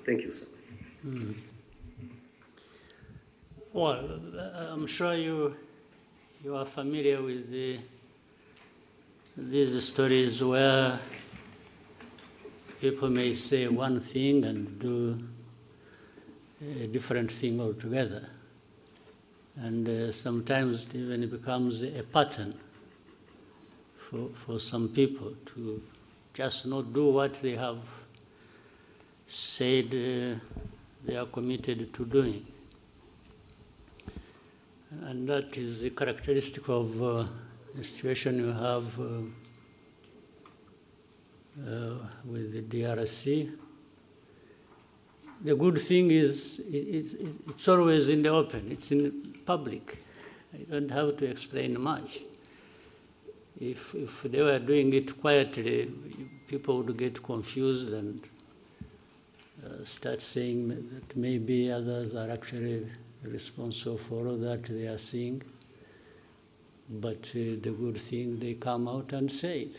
Thank you, sir. Well, I'm sure you are familiar with these stories where people may say one thing and do a different thing altogether. And sometimes it even becomes a pattern for some people to just not do what they have said they are committed to doing. And that is a characteristic of the situation you have with the DRC. The good thing is it's always in the open, it's in public. You don't have to explain much. If they were doing it quietly, people would get confused and start saying that maybe others are actually responsible for all that they are seeing. But the good thing, they come out and say it.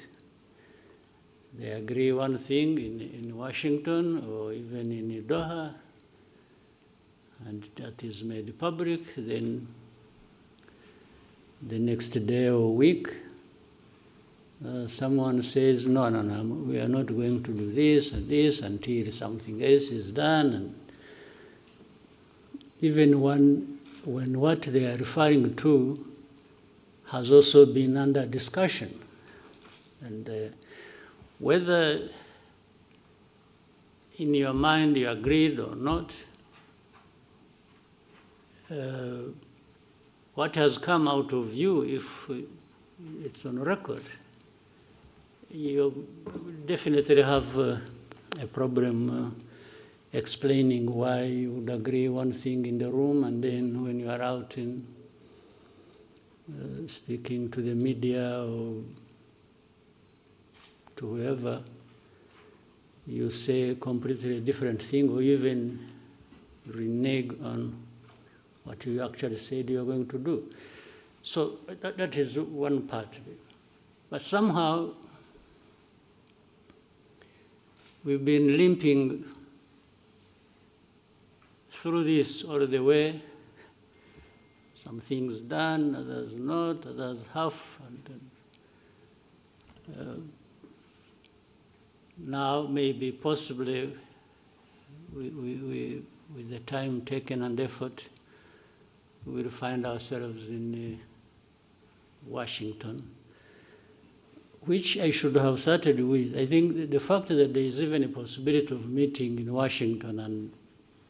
They agree one thing in Washington or even in Doha, and that is made public. Then the next day or week, someone says, no, we are not going to do this and this until something else is done. And even when what they are referring to has also been under discussion. And whether in your mind you agreed or not, what has come out of you, if it's on record, you definitely have a problem explaining why you would agree one thing in the room, and then when you are out in speaking to the media or to whoever, you say a completely different thing, or even renege on what you actually said you are going to do. So that is one part of it. But somehow we've been limping through this all the way. Some things done, others not, others half. And now, maybe, possibly, we, with the time taken and effort, we will find ourselves in Washington, which I should have started with. I think the fact that there is even a possibility of meeting in Washington and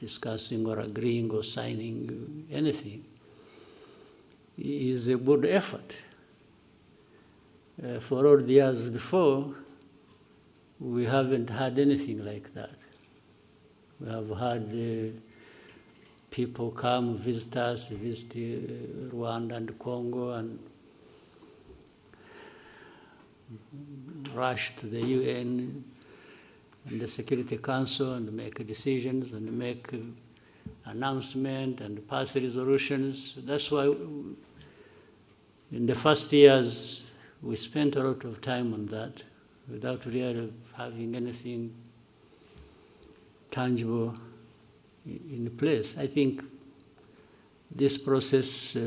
discussing or agreeing or signing anything is a good effort. For all the years before, we haven't had anything like that. We have had people come visit us, visit Rwanda and Congo, and rush to the UN and the Security Council and make decisions and make announcements and pass resolutions. That's why in the first years we spent a lot of time on that, without really having anything tangible in place. I think this process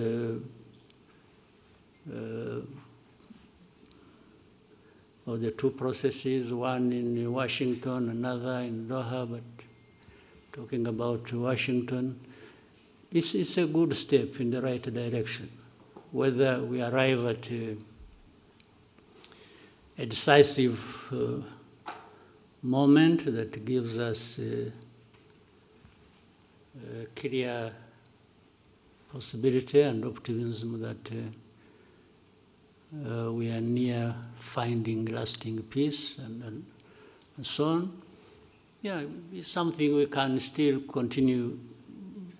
or the two processes, one in Washington, another in Doha, but talking about Washington, it's a good step in the right direction. Whether we arrive at a decisive moment that gives us a clear possibility and optimism that we are near finding lasting peace and so on. Yeah, it's something we can still continue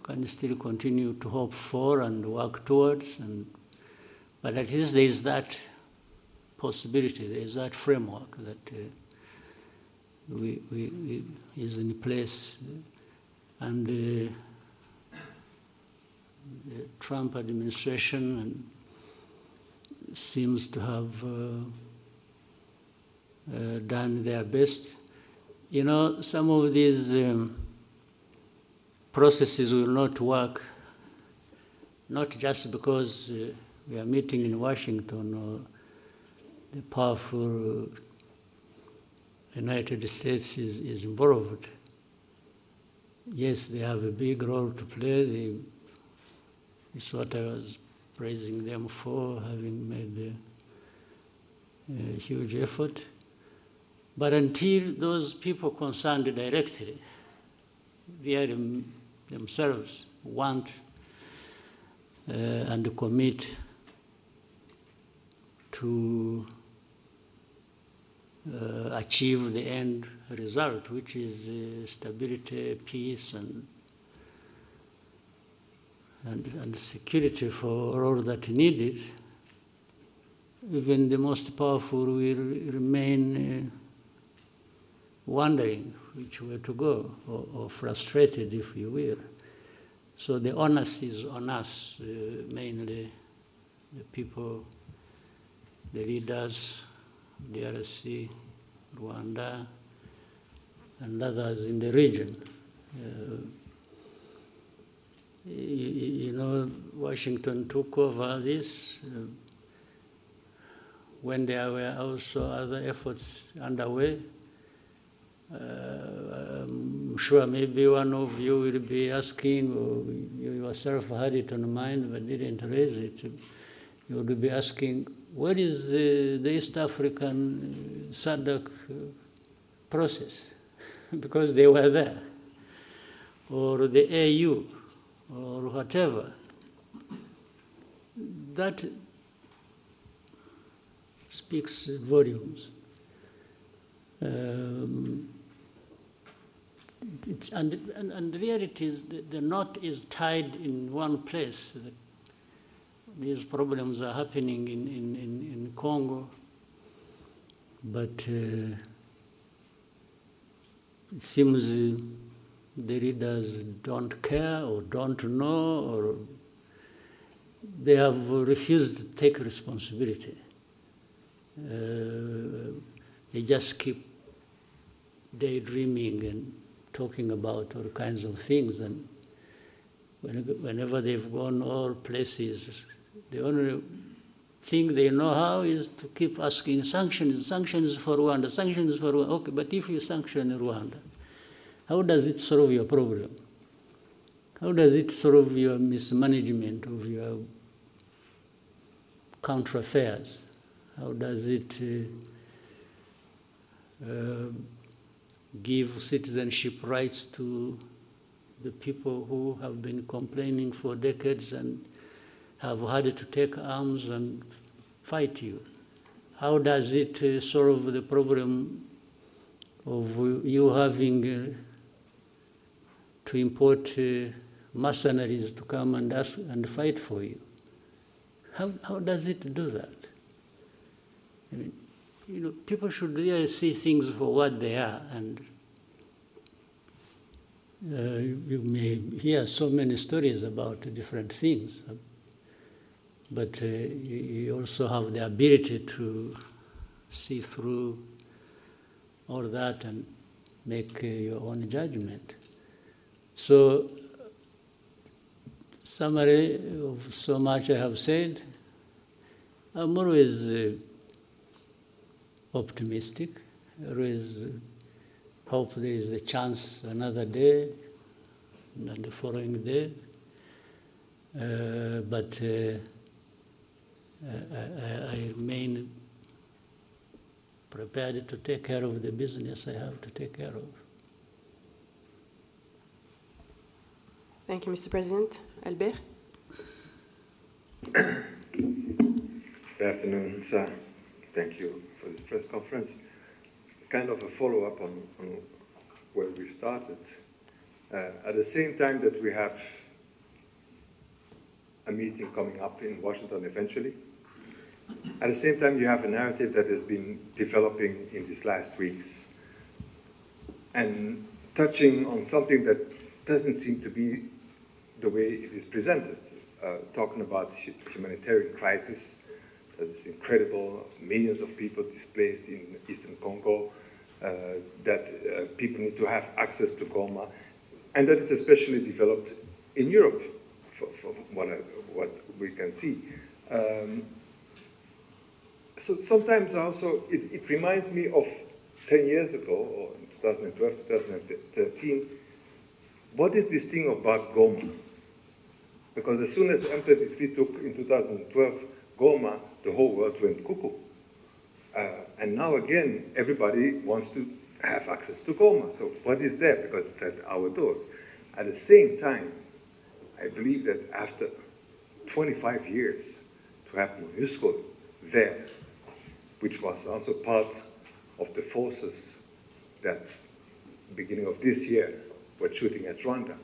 to hope for and work towards. But at least there is that possibility, there is that framework that is in place. And the Trump administration seems to have done their best. You know, some of these processes will not work, not just because we are meeting in Washington or the powerful United States is involved. Yes, they have a big role to play. It's what I was praising them for, having made a huge effort. But until those people concerned directly, really themselves want and commit to achieve the end result, which is stability, peace, and security for all that needed, even the most powerful will remain wondering which way to go, or frustrated, if you will. So the onus is on us, mainly the people, the leaders, DRC, Rwanda, and others in the region. You know, Washington took over this when there were also other efforts underway. I'm sure maybe one of you will be asking, or you yourself had it on mind but didn't raise it. You would be asking, where is the East African SADC process? Because they were there. Or the AU, or whatever. That speaks volumes. And really it is, the knot is tied in one place. These problems are happening in Congo, but it seems the leaders don't care or don't know, or they have refused to take responsibility. They just keep daydreaming and talking about all kinds of things, and whenever they've gone all places, the only thing they know how is to keep asking sanctions for Rwanda, sanctions for Rwanda. Okay, but if you sanction Rwanda, how does it solve your problem? How does it solve your mismanagement of your counter affairs? How does it give citizenship rights to the people who have been complaining for decades and have had to take arms and fight you? How does it solve the problem of you having to import mercenaries to come and ask and fight for you? How does it do that? I mean, you know, people should really see things for what they are, and you may hear so many stories about different things, but you also have the ability to see through all that and make your own judgment. So, summary of so much I have said, I'm always optimistic. I always hope there is a chance another day and the following day. But I remain prepared to take care of the business I have to take care of. Thank you, Mr. President. Albert? Good afternoon, sir. Thank you for this press conference. Kind of a follow-up on where we started. At the same time that we have a meeting coming up in Washington eventually, at the same time you have a narrative that has been developing in these last weeks and touching on something that doesn't seem to be the way it is presented, talking about humanitarian crisis that is incredible, millions of people displaced in Eastern Congo, that people need to have access to Goma. And that is especially developed in Europe, for what we can see. So sometimes also it reminds me of 10 years ago, or in 2012, 2013, what is this thing about Goma? Because as soon as M23 took in 2012 Goma, the whole world went cuckoo. And now again, everybody wants to have access to Goma. So what is there? Because it's at our doors. At the same time, I believe that after 25 years, to have MONUSCO there, which was also part of the forces that, beginning of this year, were shooting at Rwanda.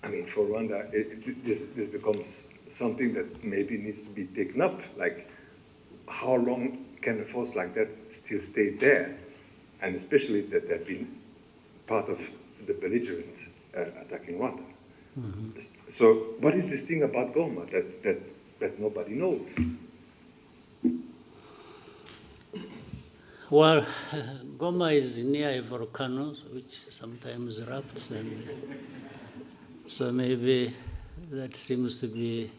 I mean, for Rwanda, this becomes something that maybe needs to be taken up. Like, how long can a force like that still stay there? And especially that they've been part of the belligerents attacking Rwanda. Mm-hmm. So what is this thing about Goma that nobody knows? Well, Goma is near a volcano, which sometimes erupts, and so maybe that seems to be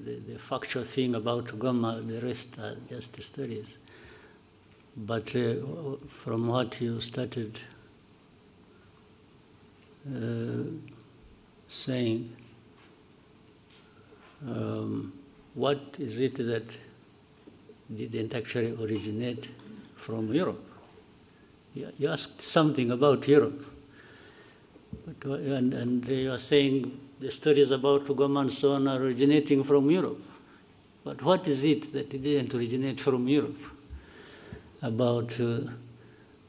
the factual thing about Goma. The rest are just stories. But from what you started saying, what is it that didn't actually originate from Europe? You asked something about Europe, and you are saying the stories about Goma and so on are originating from Europe. But what is it that didn't originate from Europe about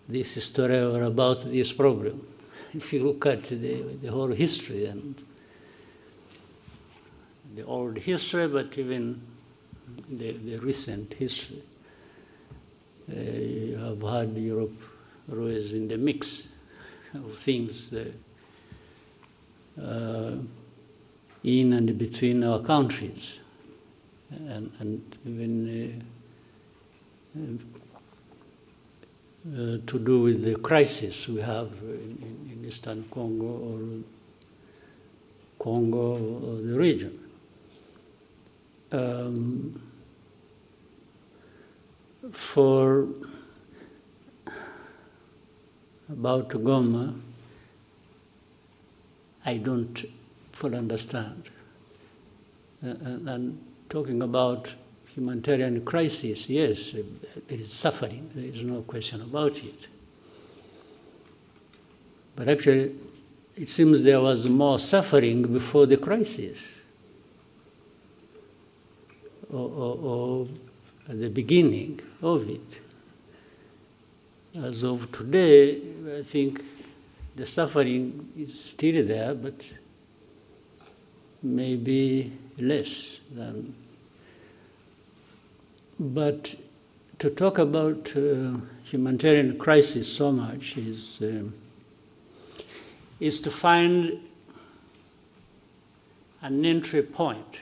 this story or about this problem? If you look at the whole history and the old history, but even the recent history, you have had Europe always in the mix of things in and between our countries, and even to do with the crisis we have in Eastern Congo or the region. For about Goma, I don't fully understand. And talking about humanitarian crisis, yes, there is suffering, there is no question about it. But actually, it seems there was more suffering before the crisis, or at the beginning of it. As of today, I think the suffering is still there, but maybe less than. But to talk about humanitarian crisis so much is to find an entry point,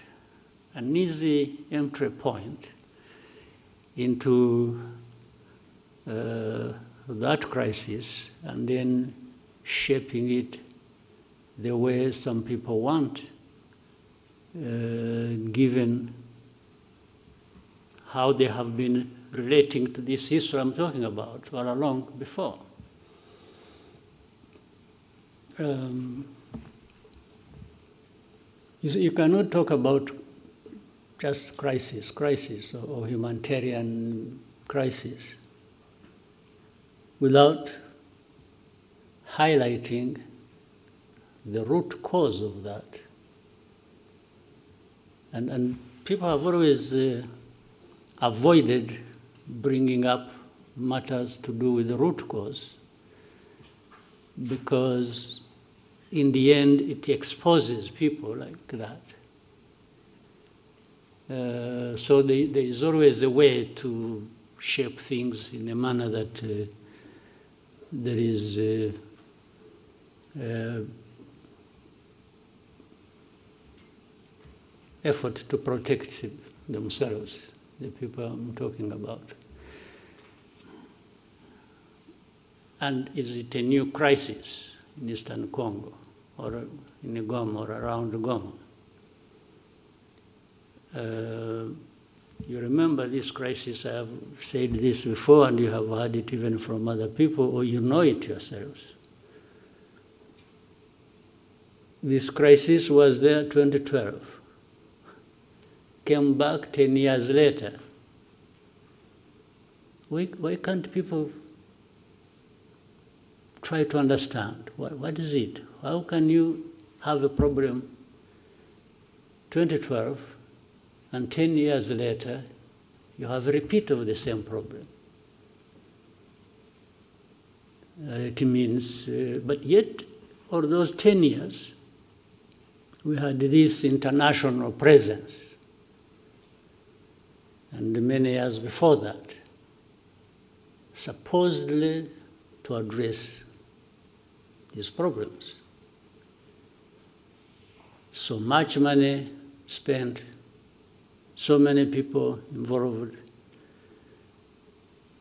an easy entry point into that crisis, and then shaping it the way some people want, given how they have been relating to this history I'm talking about all along before. You cannot talk about just crisis or humanitarian crisis without highlighting the root cause of that. And people have always avoided bringing up matters to do with the root cause, because in the end it exposes people like that. So there is always a way to shape things in a manner that there is effort to protect themselves, the people I'm talking about. And is it a new crisis? in eastern Congo, or in Goma, or around Goma. You remember this crisis, I have said this before, and you have heard it even from other people, or you know it yourselves. This crisis was there 2012, came back 10 years later. Why can't people try to understand? What is it? How can you have a problem 2012 and 10 years later you have a repeat of the same problem? It means, but yet, all those 10 years, we had this international presence. And many years before that, supposedly to address these problems. So much money spent, so many people involved,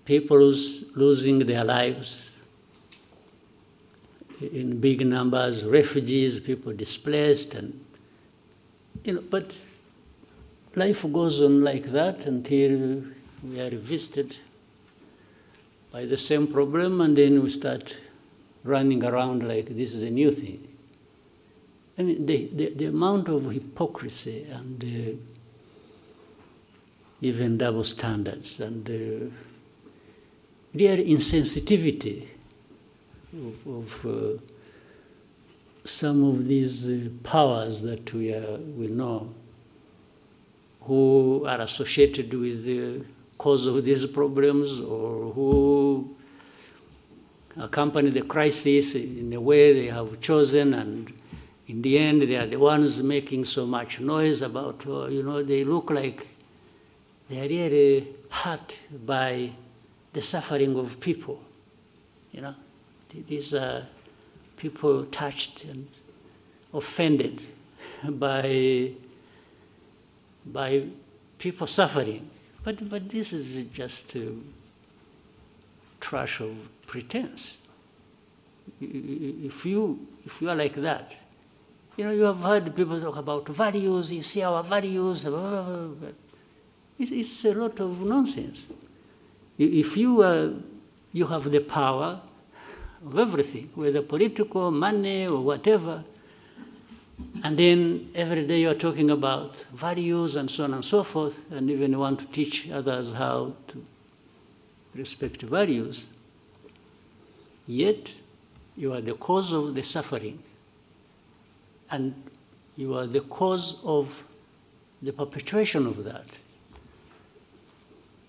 people losing their lives in big numbers, refugees, people displaced, and but life goes on like that until we are visited by the same problem, and then we start running around like this is a new thing. I mean, the amount of hypocrisy and even double standards and real insensitivity of some of these powers that we know, who are associated with the cause of these problems, or who accompany the crisis in a way they have chosen, and in the end they are the ones making so much noise about, they look like they are really hurt by the suffering of people. These are people touched and offended by people suffering. But this is just trash of pretense. If you are like that, you have heard people talk about values, you see our values, blah, blah, blah, blah. It's a lot of nonsense. If you have the power of everything, whether political, money, or whatever, and then every day you're talking about values and so on and so forth, and even want to teach others how to respect values, yet you are the cause of the suffering, and you are the cause of the perpetuation of that.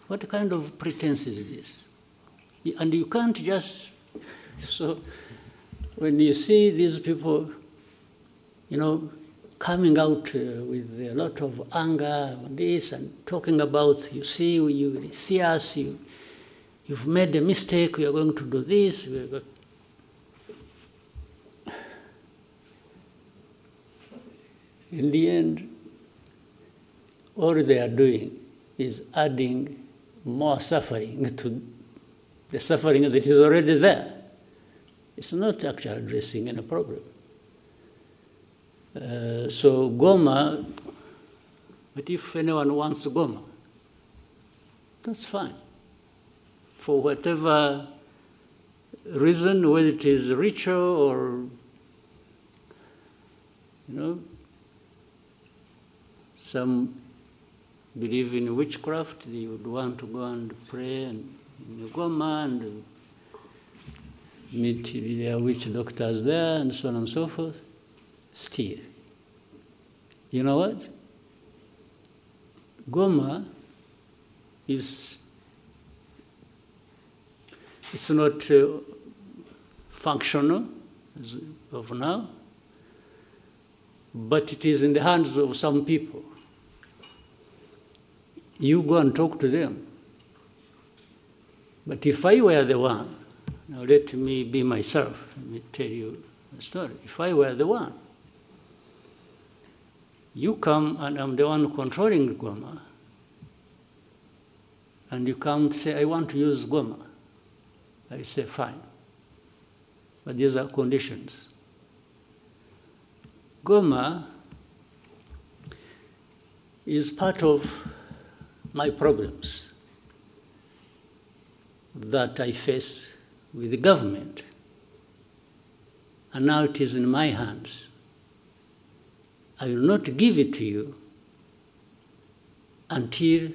What kind of pretense is this? And you can't just... So when you see these people, coming out with a lot of anger on this and talking about, you see us, you've made a mistake, we are going to do this. In the end, all they are doing is adding more suffering to the suffering that is already there. It's not actually addressing any problem. So Goma, but if anyone wants Goma, that's fine. For whatever reason, whether it is ritual or, some believe in witchcraft, they would want to go and pray in Goma and meet their witch doctors there and so on and so forth. Still, you know what? Goma it's not functional as of now, but it is in the hands of some people. You go and talk to them. But if I were the one, now let me be myself, let me tell you a story. If I were the one, you come and I'm the one controlling Goma, and you come to say, I want to use Goma. I say, fine. but these are conditions. Goma is part of my problems that I face with the government. And now it is in my hands. I will not give it to you until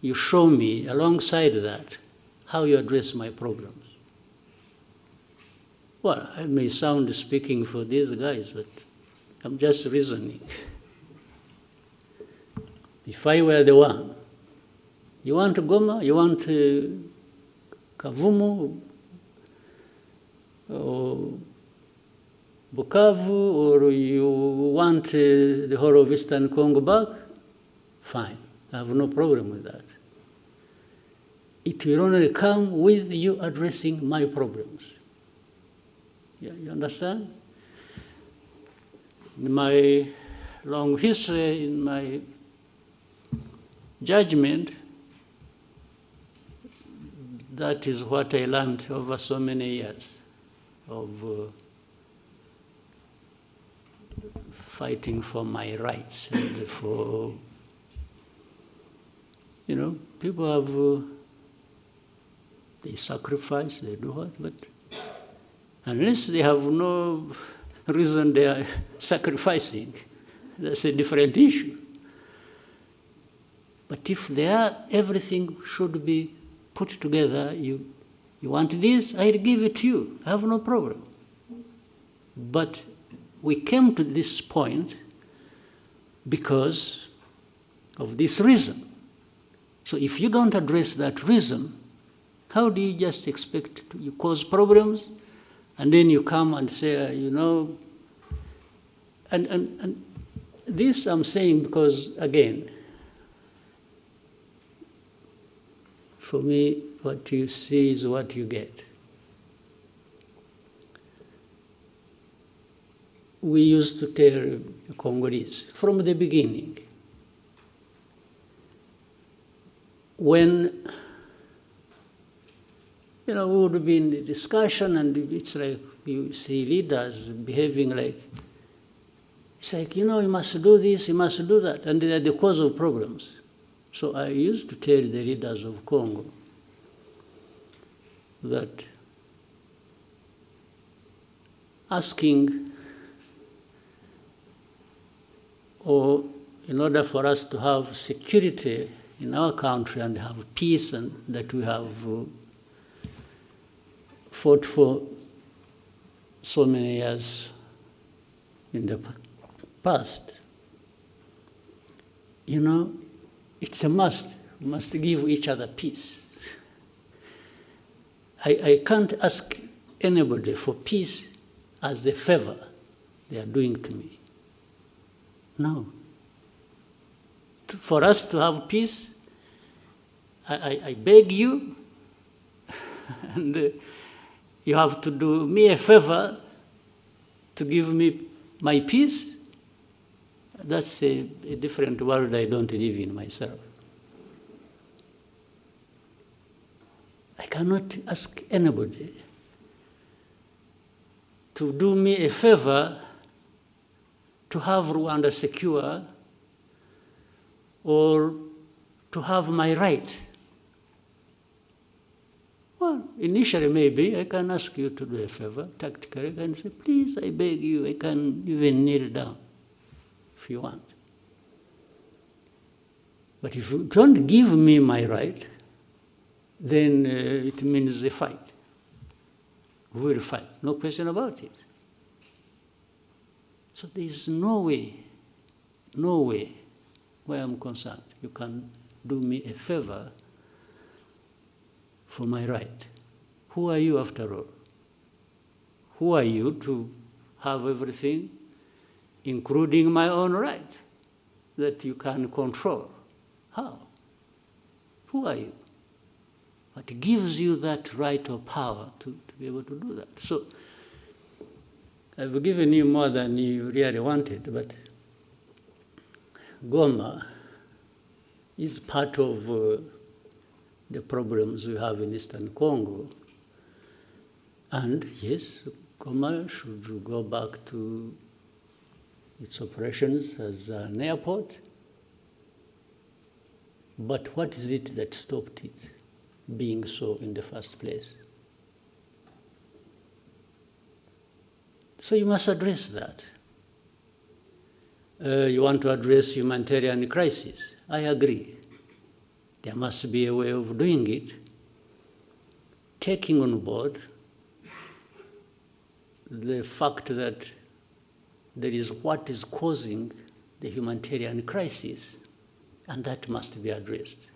you show me, alongside that, how you address my problems. Well, I may sound speaking for these guys, but I'm just reasoning. If I were the one, you want Goma, you want Kavumu, or Bukavu, or you want the whole of Eastern Congo back, fine. I have no problem with that. It will only come with you addressing my problems. Yeah, you understand? In my long history, in my judgment, that is what I learned over so many years of fighting for my rights and for, people have, they sacrifice, they do what, but unless they have no reason they are sacrificing, that's a different issue. But if they are, everything should be put together. You want this, I'll give it to you. I have no problem. But we came to this point because of this reason. So if you don't address that reason, how do you just expect you cause problems, and then you come and say, and this I'm saying because, again, for me, what you see is what you get. We used to tell the Congolese from the beginning, when we would be in the discussion, and it's like you see leaders behaving like, it's like, you must do this, you must do that, and they are the cause of problems. So I used to tell the leaders of Congo that asking, or in order for us to have security in our country and have peace, and that we have fought for so many years in the past, it's a must. We must give each other peace. I can't ask anybody for peace as a favor they are doing to me. No. For us to have peace, I beg you, and you have to do me a favor to give me my peace. That's a different world I don't live in myself. I cannot ask anybody to do me a favor to have Rwanda secure or to have my right. Well, initially maybe I can ask you to do a favor, tactically, I can say, please, I beg you, I can even kneel down if you want. But if you don't give me my right, then it means a fight. We will fight, no question about it. So there is no way, where I'm concerned, you can do me a favor for my right. Who are you after all? Who are you to have everything, including my own right, that you can control? How? Who are you? What gives you that right or power to be able to do that? So I've given you more than you really wanted, but Goma is part of the problems we have in Eastern Congo. And yes, Goma should go back to its operations as an airport. But what is it that stopped it being so in the first place? So you must address that. You want to address humanitarian crisis. I agree. There must be a way of doing it, taking on board the fact that there is what is causing the humanitarian crisis, and that must be addressed.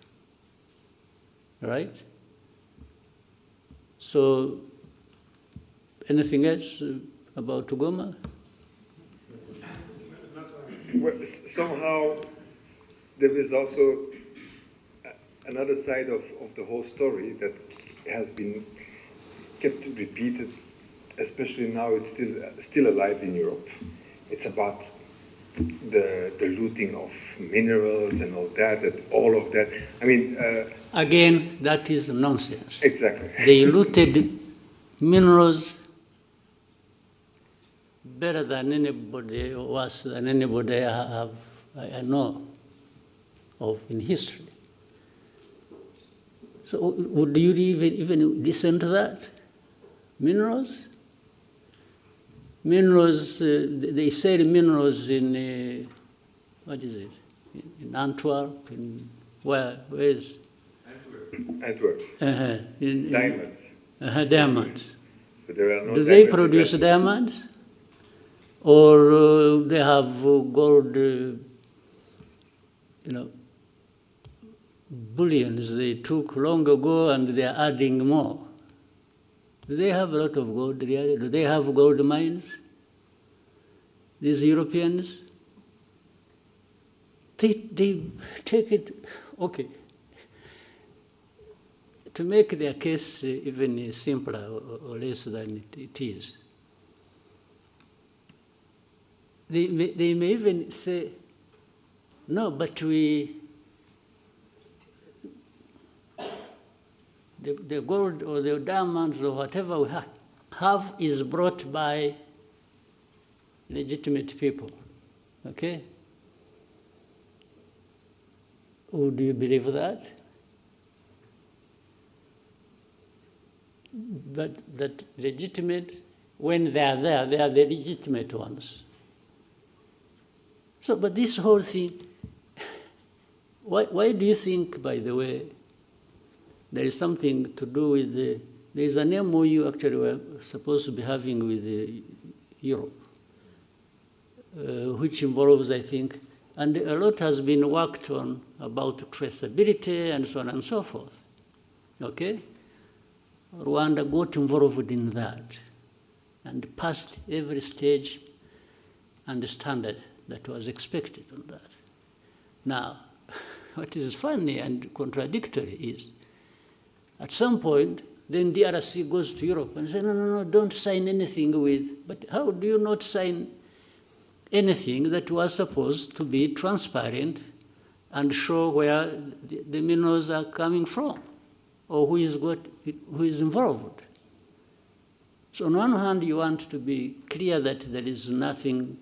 Right? So, anything else about Goma? Well, somehow there is also another side of the whole story that has been kept repeated, especially now it's still alive in Europe. It's about the looting of minerals and all that. I mean... Again, that is nonsense. Exactly. They looted minerals better than anybody, worse than anybody I know of in history. So would you even listen to that? Minerals? Minerals, they sell minerals in, what is it? In Antwerp, where is? Antwerp. Diamonds. Diamonds. But there are no Do they diamonds produce diamonds? Or they have gold, bullions they took long ago and they are adding more. Do they have a lot of gold really? Do they have gold mines? These Europeans? They take it, okay. To make their case even simpler or less than it is, they may even say, no, but the gold or the diamonds or whatever we have is brought by legitimate people, okay? Would you believe that? But that legitimate, when they are there, they are the legitimate ones. So, but this whole thing, why do you think, by the way, there is something to do with there is an MOU actually we're supposed to be having with Europe, which involves, I think, and a lot has been worked on about traceability and so on and so forth, okay? Rwanda got involved in that and passed every stage and standard that was expected on that. Now, what is funny and contradictory is, at some point, then DRC goes to Europe and says, no, don't sign anything with, but how do you not sign anything that was supposed to be transparent and show where the minerals are coming from or who is involved? So on one hand, you want to be clear that there is nothing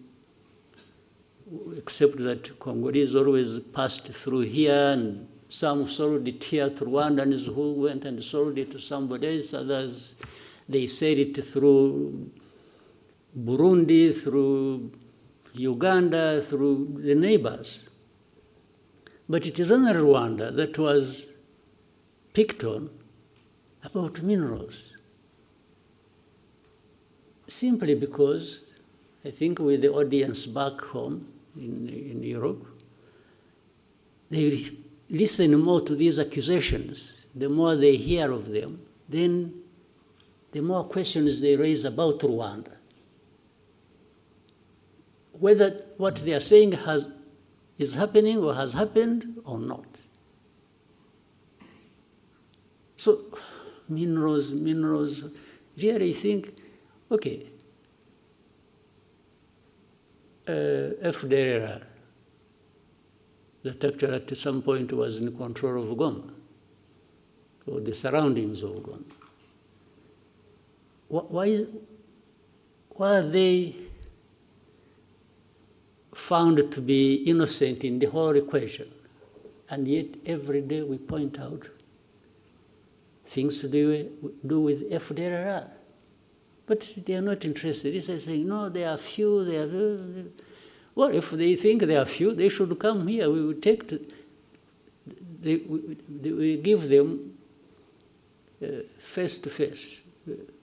except that Congolese always passed through here, and some sold it here to Rwandans who went and sold it to somebody else. Others, they said it through Burundi, through Uganda, through the neighbors. But it is only Rwanda that was picked on about minerals. Simply because, I think with the audience back home in Europe, they listen more to these accusations. The more they hear of them, then the more questions they raise about Rwanda. Whether what they are saying is happening or has happened or not. So, minerals, really think, okay, FDLR, that actually at some point was in control of Goma, or the surroundings of Goma. were they found to be innocent in the whole equation? And yet every day we point out things to do with FDLR. But they are not interested. They say, no, they are few, they are... Well, if they think they are few, they should come here. We will take we give them face-to-face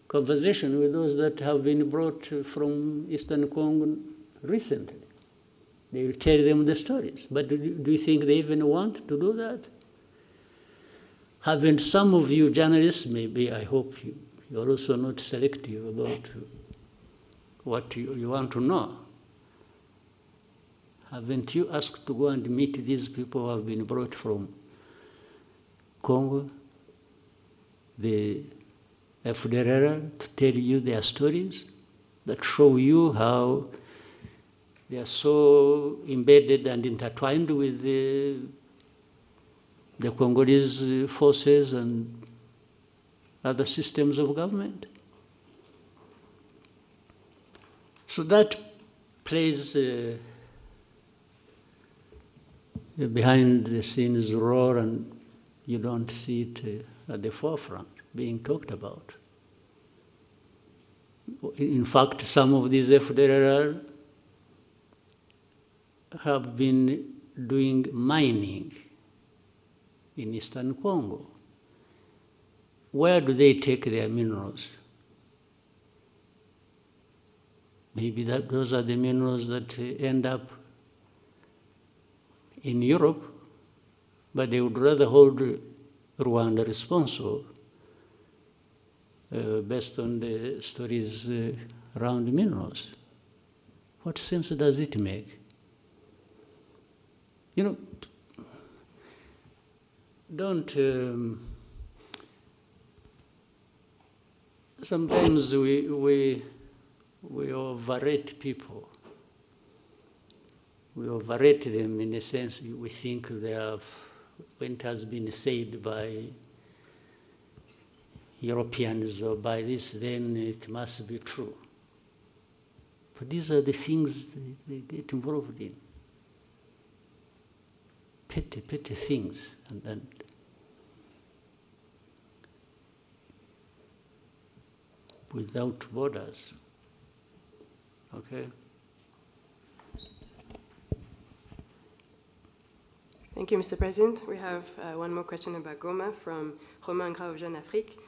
conversation with those that have been brought from Eastern Congo recently. They will tell them the stories. But do you think they even want to do that? Haven't some of you journalists, maybe, I hope you're also not selective about what you want to know. Haven't you asked to go and meet these people who have been brought from Congo, the FDLR, to tell you their stories that show you how they are so embedded and intertwined with the Congolese forces and other systems of government? So that plays behind the scenes role, and you don't see it at the forefront being talked about. In fact, some of these FDLR have been doing mining in Eastern Congo. Where do they take their minerals? Maybe those are the minerals that end up in Europe, but they would rather hold Rwanda responsible based on the stories around minerals. What sense does it make? Sometimes we overrate people. We overrate them in a sense. We think when it has been said by Europeans or by this, then it must be true. But these are the things they get involved in. Petty things. And without borders. Okay? Thank you, Mr. President. We have one more question about Goma from Romain Gras of Jeune Afrique.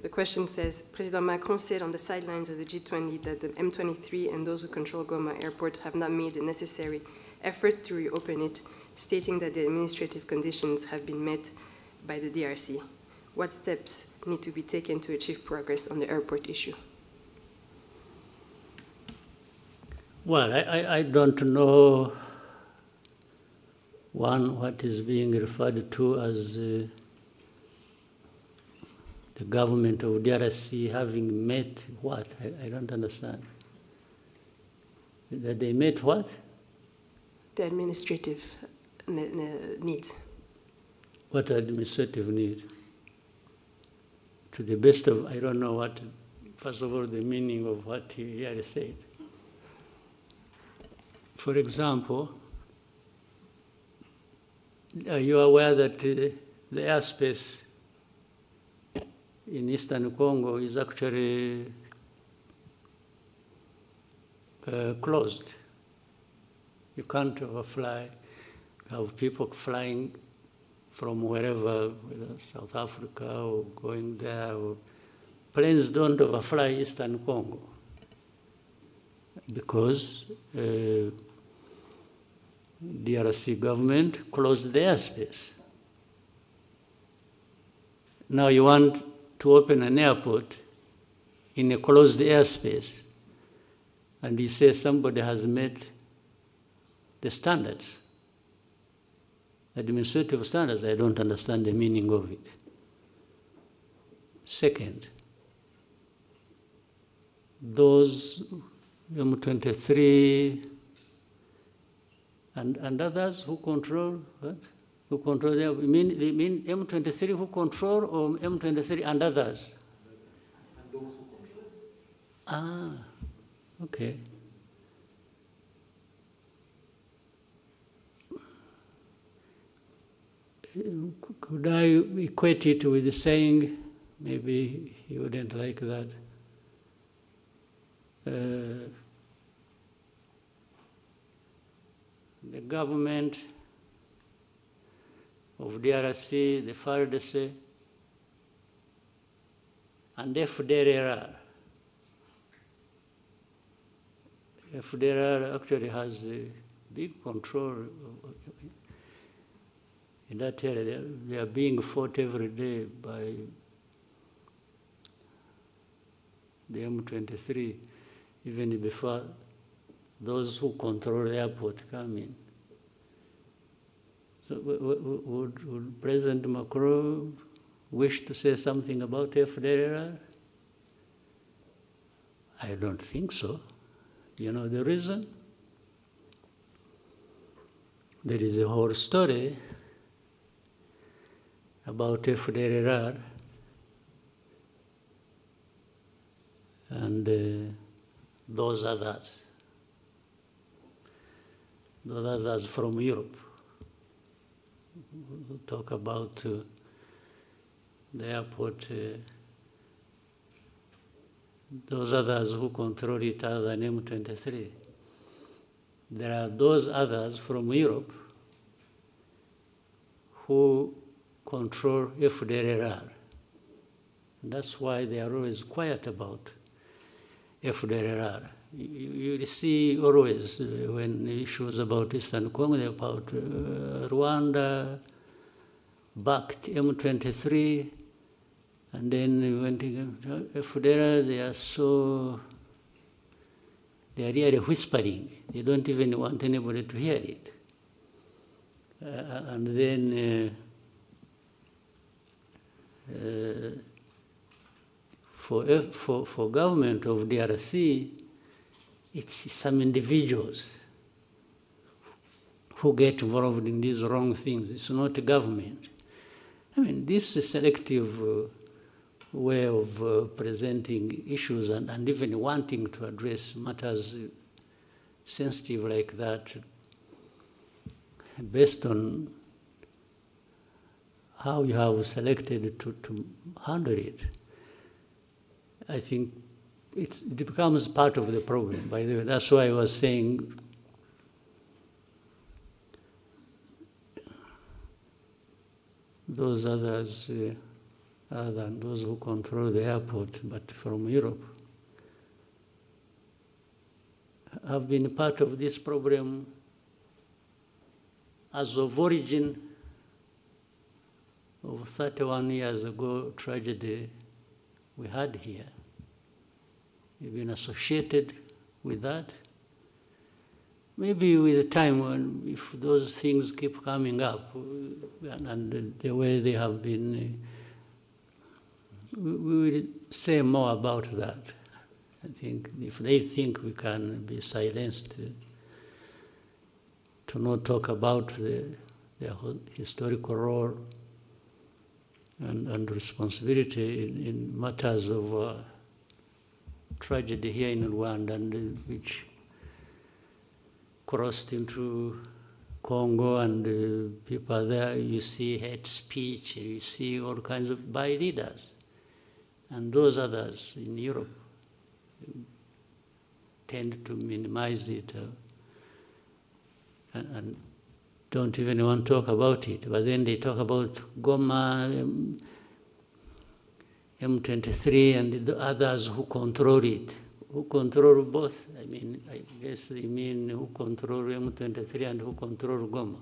The question says, President Macron said on the sidelines of the G20 that the M23 and those who control Goma airport have not made the necessary effort to reopen it, stating that the administrative conditions have been met by the DRC. What steps need to be taken to achieve progress on the airport issue? Well, I don't know, what is being referred to as the government of DRC having met what? I don't understand. That they met what? The administrative needs. What administrative need? To the best of, I don't know what, first of all, the meaning of what he had said. For example, are you aware that the airspace in Eastern Congo is actually closed? You can't overfly, have people flying from wherever, whether South Africa or going there. Planes don't overfly Eastern Congo because DRC government closed the airspace. Now you want to open an airport in a closed airspace, and he says somebody has met the standards, administrative standards. I don't understand the meaning of it. Second, those M23 and others who control what? Who control them? You mean M23 who control, or M23 and others? And those who control. Okay. Could I equate it with the saying, maybe he wouldn't like that, the government of DRC, the FARDC, and FDLR. FDLR actually has a big control in that area. They are being fought every day by the M23, even before those who control the airport come in. So would President Macron wish to say something about FDLR? I don't think so. You know the reason? There is a whole story about FDLR and those others from Europe who talk about the airport, those others who control it other than M23. There are those others from Europe who control FDLR. That's why they are always quiet about FDLR. You see always when issues about Eastern Congo, about Rwanda, backed M23, and then when FDLR, they are really whispering. They don't even want anybody to hear it. And then for government of DRC, it's some individuals who get involved in these wrong things. It's not a government. I mean, this is selective way of presenting issues and even wanting to address matters sensitive like that based on how you have selected to handle it. I think it becomes part of the problem, by the way. That's why I was saying those others, other than those who control the airport, but from Europe, have been part of this problem as of origin of 31 years ago tragedy we had here. We've been associated with that. Maybe with time, when if those things keep coming up, and the way they have been, we will say more about that. I think if they think we can be silenced to not talk about their historical role and responsibility in matters of tragedy here in Rwanda, and which crossed into Congo, and people there, you see hate speech, you see all kinds of by leaders. And those others in Europe tend to minimize it and don't even want to talk about it. But then they talk about Goma, M23, and the others who control it. Who control both? I mean, I guess they mean who control M23 and who control Goma.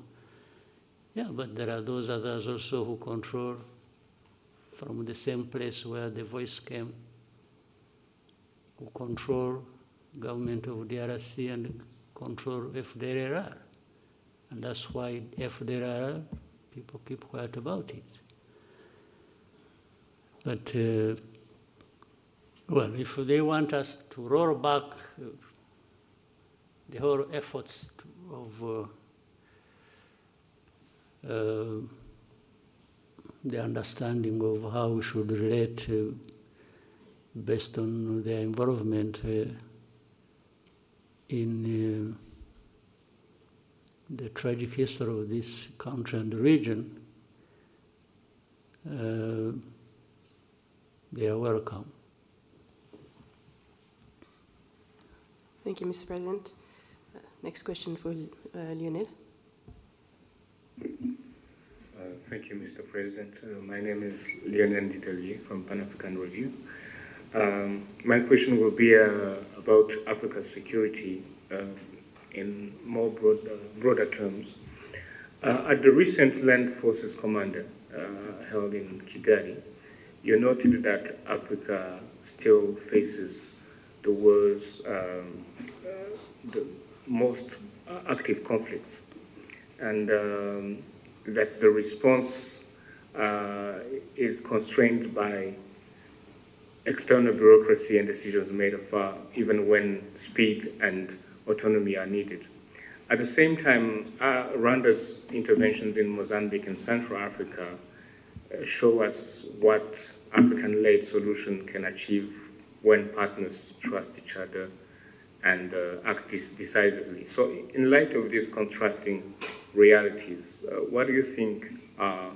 Yeah, but there are those others also who control from the same place where the voice came, who control government of DRC and control FDLR. And that's why FDLR, people keep quiet about it. But, well, if they want us to roll back the whole efforts of the understanding of how we should relate based on their involvement, in the tragic history of this country and the region, they are welcome. Thank you, Mr. President. Next question for Lionel. Thank you, Mr. President. My name is Lionel Ditalier from Pan-African Review. My question will be about Africa's security in more broader terms. At the recent Land Forces Commander held in Kigali, you noted that Africa still faces the world's the most active conflicts, and that the response is constrained by external bureaucracy and decisions made afar, even when speed and autonomy are needed. At the same time, Rwanda's interventions in Mozambique and Central Africa show us what African-led solution can achieve when partners trust each other and act decisively. So in light of these contrasting realities, what do you think are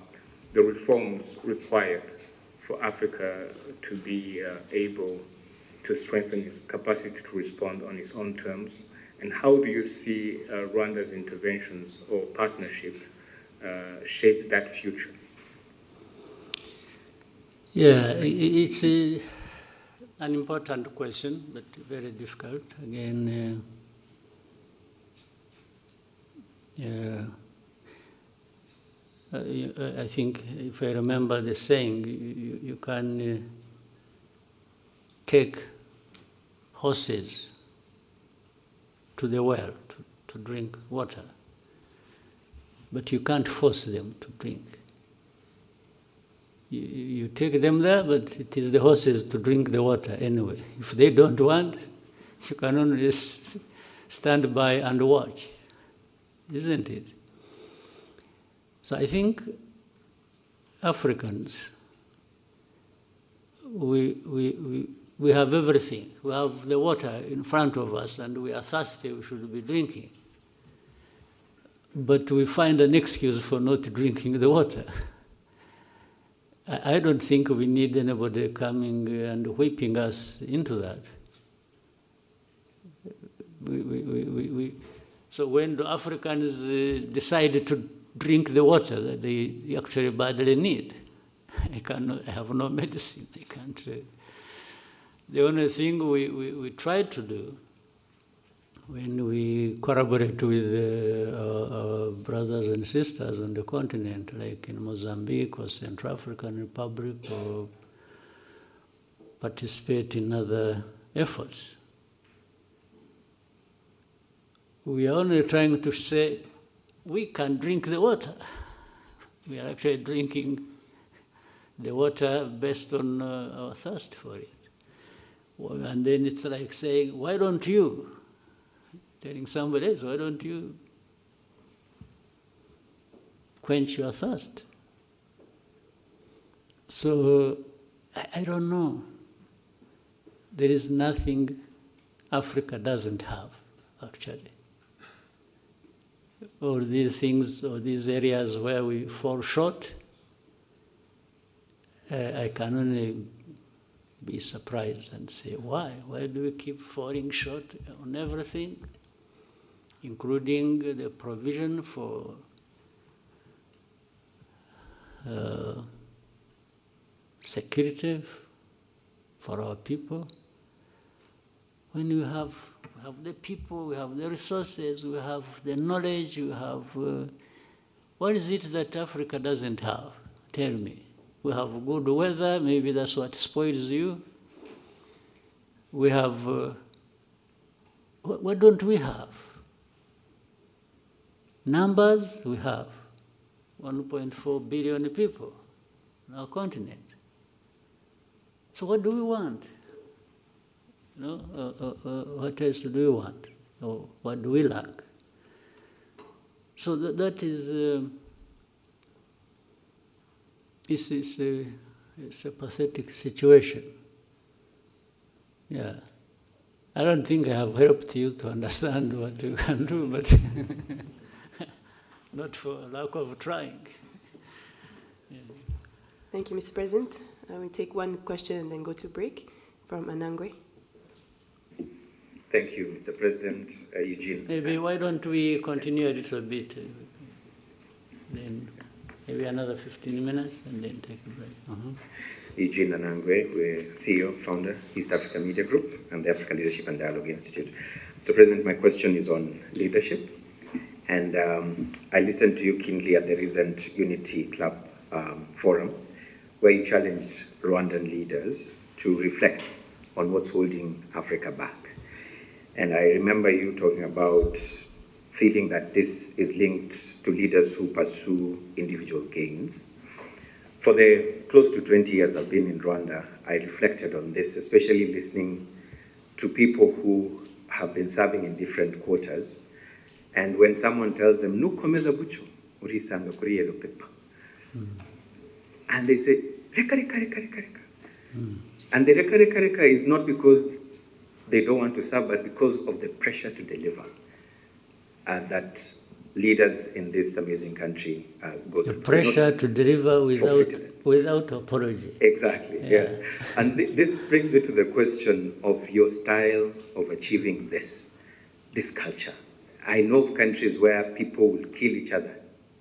the reforms required for Africa to be able to strengthen its capacity to respond on its own terms? And how do you see Rwanda's interventions or partnership shape that future? Yeah, it's an important question, but very difficult. Again, I think if I remember the saying, you can take horses to the well to drink water, but you can't force them to drink. You take them there, but it is the horses to drink the water anyway. If they don't want, you can only stand by and watch, isn't it? So I think Africans, we have everything. We have the water in front of us, and we are thirsty, we should be drinking. But we find an excuse for not drinking the water. I don't think we need anybody coming and whipping us into that. So when the Africans decide to drink the water that they actually badly need, I have no medicine. I can't. The only thing we try to do when we collaborate with our brothers and sisters on the continent, like in Mozambique or Central African Republic, or participate in other efforts, we are only trying to say, we can drink the water. We are actually drinking the water based on our thirst for it. And then it's like saying, why don't you? Telling somebody else, why don't you quench your thirst? So, I don't know. There is nothing Africa doesn't have, actually. All these things, or these areas where we fall short, I can only be surprised and say, why? Why do we keep falling short on everything, including the provision for security for our people? When we have the people, we have the resources, we have the knowledge, we have... what is it that Africa doesn't have? Tell me. We have good weather, maybe that's what spoils you. We have... what don't we have? Numbers, we have 1.4 billion people on our continent. So what do we want? What else do we want? Or what do we lack? So that is... it's a pathetic situation. Yeah. I don't think I have helped you to understand what you can do, but not for lack of trying. Yeah. Thank you, Mr. President. We take one question and then go to break from Anangwe. Thank you, Mr. President. Eugene. Maybe why don't we continue a little bit, then maybe another 15 minutes and then take a break. Eugene Anangwe, we're CEO, founder, East Africa Media Group, and the Africa Leadership and Dialogue Institute. Mr. President, my question is on leadership. And I listened to you keenly at the recent Unity Club forum, where you challenged Rwandan leaders to reflect on what's holding Africa back. And I remember you talking about feeling that this is linked to leaders who pursue individual gains. For the close to 20 years I've been in Rwanda, I reflected on this, especially listening to people who have been serving in different quarters. And when someone tells them, "Nukomeza gucho, urisanga kuri yellow paper," and they say, "Reka, reka, reka, reka, reka." And the reka, reka, reka is not because they don't want to serve, but because of the pressure to deliver that leaders in this amazing country go through. The pressure to deliver without apology. Exactly, Yeah. yes. And this brings me to the question of your style of achieving this culture. I know of countries where people will kill each other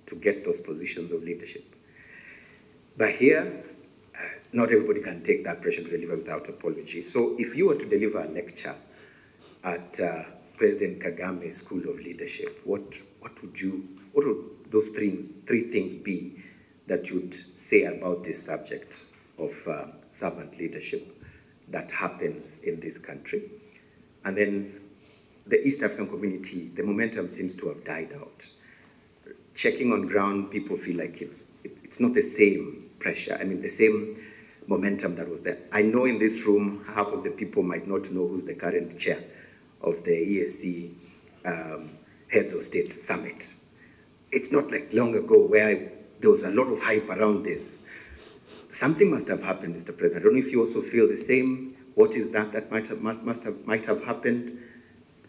to get those positions of leadership. But here, not everybody can take that pressure to deliver without apology. So if you were to deliver a lecture at President Kagame's School of Leadership, what would those three things be that you'd say about this subject of servant leadership that happens in this country? And then the East African community, the momentum seems to have died out. Checking on ground, people feel like it's not the same pressure, the same momentum that was there. I know in this room, half of the people might not know who's the current chair of the ESC Heads of State Summit. It's not like long ago where there was a lot of hype around this. Something must have happened, Mr. President. I don't know if you also feel the same. What is that might have happened?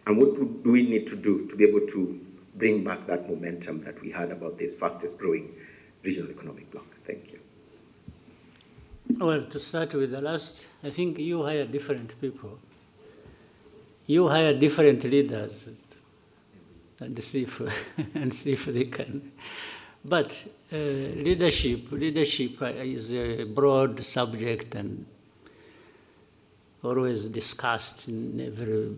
And what do we need to do to be able to bring back that momentum that we had about this fastest growing regional economic bloc? Thank you. Well, to start with the last, I think you hire different people. You hire different leaders and see if they can. But leadership is a broad subject and always discussed in every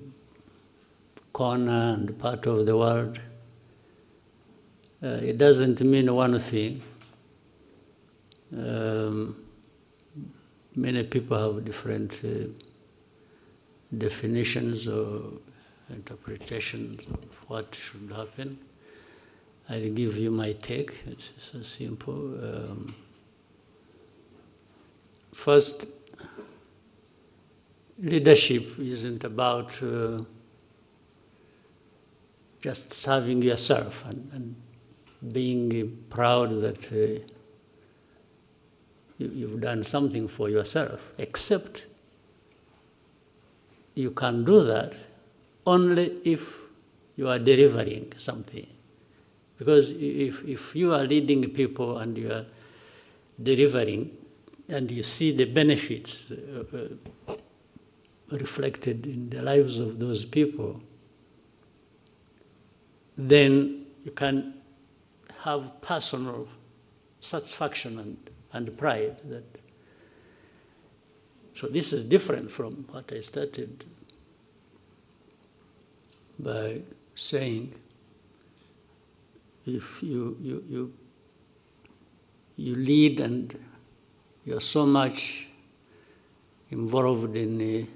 corner and part of the world. It doesn't mean one thing. Many people have different definitions or interpretations of what should happen. I'll give you my take. It's so simple. First, leadership isn't about just serving yourself and being proud that you've done something for yourself, except you can do that only if you are delivering something. Because if you are leading people and you are delivering and you see the benefits reflected in the lives of those people, then you can have personal satisfaction and pride. So this is different from what I started by saying. If you lead and you're so much involved in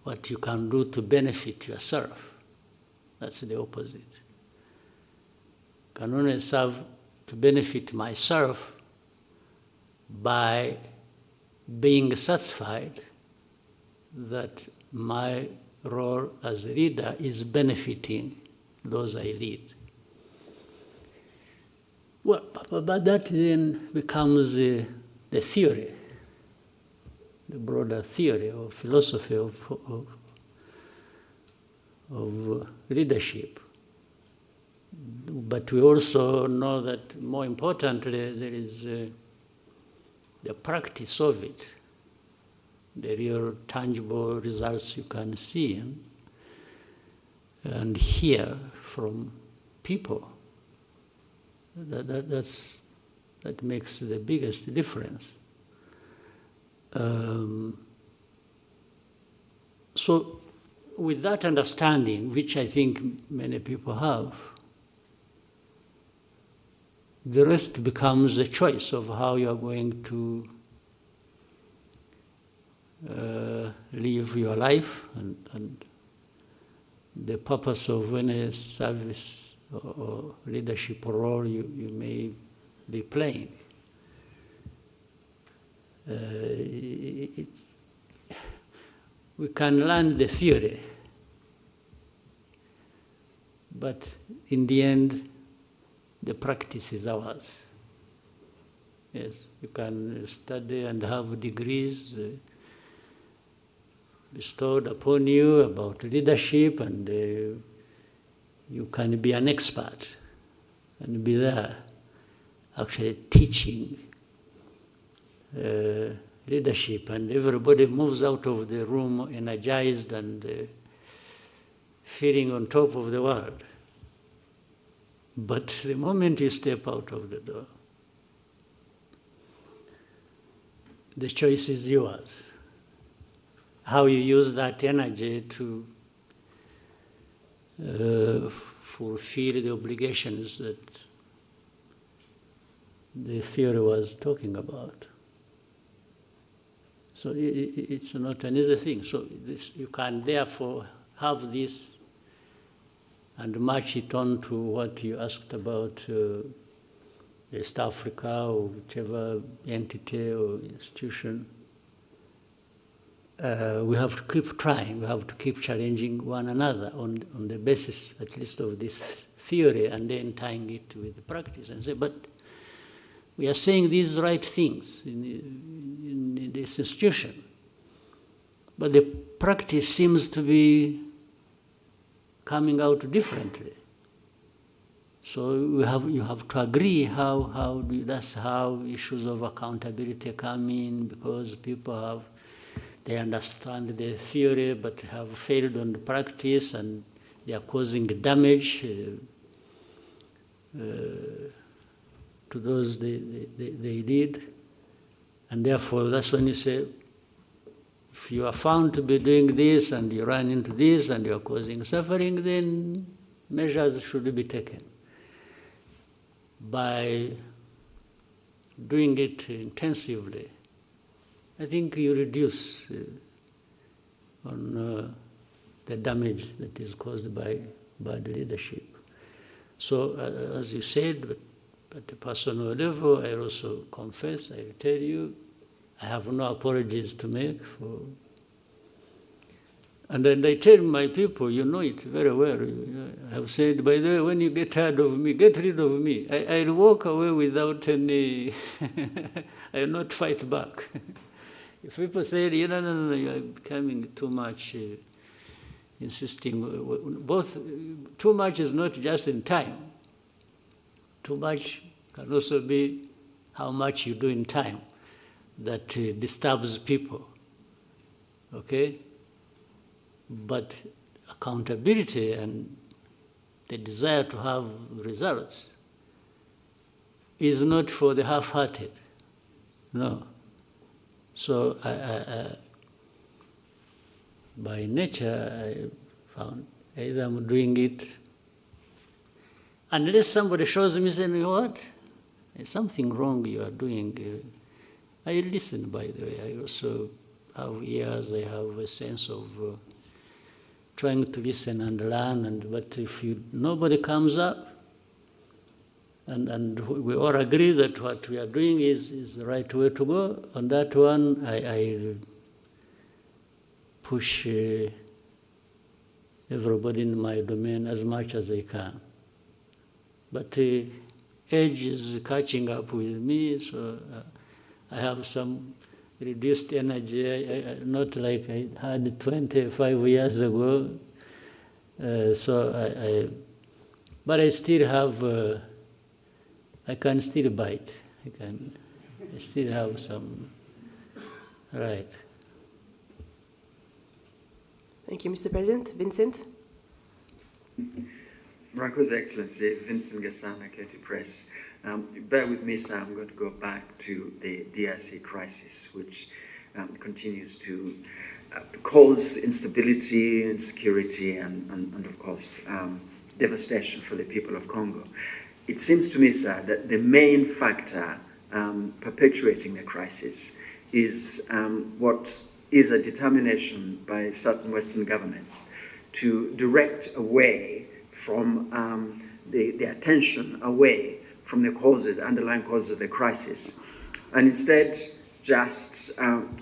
what you can do to benefit yourself, that's the opposite. I can only serve to benefit myself by being satisfied that my role as a leader is benefiting those I lead. Well, but that then becomes the theory, the broader theory or philosophy of of leadership. But we also know that more importantly, there is the practice of it, the real tangible results you can see and hear from people. That makes the biggest difference. So with that understanding, which I think many people have, the rest becomes a choice of how you are going to live your life and the purpose of any service or leadership role you may be playing. We can learn the theory, but in the end, the practice is ours. Yes, you can study and have degrees bestowed upon you about leadership, and you can be an expert and be there actually teaching leadership, and everybody moves out of the room energized and feeling on top of the world. But the moment you step out of the door, the choice is yours. How you use that energy to fulfill the obligations that the theory was talking about. So it's not an easy thing. So you can therefore have this and match it on to what you asked about East Africa or whichever entity or institution. We have to keep trying, we have to keep challenging one another on the basis at least of this theory, and then tying it with the practice and say, but we are saying these right things in this institution, but the practice seems to be coming out differently. So you have to agree that's how issues of accountability come in, because people they understand the theory but have failed on the practice, and they are causing damage to those they did. And therefore, that's when you say, if you are found to be doing this and you run into this and you are causing suffering, then measures should be taken. By doing it intensively, I think you reduce on the damage that is caused by bad leadership. So, as you said, at a personal level, I also confess, I tell you, I have no apologies to make for. And then I tell my people, you know it very well. I have said, by the way, when you get tired of me, get rid of me. I'll walk away without any, I will not fight back. If people say, no, you are becoming too much, insisting, both, too much is not just in time. Too much can also be how much you do in time that disturbs people, okay? But accountability and the desire to have results is not for the half-hearted, no. So by nature, I found either I'm doing it, unless somebody shows me saying, you know what, there's something wrong you are doing. I listen, by the way. I also have ears, I have a sense of trying to listen and learn, but if nobody comes up, and we all agree that what we are doing is the right way to go, on that one, I push everybody in my domain as much as I can. But age is catching up with me, so I have some reduced energy, not like I had 25 years ago. But I still have, I can still bite. I still have some, right. Thank you, Mr. President. Vincent? Marco's Excellency, Vincent Gassana, Katie Press. Bear with me, sir, I'm going to go back to the DRC crisis, which continues to cause instability, insecurity, and of course, devastation for the people of Congo. It seems to me, sir, that the main factor perpetuating the crisis is what is a determination by certain Western governments to direct away from the attention away from the causes, underlying causes of the crisis, and instead just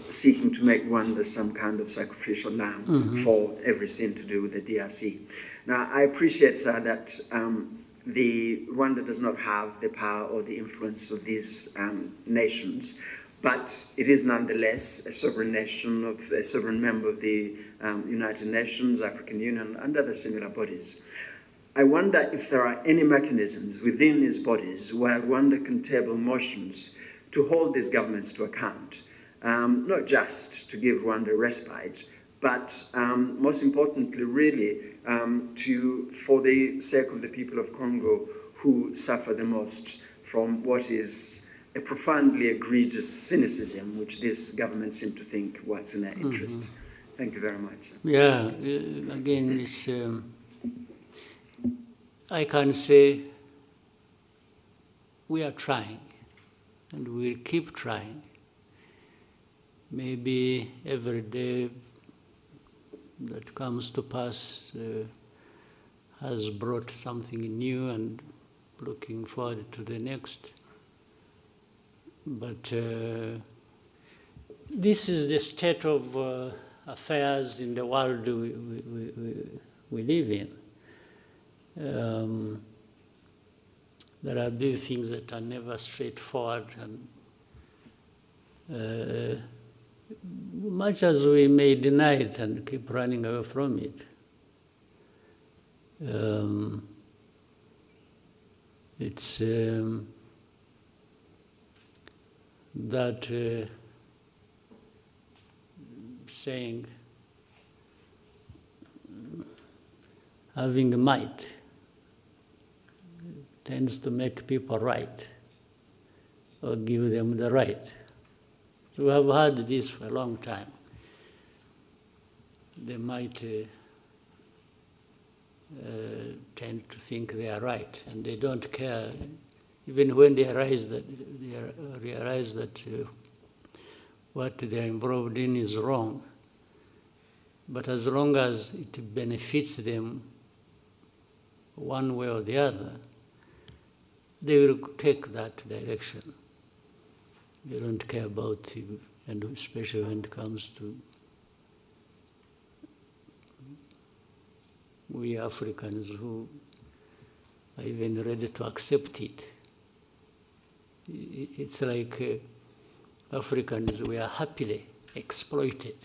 seeking to make Rwanda some kind of sacrificial lamb for every sin to do with the DRC. Now, I appreciate, sir, that the Rwanda does not have the power or the influence of these nations, but it is nonetheless a sovereign nation, a sovereign member of the United Nations, African Union, and other similar bodies. I wonder if there are any mechanisms within these bodies where Rwanda can table motions to hold these governments to account, not just to give Rwanda respite, but most importantly, really, for the sake of the people of Congo who suffer the most from what is a profoundly egregious cynicism, which this government seem to think works in their interest. Thank you very much, sir. Yeah, again, it's, I can say we are trying, and we'll keep trying. Maybe every day that comes to pass has brought something new, and looking forward to the next. But this is the state of affairs in the world we live in. There are these things that are never straightforward, and much as we may deny it and keep running away from it, it's that saying, having might tends to make people right, or give them the right. So we have had this for a long time. They might tend to think they are right, and they don't care, even when they realize that what they are involved in is wrong. But as long as it benefits them one way or the other, they will take that direction. They don't care about it, and especially when it comes to we Africans who are even ready to accept it. It's like Africans, we are happily exploited.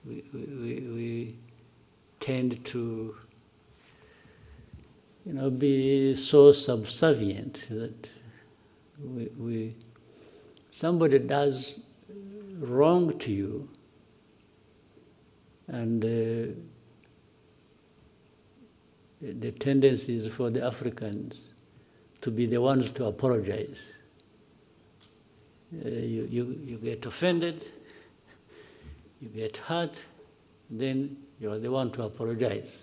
We tend to, be so subservient that somebody does wrong to you, and the tendency is for the Africans to be the ones to apologize. You get offended, you get hurt, then you are the one to apologize.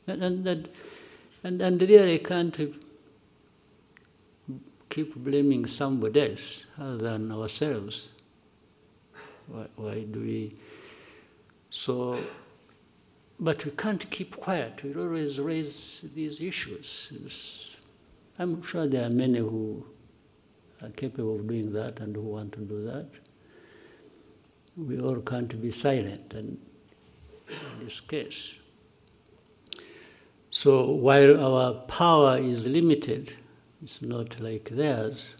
And really can't keep blaming somebody else other than ourselves. Why do we? So, but we can't keep quiet. We always raise these issues. I'm sure there are many who are capable of doing that and who want to do that. We all can't be silent in this case. So while our power is limited, it's not like theirs.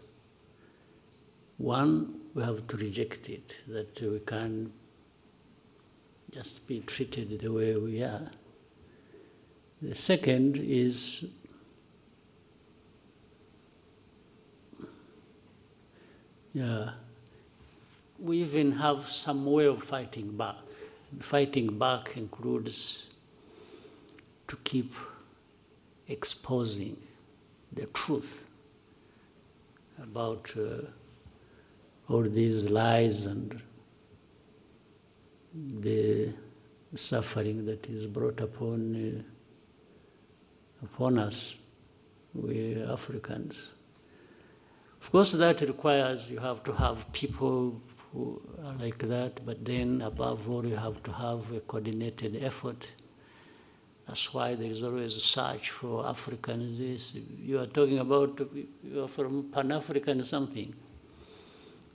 One, we have to reject it, that we can't just be treated the way we are. The second is we even have some way of fighting back. Fighting back includes to keep exposing the truth about all these lies and the suffering that is brought upon us, we Africans. Of course, that requires you have to have people who are like that, but then above all, you have to have a coordinated effort. That's why there is always a search for Africans. You are talking about, you are from Pan-African something.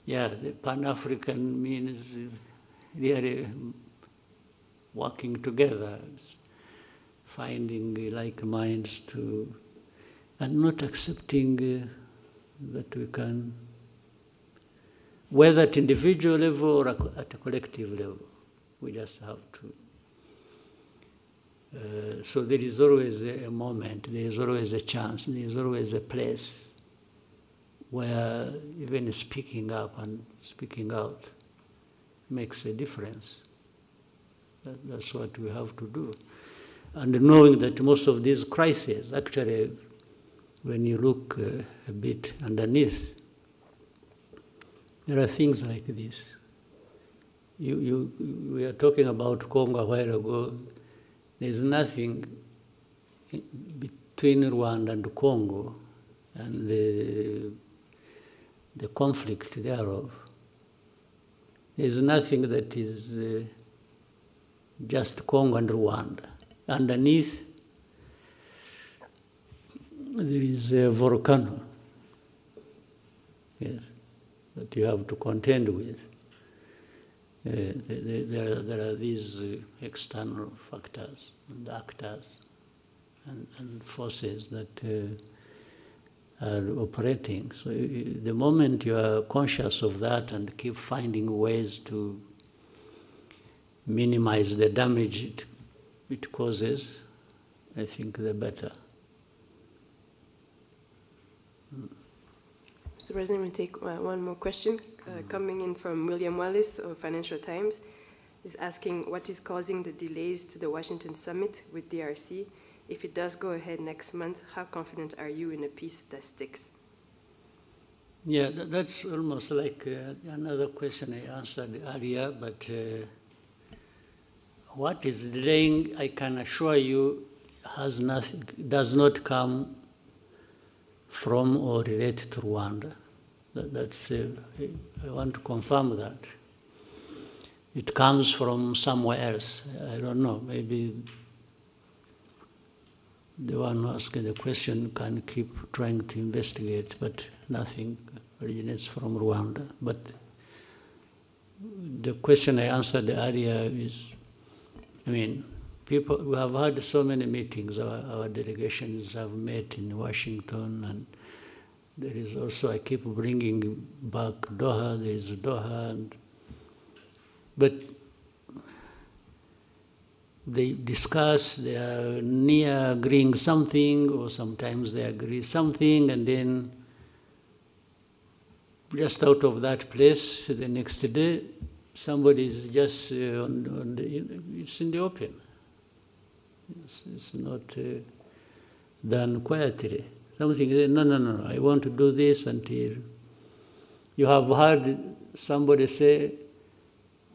Yeah, the Pan-African means really working together, finding like minds to, and not accepting that we can, whether at individual level or at a collective level, we just have to. So there is always a moment, there is always a chance, there is always a place where even speaking up and speaking out makes a difference. That's what we have to do. And knowing that most of these crises, actually, when you look a bit underneath, there are things like this. We are talking about Congo a while ago. There's nothing between Rwanda and Congo and the conflict thereof. There's nothing that is just Congo and Rwanda. Underneath, there is a volcano, yes, that you have to contend with. There are these external factors and actors and forces that are operating. So the moment you are conscious of that and keep finding ways to minimize the damage it causes, I think the better. Mr. President, we'll take one more question coming in from William Wallace of Financial Times. He's asking what is causing the delays to the Washington summit with DRC. If it does go ahead next month, how confident are you in a peace that sticks? Yeah, that's almost like another question I answered earlier, but what is delaying, I can assure you, does not come from or related to Rwanda. That's I want to confirm that. It comes from somewhere else. I don't know, maybe the one who asked the question can keep trying to investigate, but nothing originates from Rwanda. But the question I answered earlier is, I mean, people, we have had so many meetings, our delegations have met in Washington, and there is also, I keep bringing back Doha, there is Doha, but they discuss, they are near agreeing something, or sometimes they agree something, and then just out of that place, the next day, somebody is just it's in the open. It's not done quietly. Something, no, I want to do this until you have heard somebody say,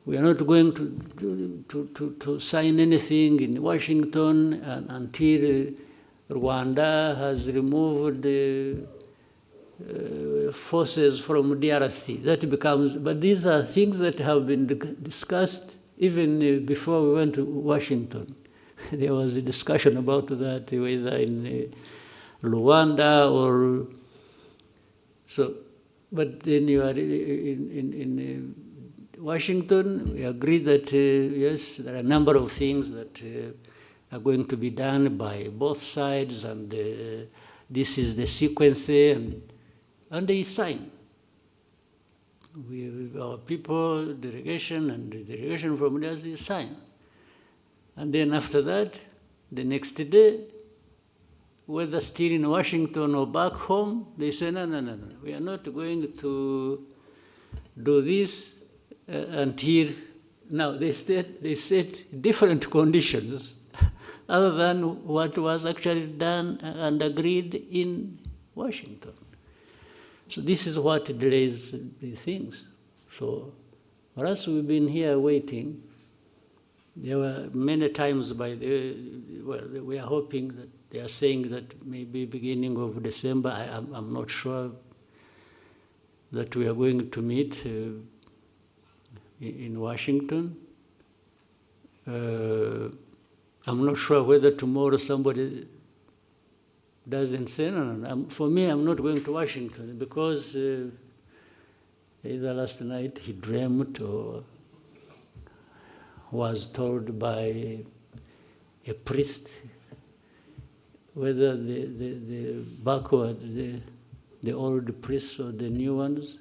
we are not going to sign anything in Washington until Rwanda has removed the forces from DRC. That becomes, but these are things that have been discussed even before we went to Washington. There was a discussion about that, whether in Rwanda or so. But then you are in Washington, we agree that, yes, there are a number of things that are going to be done by both sides, and this is the sequence, and they sign. Our people, delegation, and the delegation from there, they sign. And then after that, The next day, whether still in Washington or back home, they say, no, no, no, no, we are not going to do this until now. They set different conditions other than what was actually done and agreed in Washington. So this is what delays the things. So for us, we've been here waiting. There were many times we are hoping that they are saying that maybe beginning of December, I'm not sure that we are going to meet in Washington. I'm not sure whether tomorrow somebody doesn't say, no. For me, I'm not going to Washington because either last night he dreamt or was told by a priest whether the backward, the old priests or the new ones,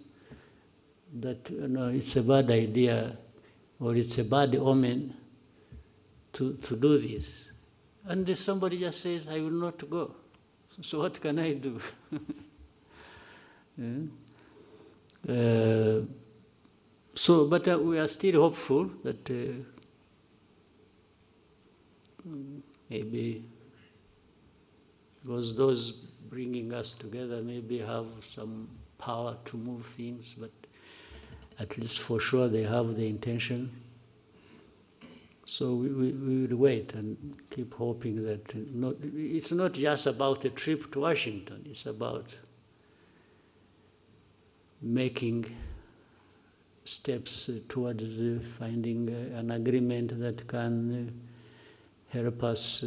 that it's a bad idea or it's a bad omen to do this. And somebody just says, I will not go. So what can I do? But we are still hopeful that maybe because those bringing us together maybe have some power to move things, but at least for sure they have the intention. So we will wait and keep hoping that it's not just about a trip to Washington, it's about making steps towards finding an agreement that can help us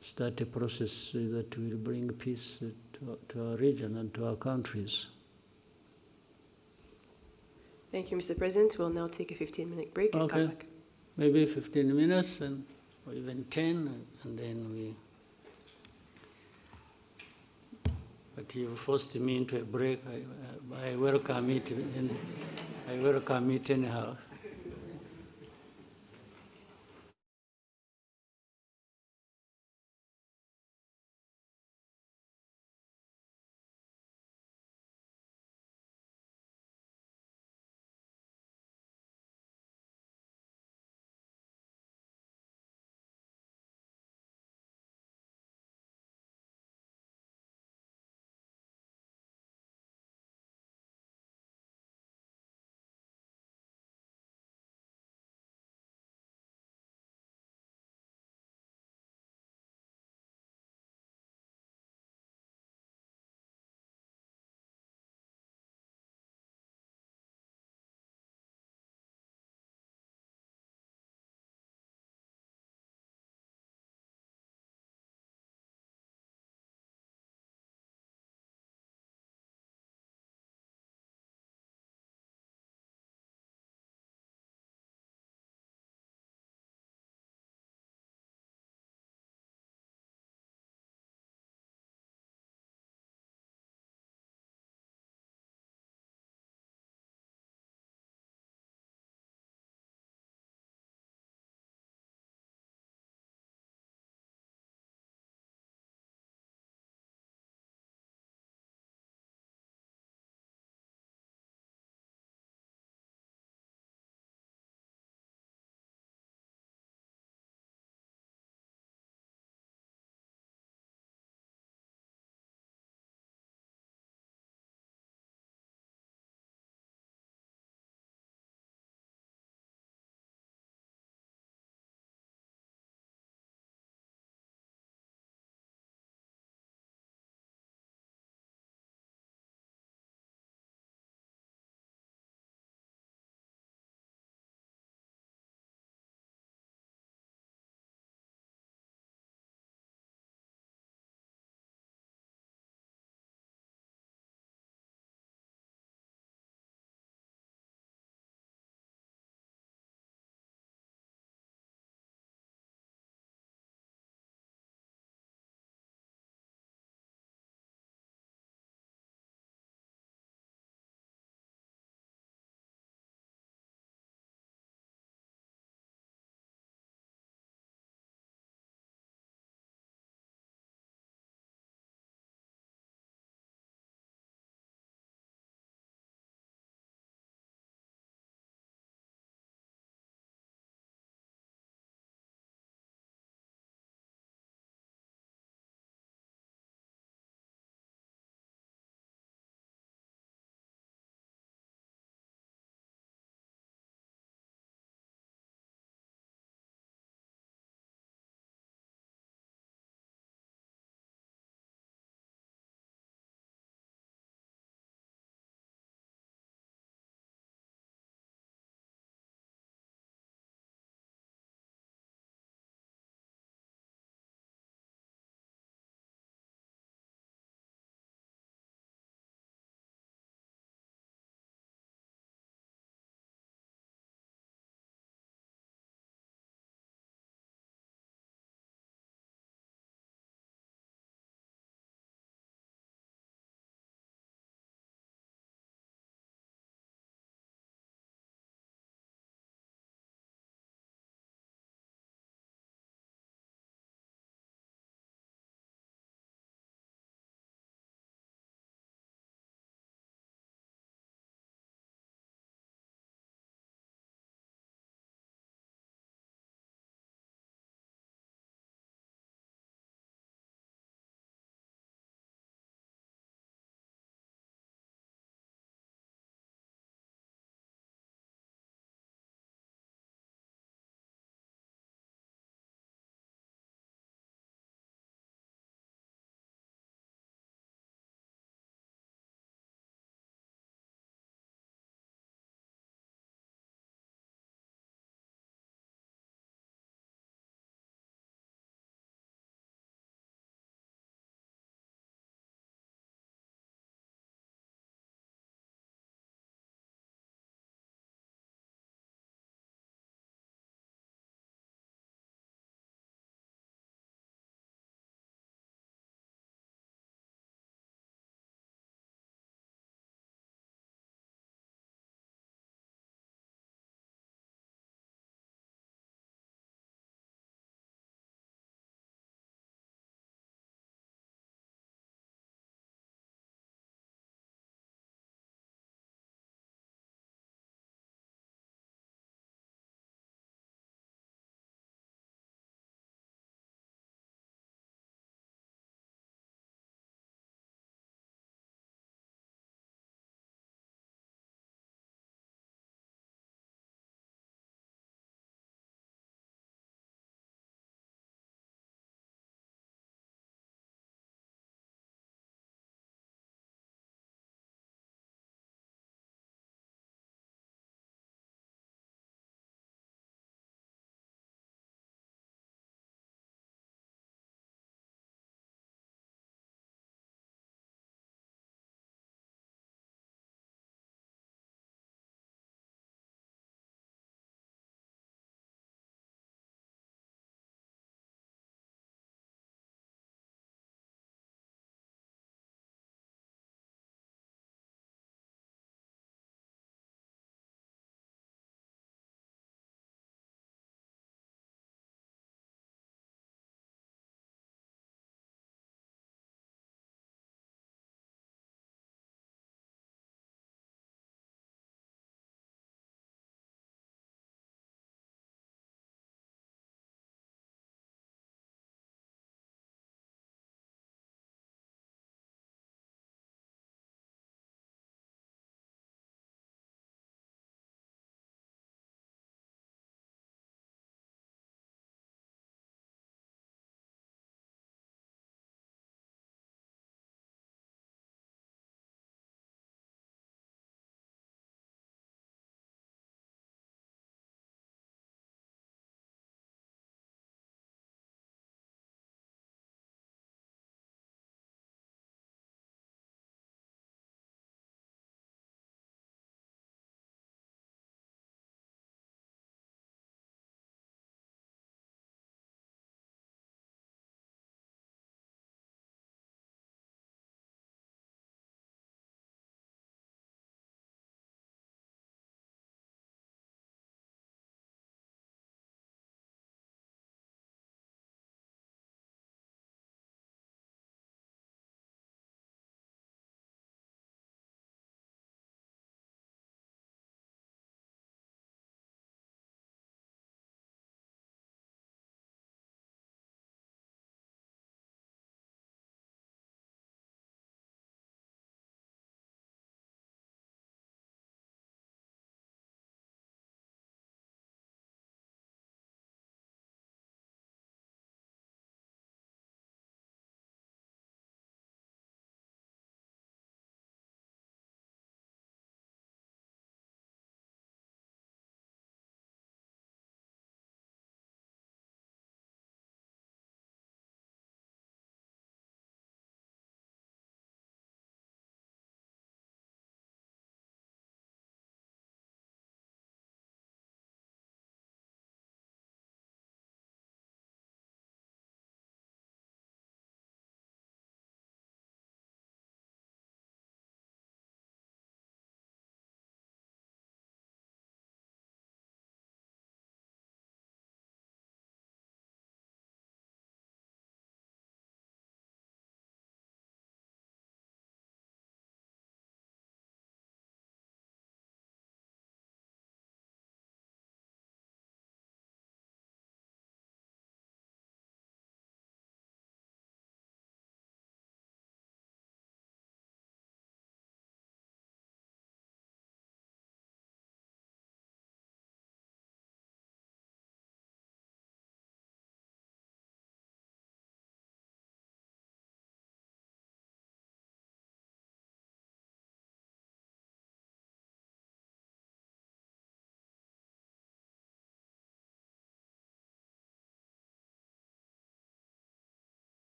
start a process that will bring peace to our region and to our countries. Thank you, Mr. President. We'll now take a 15-minute break and come back. Maybe 15 minutes or even 10, and then we... But you forced me into a break. I welcome it, and I welcome it anyhow.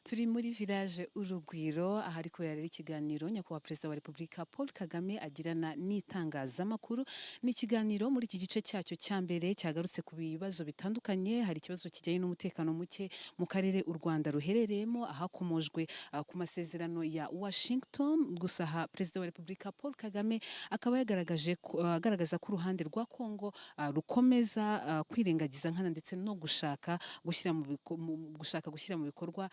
turi muri village Urugwiro ahari kubera ikiganiro nyakubahwa Perezida wa Repubulika Paul Kagame agirana n'itangazamakuru. Ni ikiganiro muri iki gice cyacyo cya mbere cyagarutse ku bibazo bitandukanye. Hari ikibazo kijyanye n'umutekano muke mu karere u Rwanda ruherereyemo, ahakomojwe ku masezerano ya Washington. Gusa aha Perezida wa Repubulika Paul Kagame akaba agaragaza ko uruhande rwa Kongo rukomeza kwirengagiza nkana ndetse no gushaka gushyira mu bikorwa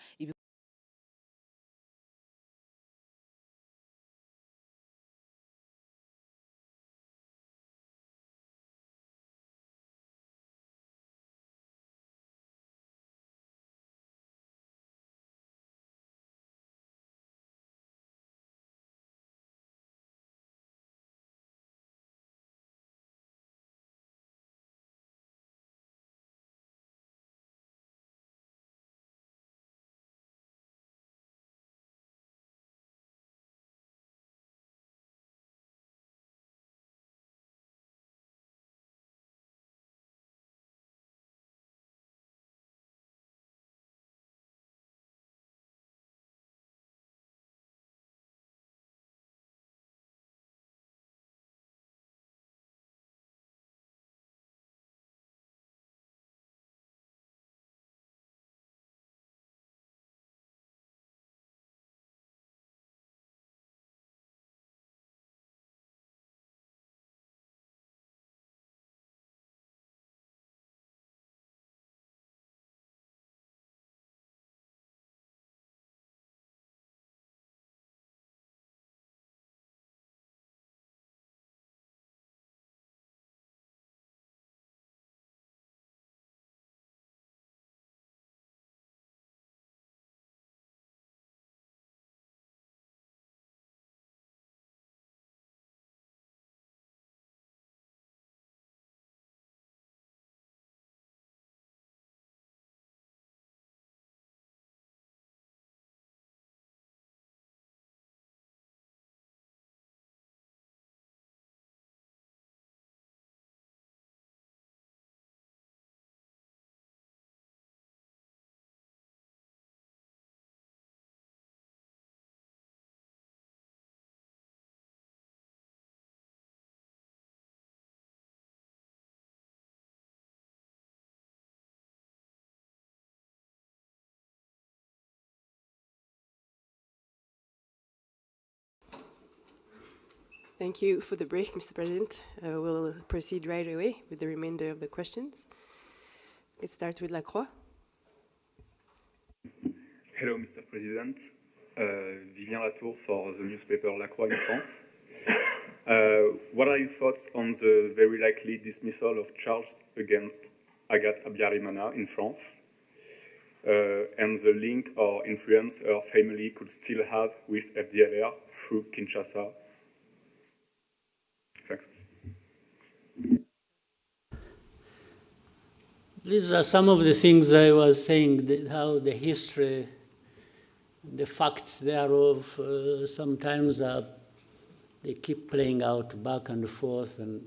Thank you for the break, Mr. President. We'll proceed right away with the remainder of the questions. Let's start with Lacroix. Hello, Mr. President. Vivien Latour for the newspaper Lacroix in France. What are your thoughts on the very likely dismissal of charges against Agathe Abiyarimana in France, and the link or influence her family could still have with FDLR through Kinshasa? Thanks. These are some of the things I was saying, how the history, the facts thereof, sometimes they keep playing out back and forth, and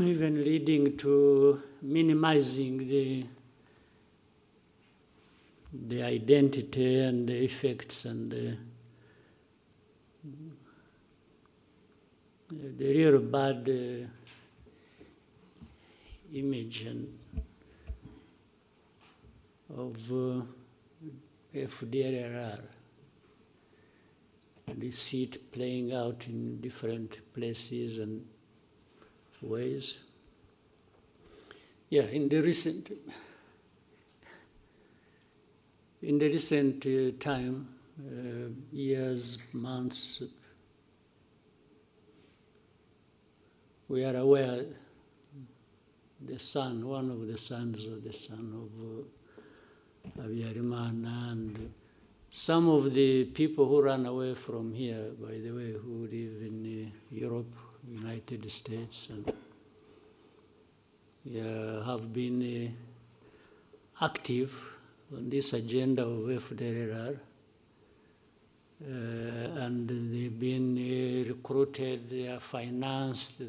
even leading to minimizing the identity and the effects and the real bad image of FDLR. And we see it playing out in different places and ways. Yeah, in the recent time, years, months, we are aware one of the sons of the son of Abiyarimana, and some of the people who ran away from here, by the way, who live in Europe, United States, and have been active on this agenda of FDLR. And they've been recruited, they are financed,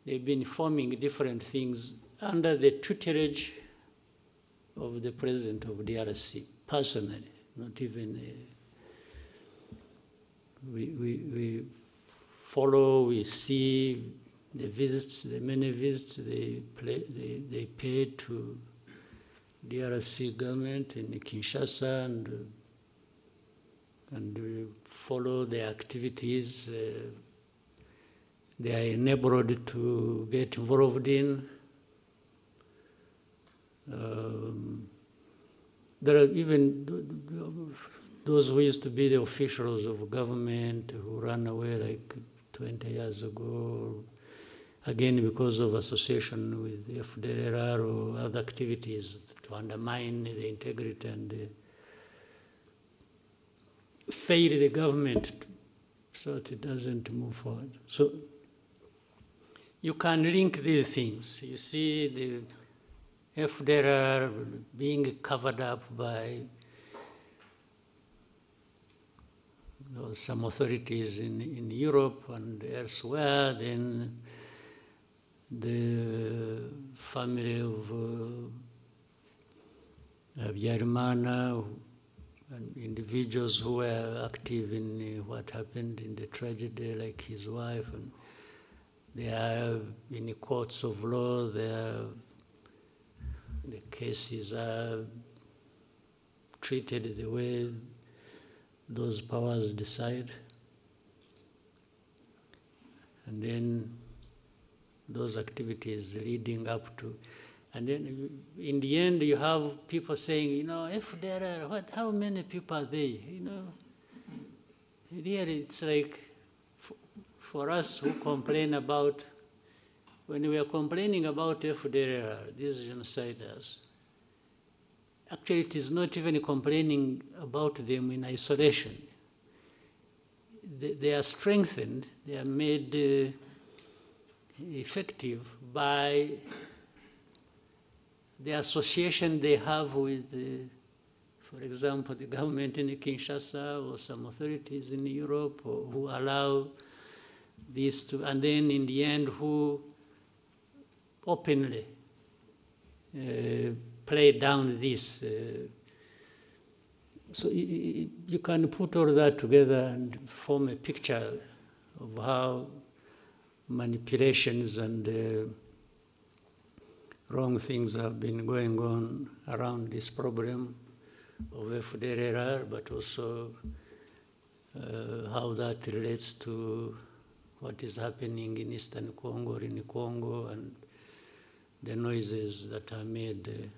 they've been forming different things under the tutelage of the president of DRC, personally, not even... we follow, we see the visits, the many visits they paid to DRC government in Kinshasa, and we follow the activities they are enabled to get involved in. There are even those who used to be the officials of government who ran away like 20 years ago, again because of association with the FDLR or other activities to undermine the integrity and fail the government so that it doesn't move forward. So you can link these things. You see the FDLR being covered up by some authorities in Europe and elsewhere, then the family of Habyarimana and individuals who were active in what happened in the tragedy, like his wife, and they are in courts of law, the cases are treated the way those powers decide. And then those activities leading up to, and then in the end you have people saying, you know, if there are, how many people are they? You know, really it's like, for us who complain about, when we are complaining about FDR, these genociders, actually it is not even complaining about them in isolation. They are strengthened, they are made effective by the association they have with, for example, the government in Kinshasa or some authorities in Europe, or who allow this to, and then in the end who openly play down this. So you can put all that together and form a picture of how manipulations and wrong things have been going on around this problem of FDLR, but also how that relates to what is happening in Eastern Congo, or in Congo, and the noises that are made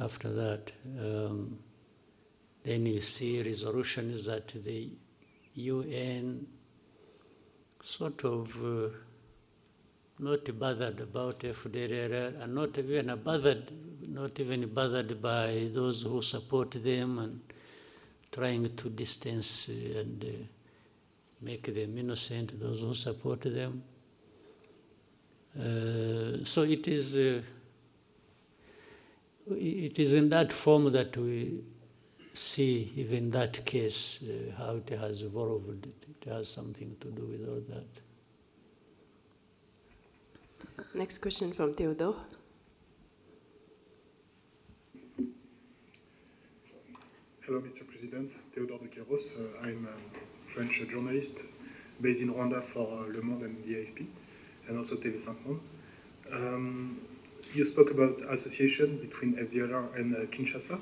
after that. Then you see resolutions that the UN sort of not bothered about FDLR, and not even bothered by those who support them, and trying to distance and make them innocent, those who support them. So it is in that form that we see even that case, how it has evolved. It has something to do with all that. Next question from Theodore. Hello, Mr. President. Theodore de Queiroz. I'm a French journalist based in Rwanda for Le Monde and the AFP, and also TV5 Monde. You spoke about association between FDLR and Kinshasa.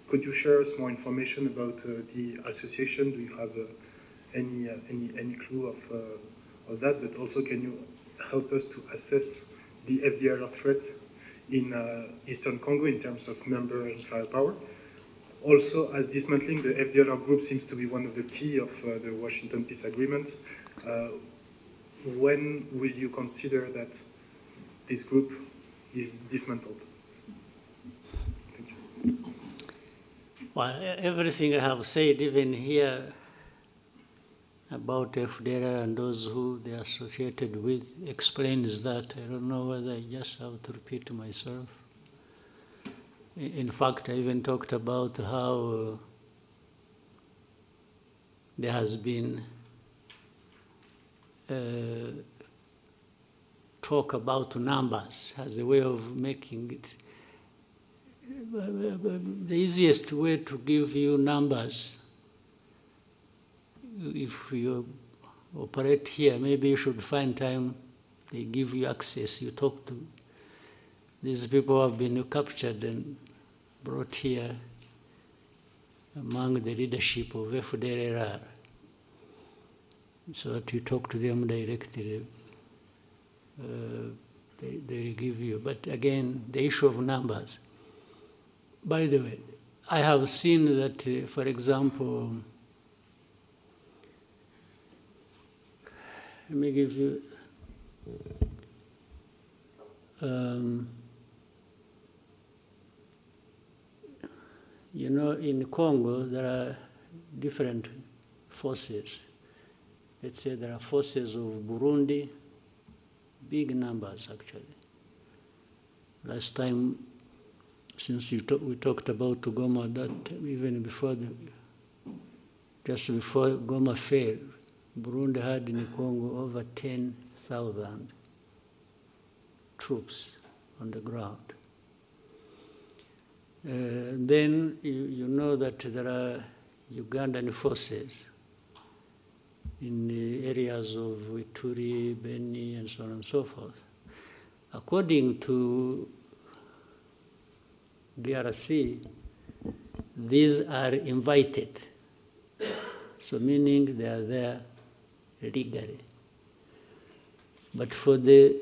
Could you share us more information about the association? Do you have any clue of that? But also, can you help us to assess the FDLR threat in Eastern Congo in terms of number and firepower? Also, as dismantling the FDLR group seems to be one of the key of the Washington Peace Agreement, when will you consider that this group is dismantled? Thank you. Well, everything I have said, even here, about FDLR and those who they are associated with, explains that. I don't know whether I just have to repeat myself. In fact, I even talked about how there has been talk about numbers as a way of making it the easiest way to give you numbers, if you operate here, maybe you should find time, they give you access, you talk to these people who have been captured and brought here among the leadership of FDLR, so that you talk to them directly. They give you. But again, the issue of numbers. By the way, I have seen that, for example, let me give you, you know, in Congo, there are different forces. Let's say there are forces of Burundi, big numbers actually. Last time, since we talked about Goma, that even before just before Goma fell, Burundi had in Congo over 10,000 troops on the ground. Then you know that there are Ugandan forces in the areas of Ituri, Beni, and so on and so forth. According to DRC, these are invited, so meaning they are there legally. But for the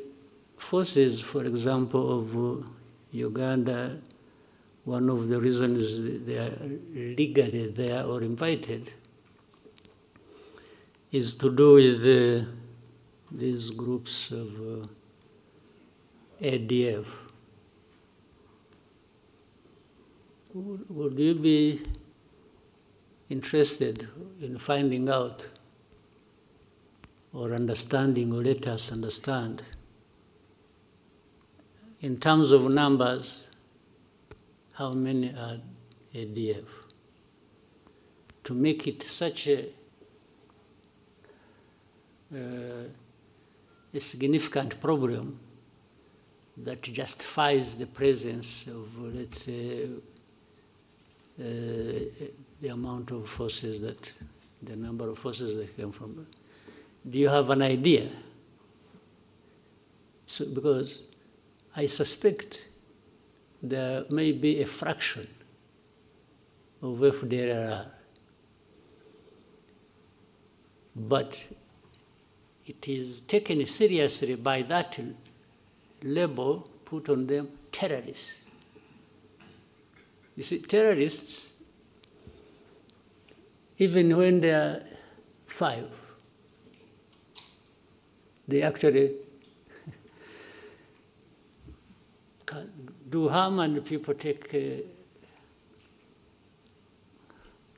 forces, for example, of Uganda, one of the reasons they are legally there or invited is to do with these groups of ADF. Would you be interested in finding out or understanding, or let us understand, in terms of numbers, how many are ADF? To make it such a significant problem that justifies the presence of, let's say, the amount of forces the number of forces that came from. Do you have an idea? So, because I suspect there may be a fraction of FDLR, but it is taken seriously by that label put on them, terrorists. You see, terrorists, even when they are 5, they actually do harm, and people take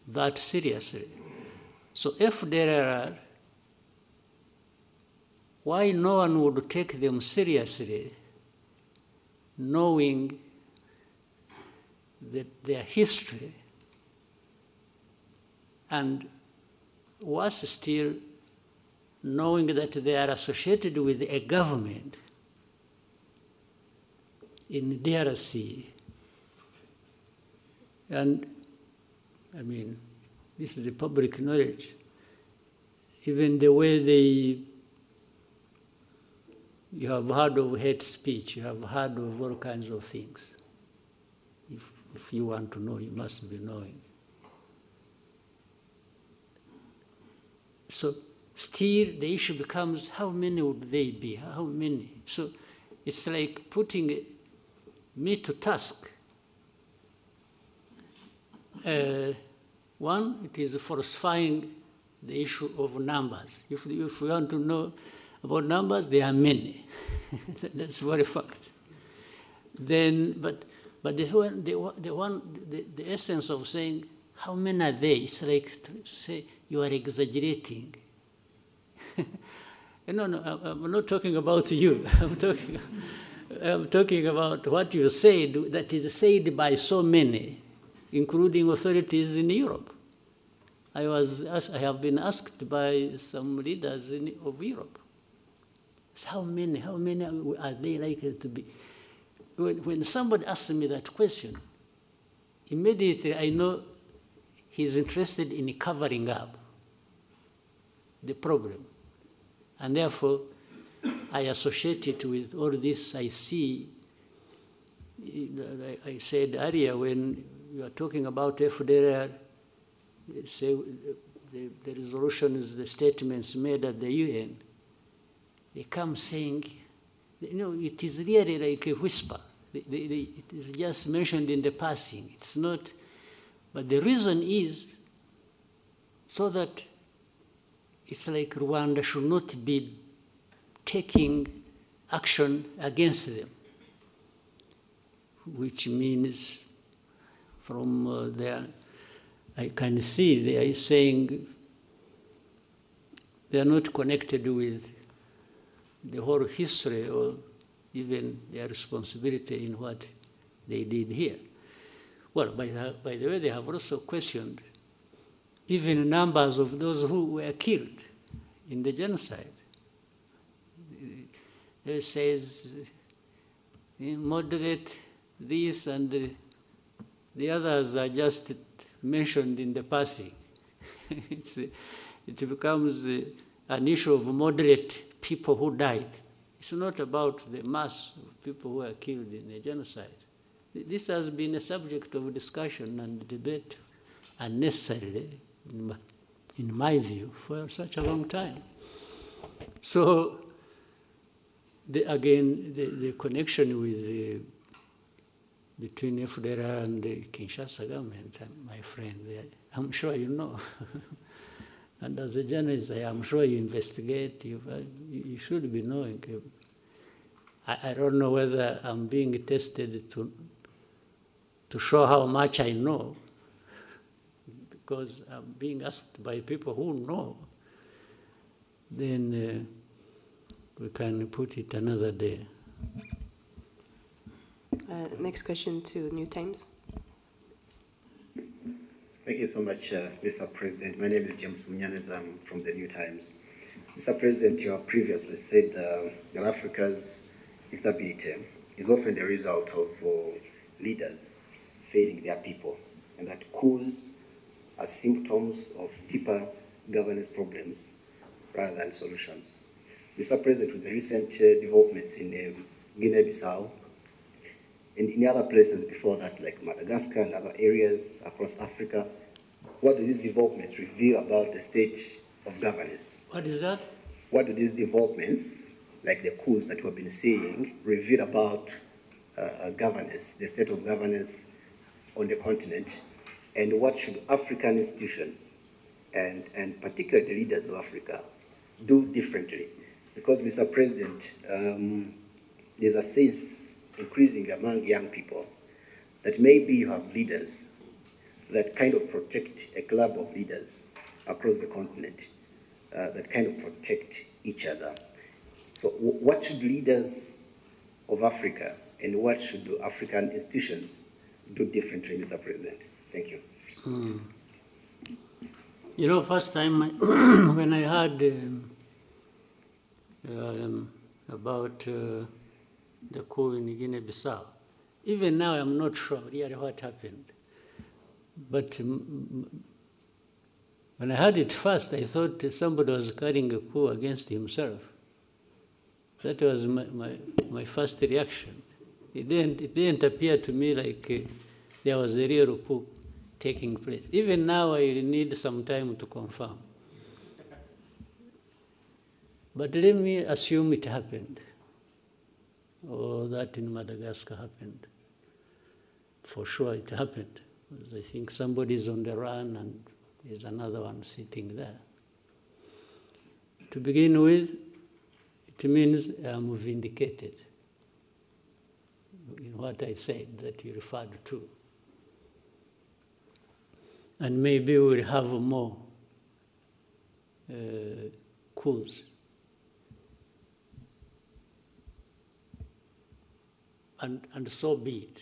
that seriously. So if there are, why no one would take them seriously, knowing that their history, and worse still, knowing that they are associated with a government in DRC. And I mean, this is a public knowledge. Even the way you have heard of hate speech, you have heard of all kinds of things. If you want to know, you must be knowing. So still the issue becomes, how many would they be? How many? So it's like putting me to task. One, it is falsifying the issue of numbers. If we want to know about numbers, there are many. That's very fact. Then, but the essence of saying how many are they? It's like to say you are exaggerating. No, I'm not talking about you. I'm talking about what you said that is said by so many, including authorities in Europe. I have been asked by some leaders of Europe, how many are they likely to be? When somebody asks me that question, immediately I know he's interested in covering up the problem. And therefore, I associate it with all this I see. I said earlier when you are talking about FDR, say the resolutions, the statements made at the UN, they come saying, it is really like a whisper. It is just mentioned in the passing. It's not, but the reason is so that it's like Rwanda should not be taking action against them, which means from there, I can see they are saying they are not connected with the whole history or even their responsibility in what they did here. Well, by the way, they have also questioned even numbers of those who were killed in the genocide. It says moderate this and the others are just mentioned in the passing. It becomes an issue of moderate people who died. It's not about the mass of people who were killed in the genocide. This has been a subject of discussion and debate unnecessarily, in my view, for such a long time. So, the connection with between FDR and the Kinshasa government, my friend, I'm sure you know. And as a journalist, I'm sure you investigate, you should be knowing. I don't know whether I'm being tested to show how much I know, because I'm being asked by people who know. Then we can put it another day. Next question to New Times. Thank you so much, Mr. President. My name is James Munyanez. I'm from the New Times. Mr. President, you have previously said that Africa's instability is often the result of leaders failing their people, and that coups are symptoms of deeper governance problems rather than solutions. Mr. President, with the recent developments in Guinea-Bissau, and in other places before that, like Madagascar and other areas across Africa, what do these developments reveal about the state of governance? What is that? What do these developments, like the coups that we've been seeing, reveal about governance, the state of governance on the continent, and what should African institutions, and particularly the leaders of Africa, do differently? Because, Mr. President, there's a sense increasing among young people that maybe you have leaders that kind of protect a club of leaders across the continent that kind of protect each other. So what should leaders of Africa and what should African institutions do differently, Mr. President? Thank you. You know, first time when I heard about the coup in Guinea-Bissau. Even now, I'm not sure really what happened. But when I heard it first, I thought somebody was carrying a coup against himself. That was my first reaction. It didn't appear to me like there was a real coup taking place. Even now, I need some time to confirm. But let me assume it happened, or that in Madagascar happened. For sure it happened, because I think somebody's on the run and there's another one sitting there. To begin with, it means I'm vindicated in what I said that you referred to. And maybe we'll have more coups. And so be it.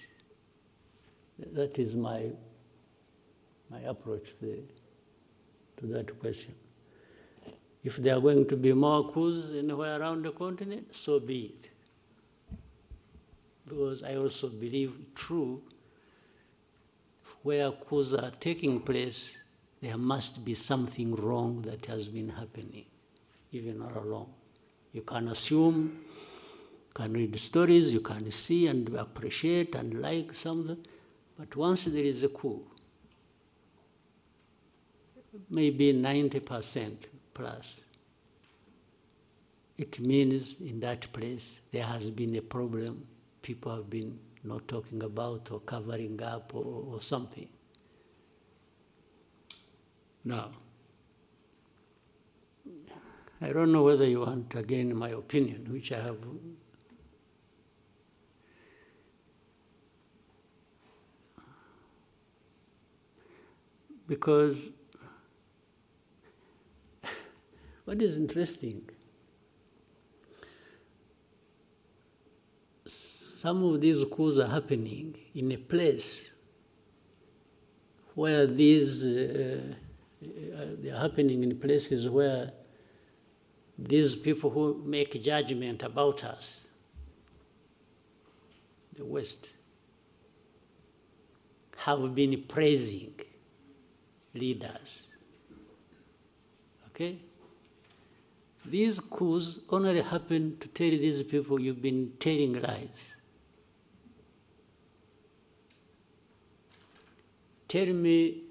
That is my approach to that question. If there are going to be more coups anywhere around the continent, so be it. Because I also believe true, where coups are taking place, there must be something wrong that has been happening, even all along. You can assume, you can read stories, you can see and appreciate and like something, but once there is a coup, maybe 90% plus, it means in that place there has been a problem. People have been not talking about or covering up or something. Now, I don't know whether you want again my opinion, which I have. Because what is interesting, some of these coups are happening in a place where these, they are happening in places where these people who make judgment about us, the West, have been praising leaders. Okay? These coups only happen to tell these people you've been telling lies. Tell me,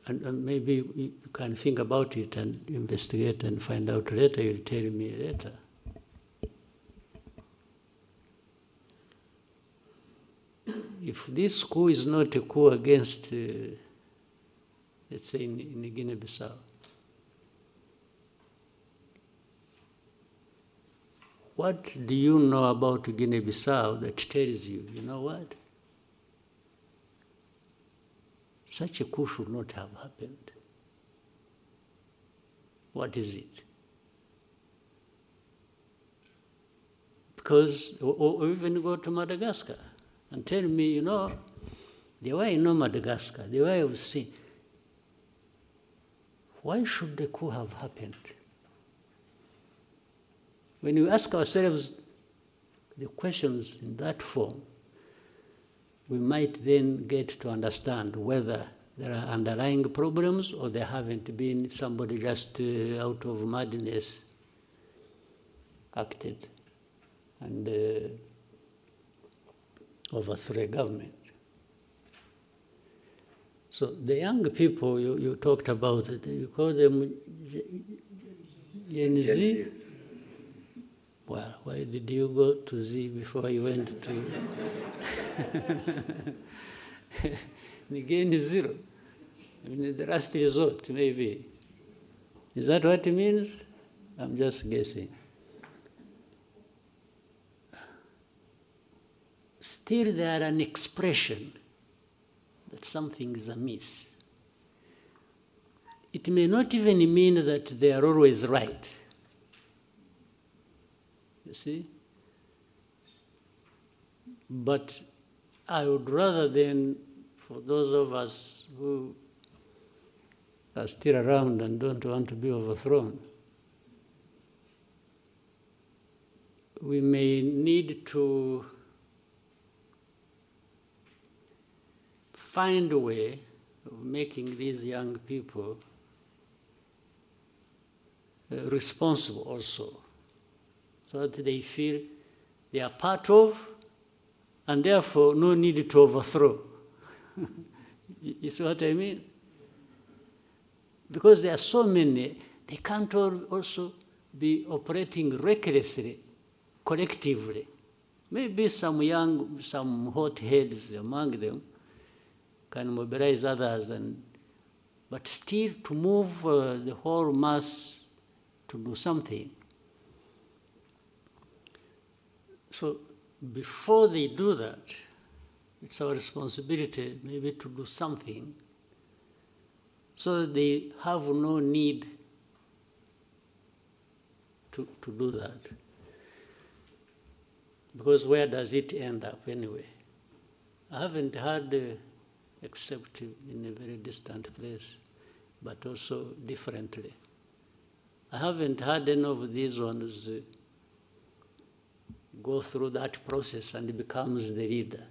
and maybe you can think about it and investigate and find out later, you'll tell me later. If this coup is not a coup against, let's say in Guinea-Bissau, what do you know about Guinea-Bissau that tells you, you know what? Such a coup should not have happened. What is it? Because, or even go to Madagascar and tell me, you know, the way I know Madagascar, the way I've seen, why should the coup have happened? When we ask ourselves the questions in that form, we might then get to understand whether there are underlying problems or there haven't been, somebody just out of madness acted and overthrew a government. So the young people you talked about, you call them Gen Z? Well, why did you go to Z before you went to Gen Zero? I mean, the last resort, maybe. Is that what it means? I'm just guessing. Still, there are an expression that something is amiss. It may not even mean that they are always right. You see? But I would rather than, for those of us who are still around and don't want to be overthrown, we may need to find a way of making these young people responsible also, so that they feel they are part of, and therefore no need to overthrow. You see what I mean? Because there are so many, they can't all also be operating recklessly, collectively. Maybe some young, some hot heads among them can mobilize others, but still to move the whole mass to do something. So before they do that, it's our responsibility maybe to do something so that they have no need to do that. Because where does it end up anyway? I haven't heard, except in a very distant place, but also differently. I haven't had any of these ones go through that process and becomes the leader.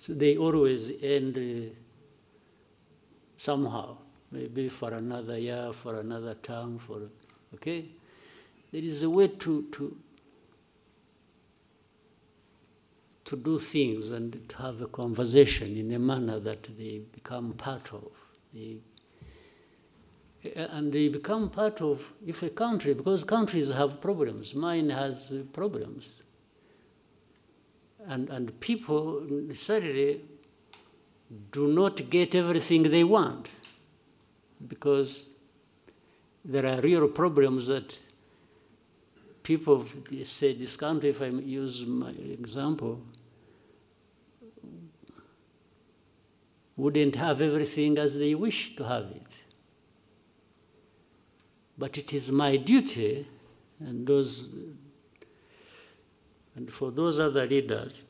So they always end somehow, maybe for another year, for another term, okay? There is a way to do things and to have a conversation in a manner that they become part of. And they become part of, if a country, because countries have problems, mine has problems. And people necessarily do not get everything they want, because there are real problems that people say, this country, if I use my example, wouldn't have everything as they wish to have it. But it is my duty, and for those other leaders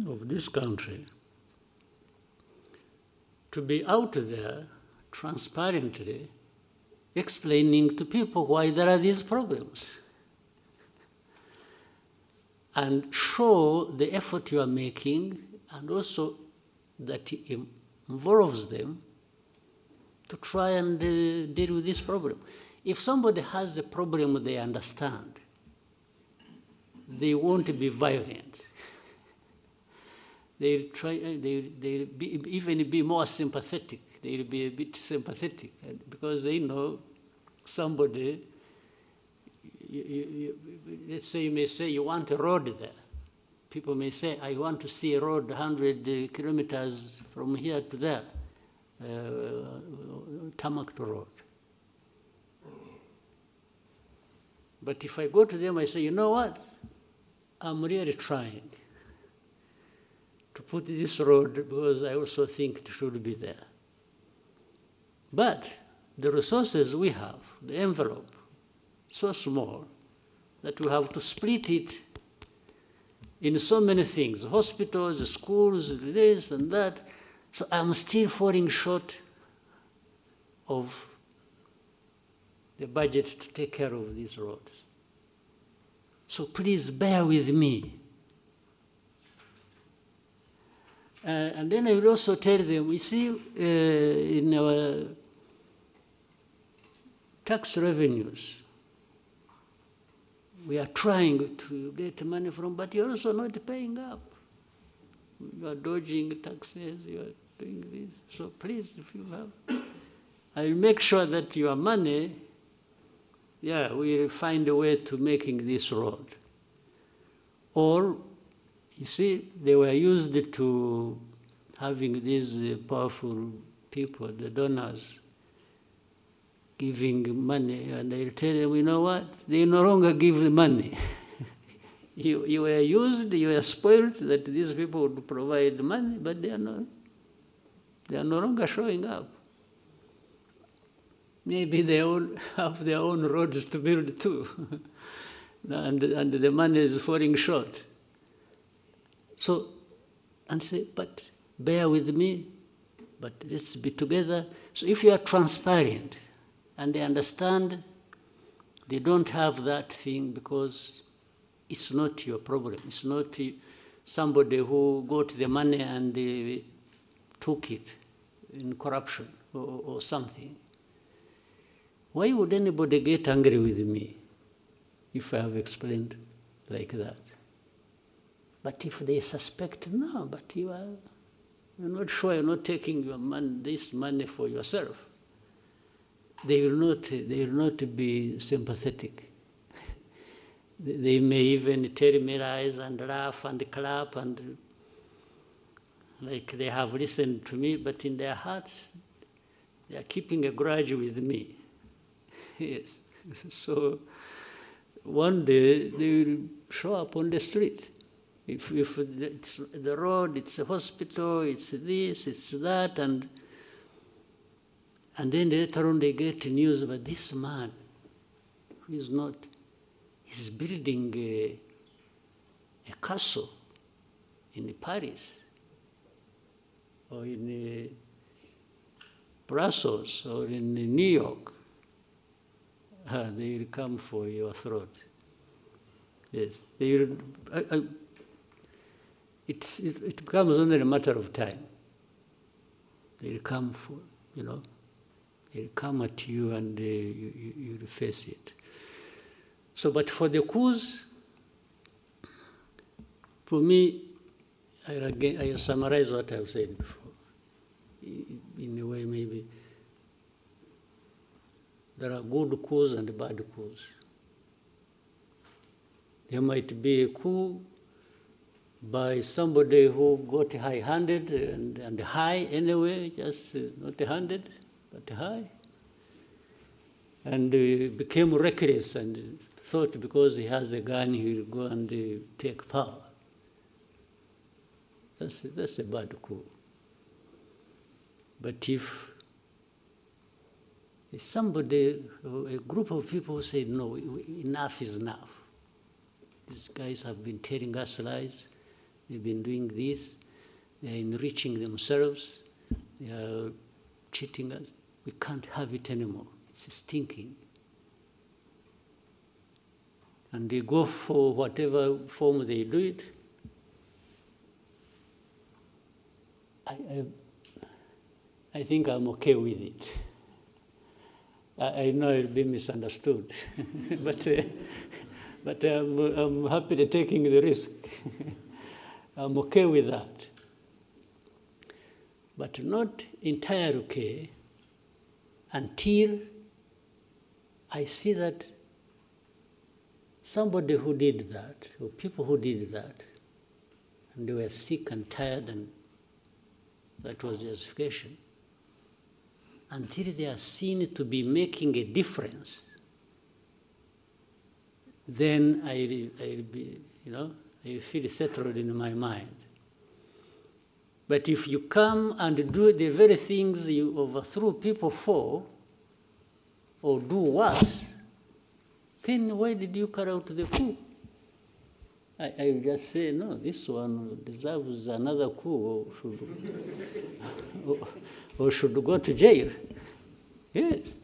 of this country, to be out there transparently explaining to people why there are these problems, and show the effort you are making, and also that it involves them to try and deal with this problem. If somebody has a problem they understand, they won't be violent. They'll even be more sympathetic. They'll be a bit sympathetic because they know somebody, let's say you may say you want a road there. People may say, I want to see a road 100 kilometers from here to there. Tarmac road. But if I go to them, I say, you know what? I'm really trying to put this road because I also think it should be there. But the resources we have, the envelope, so small that we have to split it in so many things, hospitals, schools, this and that. So I'm still falling short of the budget to take care of these roads. So please bear with me. And then I will also tell them, we see in our tax revenues, we are trying to get money from, but you're also not paying up. You are dodging taxes, you are doing this. So please, if you have, I'll make sure that your money, we'll find a way to making this road. Or, you see, they were used to having these powerful people, the donors, giving money, and they'll tell them, you know what, they no longer give the money. You were used, you were spoiled that these people would provide money, but they are no longer showing up. Maybe they all have their own roads to build too, and the money is falling short. So, and say, but bear with me, but let's be together. So if you are transparent, and they understand, they don't have that thing because it's not your problem. It's not somebody who got the money and took it in corruption or something. Why would anybody get angry with me if I have explained like that? But if they suspect, no, but you're not sure, you're not taking your this money for yourself, they will not be sympathetic. They may even tear me eyes and laugh and clap and like they have listened to me, but in their hearts, they are keeping a grudge with me. Yes. So one day they will show up on the street. If it's the road, it's a hospital, it's this, it's that, and then later on they get news about this man who is not, he's building a castle in Paris or in Brussels or in New York. They will come for your throat. Yes, they will. it becomes only a matter of time. They'll come for, they'll come at you and you'll face it. So, but for the coups, for me, I summarize what I've said before. In a way, maybe there are good coups and bad coups. There might be a coup by somebody who got high-handed and high anyway, just not 100, but high, and became reckless and thought because he has a gun he will go and take power. That's a bad coup. But if somebody, a group of people say, no, enough is enough. These guys have been telling us lies. They've been doing this. They're enriching themselves. They are cheating us. We can't have it anymore. It's stinking. And they go for whatever form they do it. I think I'm okay with it. I know it'll be misunderstood, but I'm happy to taking the risk. I'm okay with that. But not entirely okay until I see that somebody who did that, or people who did that, and they were sick and tired, and that was justification, until they are seen to be making a difference, then I'll be, I feel settled in my mind. But if you come and do the very things you overthrew people for, or do worse, then why did you carry out the coup? I just say, no, this one deserves another coup, or should go to jail. Yes.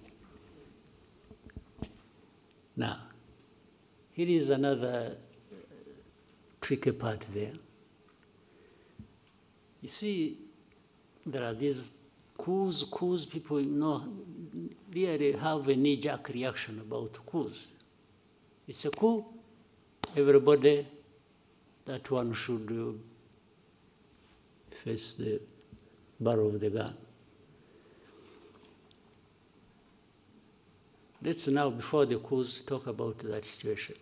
Now, here is another tricky part there. You see, there are these coups, people really have a knee-jerk reaction about coups. It's a coup, everybody, that one should face the barrel of the gun. Let's now, before the coups, talk about that situation.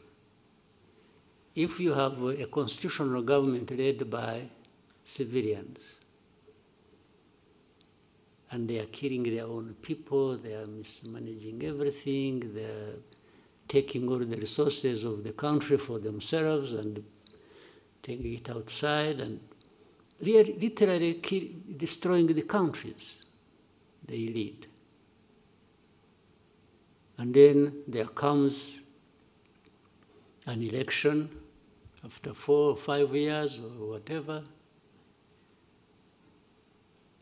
If you have a constitutional government led by civilians, and they are killing their own people, they are mismanaging everything, they are taking all the resources of the country for themselves and taking it outside and literally destroying the countries they lead. And then there comes an election after 4 or 5 years or whatever.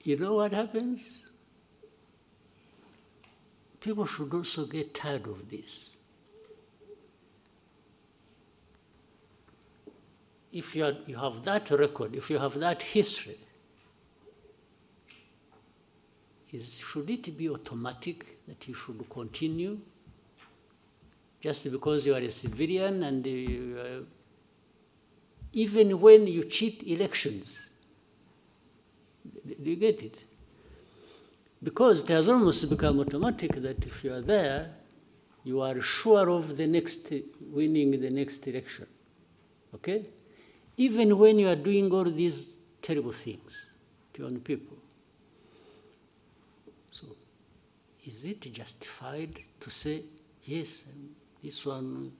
You know what happens? People should also get tired of this. If you have that record, if you have that history, should it be automatic that you should continue just because you are a civilian and even when you cheat elections? Do you get it? Because it has almost become automatic that if you are there, you are sure of winning the next election. Okay? Even when you are doing all these terrible things to your own people. So, is it justified to say, yes, this one,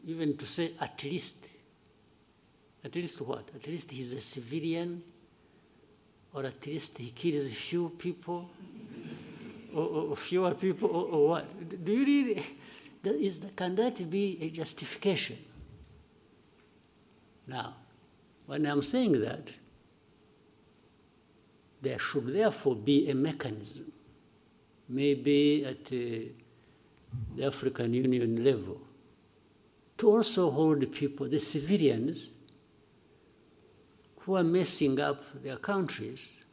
even to say at least what? At least he's a civilian, or at least he kills few people, or fewer people, or what? Do you really, can that be a justification? Now, when I'm saying that, there should therefore be a mechanism, maybe at the African Union level, to also hold people, the civilians, who are messing up their countries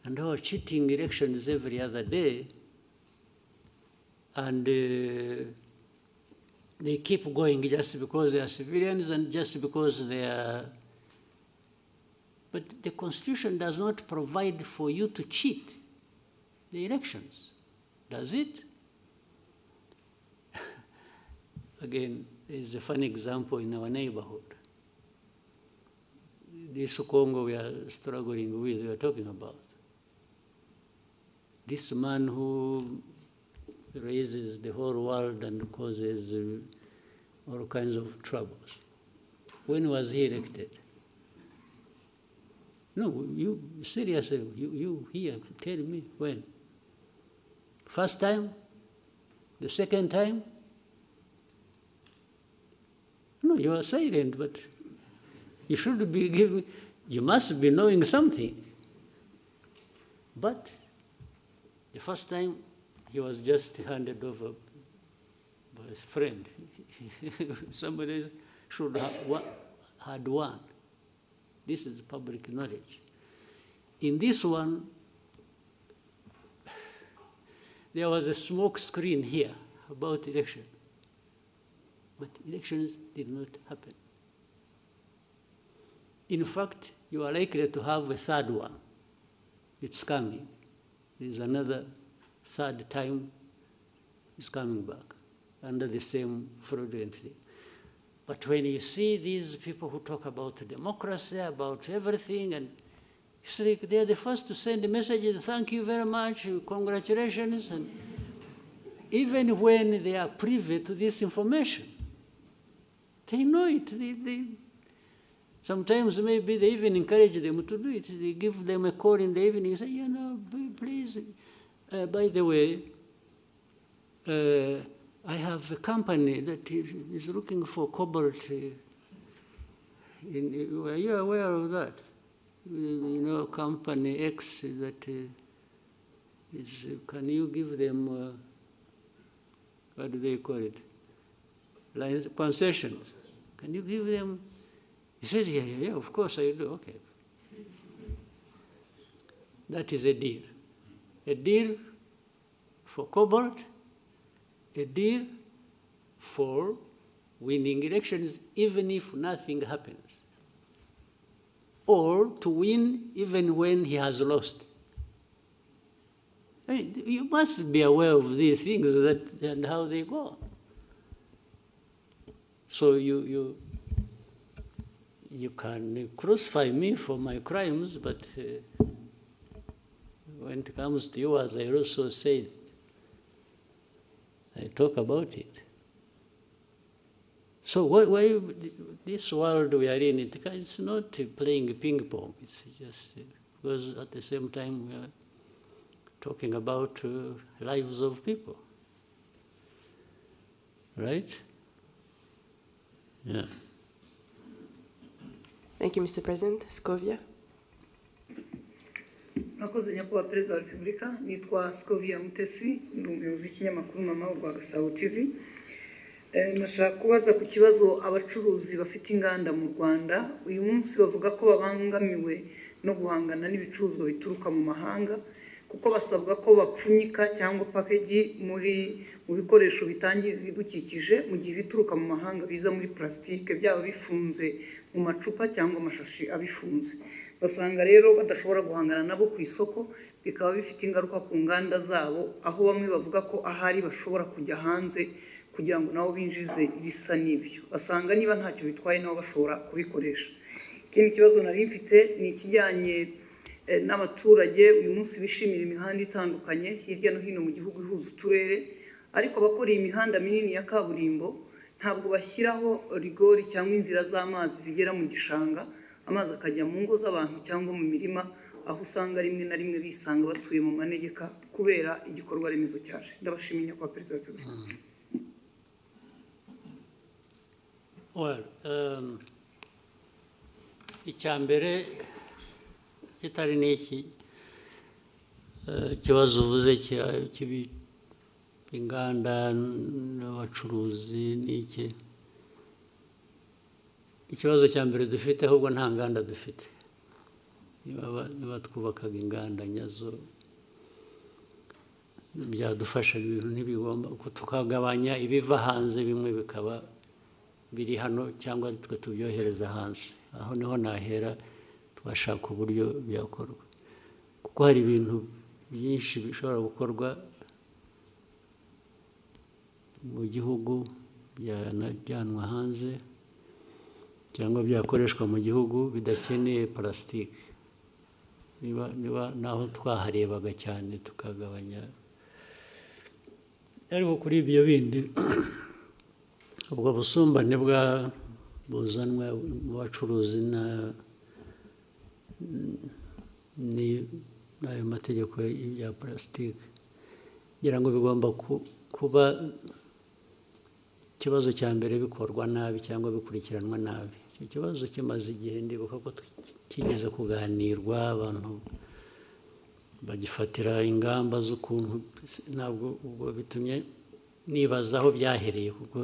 and who are cheating elections every other day, and they keep going just because they are civilians and just because they are... But the Constitution does not provide for you to cheat the elections, does it? Again, there's a funny example in our neighborhood. This Congo we are struggling with, we are talking about. This man who raises the whole world and causes all kinds of troubles. When was he elected? No, you seriously, you here, tell me when. First time? The second time? No, you are silent, but you should be giving, you must be knowing something. But the first time, he was just handed over by his friend. Somebody should have had won. This is public knowledge. In this one, there was a smoke screen here about election. But elections did not happen. In fact, you are likely to have a third one. It's coming. There's another third time is coming back under the same fraudulent thing. But when you see these people who talk about democracy, about everything, and it's like they're the first to send messages, thank you very much, congratulations, and even when they are privy to this information, they know it. Sometimes maybe they even encourage them to do it. They give them a call in the evening and say, you know, please, by the way, I have a company that is looking for cobalt. Are you aware of that? You know, company X that is, can you give them, what do they call it? Concessions. Can you give them? He said, yeah, of course I do, okay. That is a deal. A deal for cobalt, a deal for winning elections even if nothing happens, or to win even when he has lost. I mean, you must be aware of these things and how they go. So you can crucify me for my crimes, but when it comes to yours, I also say, I talk about it. So why this world we are in, it's not playing ping pong. It's just because at the same time we are talking about lives of people, right? Yeah. Thank you, Mr. President. Scovia. Mwakoze nyakubahwa Perezida wa Repubulika, nitwa Scovia Mutesi, ndi umuyobozi w'ikinyamakuru Mama urwa Gasabo TV. Nashaka kubaza ku kibazo abacuruzi bafite inganda mu Rwanda uyu munsi bavuga ko babangamiwe no guhangana n'ibicuruzwa bituruka mu mahanga kuko basabwa ko bapfunyika cyangwa package mu bikoresho bitangiza ibidukikije mu gihe bituruka mu mahanga biza muri plastique byaba bifunze mu macupa cyangwa amashashi abifunze. Basanga rero badashobora guhangana nabo ku isoko, bikaba bifite ingaruka ku nganda zabo, aho bamwe bavuga ko ahari bashobora kujya hanze kugira ngo nabo binjize ibisa n'ibyo. Basanga niba ntacyo bitwaye nabo bashobora kubikoresha. Ikindi kibazo nari mfite ni ikijyanye n'abaturage uyu munsi bishimira imihanda itandukanye hirya no hino mu gihugu ihuza uturere, ariko abakora iyi mihanda minini ya kaburimbo ntabwo bashyiraho rigori cyangwa inzira z'amazi zigera mu gishanga, amazi akajya mu ngo z'abantu cyangwa mu mirima, aho usanga rimwe na rimwe bisanga batuye mu manegeka kubera igikorwa remezo cyaje. Ndabashimiye kwa Perezida wa Repubulika. Well, icyambere kitari n'iki ikibazo uvuze cy'inganda n'abacuruzi n'iki. Ikibazo cya mbere dufite ahubwo nta nganda dufite. niba twubakaga inganda nyazo byadufasha ibintu ntibigomba tukagabanya ibiva hanze bimwe bikaba biri hano cyangwa twe tubyohereza hanze aho niho nahera twashaka uburyo byakorwa kuko hari ibintu byinshi bishobora gukorwa mu gihugu byanajyanwa hanze cyangwa byakoreshwa mu gihugu bidakeneye plastique niba naho twaharebaga cyane tukagabanya ariko kuri ibyo bindi ubwo busumbane buzanwa mu bacuruzi n'ayo mategeko ya plastique ngira ngo bigomba kuba ikibazo cya mbere bikorwa nabi cyangwa bikurikiranwa nabi icyo kibazo kimaze igihe ndibuka ko kigeze kuganirwa abantu bagifatira ingamba z'ukuntu ntabwo ubwo bitumye nibaza aho byahereye kuko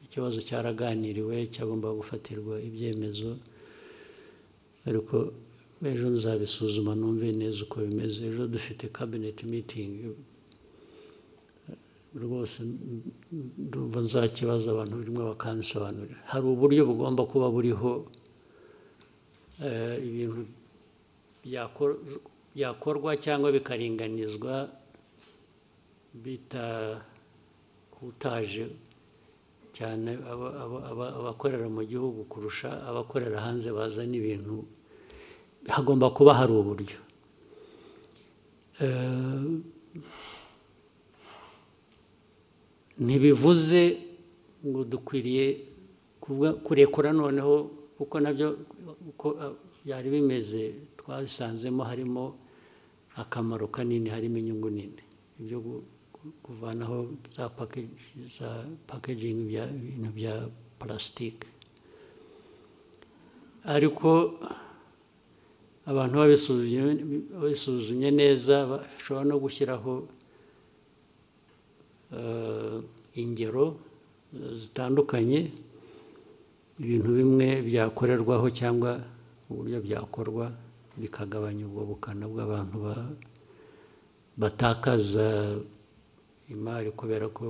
ikibazo cyaraganiriwe cyagomba gufatirwa ibyemezo ariko ejo nzabisuzuma numve neza uko bimeze ejo dufite cabinet meeting rwose ndumva nzakibaza abantu birimo bakansobanurira hari uburyo bugomba kuba buriho ibintu byakorwa cyangwa bikaringanizwa bitahutaje cyane abakorera mu gihugu kurusha abakorera hanze bazana ibintu hagomba kuba hari uburyo ntibivuze ngo dukwiriye kurekura noneho kuko nabyo uko byari bimeze twasanzemo harimo akamaro kanini harimo inyungu nini ibyo kuvanaho za packaging ibintu bya plastique ariko abantu babisuzumye neza bashobora no gushyiraho ingero zitandukanye ibintu bimwe byakorerwaho cyangwa uburyo byakorwa bikagabanya ubwo bukana bw'abantu batakaza imari kubera ko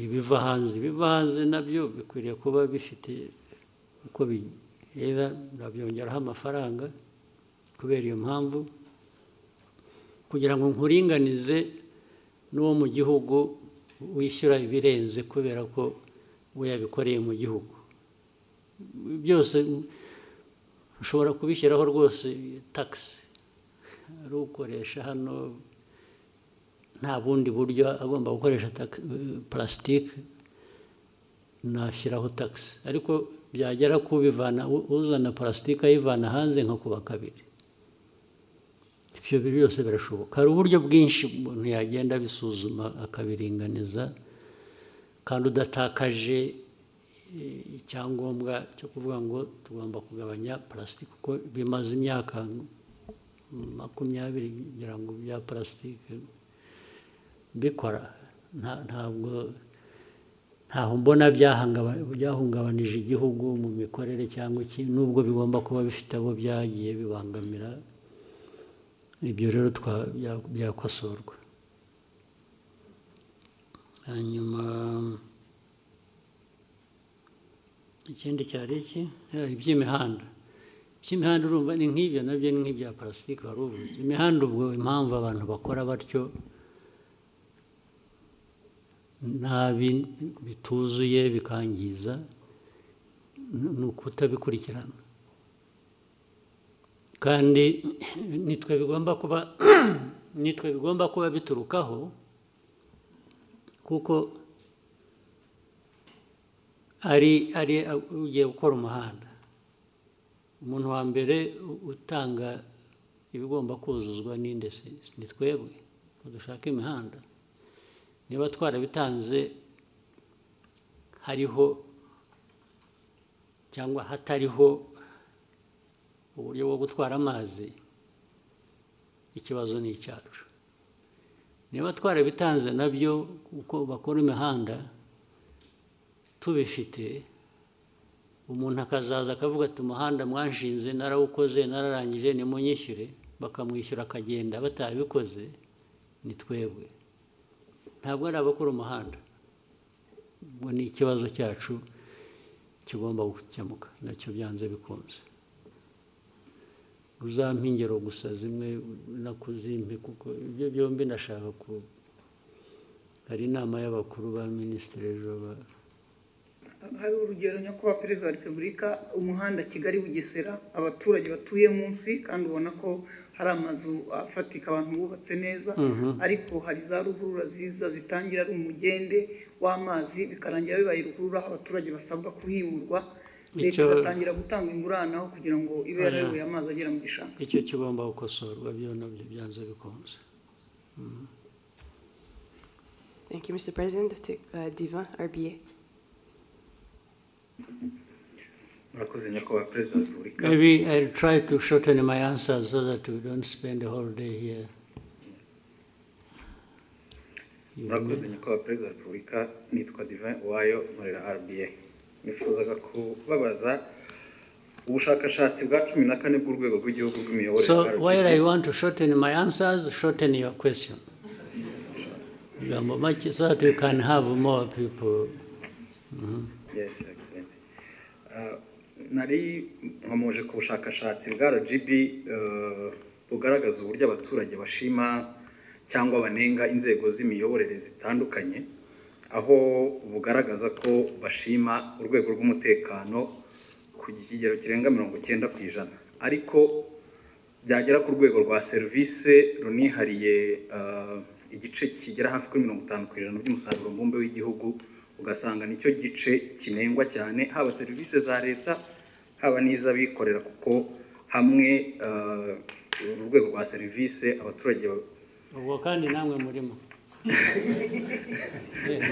ibiva hanze nabyo bikwiriye kuba bifite uko bihera babyongeraho amafaranga kubera iyo mpamvu kugira ngo nkuringanize n'uwo mu gihugu wishyura ibirenze kubera ko we yabikoreye mu gihugu byose ushobora kubishyiraho rwose taxi ari ukoresha hano nta bundi buryo agomba gukoresha plastique nashyiraho taxi ariko byagera kubivana uzana plastique ayivana hanze nko kuba kabiri ibyo byose birashoboka hari uburyo bwinshi umuntu yagenda bisuzuma akabiringaniza kandi udatakaje icyangombwa cyo kuvuga ngo tugomba kugabanya plastique kuko bimaze imyaka 20 ngira ngo bya plastique bikora ntaho mbona byahungabanije igihugu mu mikorere cyangwa iki nubwo bigomba kuba bifite abo byagiye bibangamira ibyo rero byakosorwa hanyuma ikindi cyari iki iby'imihanda urumva ni nk'ibyo nabyo ni nk'ibya plastique wari uvuze imihanda ubwo impamvu abantu bakora batyo nabi bituzuye bikangiza ni ukutabikurikirana kandi nitwe bigomba kuba biturukaho kuko ari ugiye gukora umuhanda umuntu wa mbere utanga ibigomba kuzuzwa n'inde ni twebwe dushaka imihanda niba twarabitanze hariho cyangwa hatariho uburyo bwo gutwara amazi ikibazo ni icyacu niba twarabitanze nabyo uko bakora imihanda tubifite umuntu akazaza akavuga ati umuhanda mwanshinze narawukoze nararangije nimunyishyure, bakamwishyura akagenda batabikoze, ni twebwe, ntabwo ari abakora umuhanda. Ngo ni ikibazo cyacu kigomba gukemuka, nacyo byanze bikunze. Uzampa ingero gusa zimwe nakuzimpe, kuko ibyo byombi ndashaka ku, hari inama y'abakuru ba minisitiri ejo. Hari urugero nyakubahwa Perezida wa Repubulika, umuhanda Kigali Bugesera, abaturage batuye munsi kandi ubona ko hari amazu afatika abantu bubatse neza, ariko hari za ruhurura ziza zitangira ari umugende w'amazi bikarangira bibaye ruhurura, aho abaturage basabwa kuhimurwa, leta igatangira gutanga ingurane aho kugira ngo ibe yarayoboye amazi agera mu gishanga. Icyo kigomba gukosorwa, byo nabyo byanze bikunze. Thank you, Mr. President. Diva, RBA. Maybe I'll try to shorten my answers so that we don't spend the whole day here. Murakoze nyakubahwa Perezida wa Repubulika, nitwa Divin Uwayo, nkorera RBA. Nifuzaga kubabaza ubushakashatsi bwa 14 bw'urwego rw'igihugu rw'imiyoborere. So while I want to shorten my answers, shorten your question. So that we can have more people. Yes, Excellency. Nari nkomoje ku bushakashatsi bwa RGB bugaragaza uburyo abaturage bashima cyangwa banenga inzego z'imiyoborere zitandukanye, aho bugaragaza ko bashima urwego rw'umutekano ku kigero kirenga 90%, ariko byagera ku rwego rwa service runihariye igice kigera hafi kuri 50% by'umusaruro mbumbe w'igihugu, ugasanga nicyo gice kinengwa cyane, haba serivisi za leta haba n'iz'abikorera, kuko hamwe urwego rwa serivisi abaturage ubwo kandi namwe murimo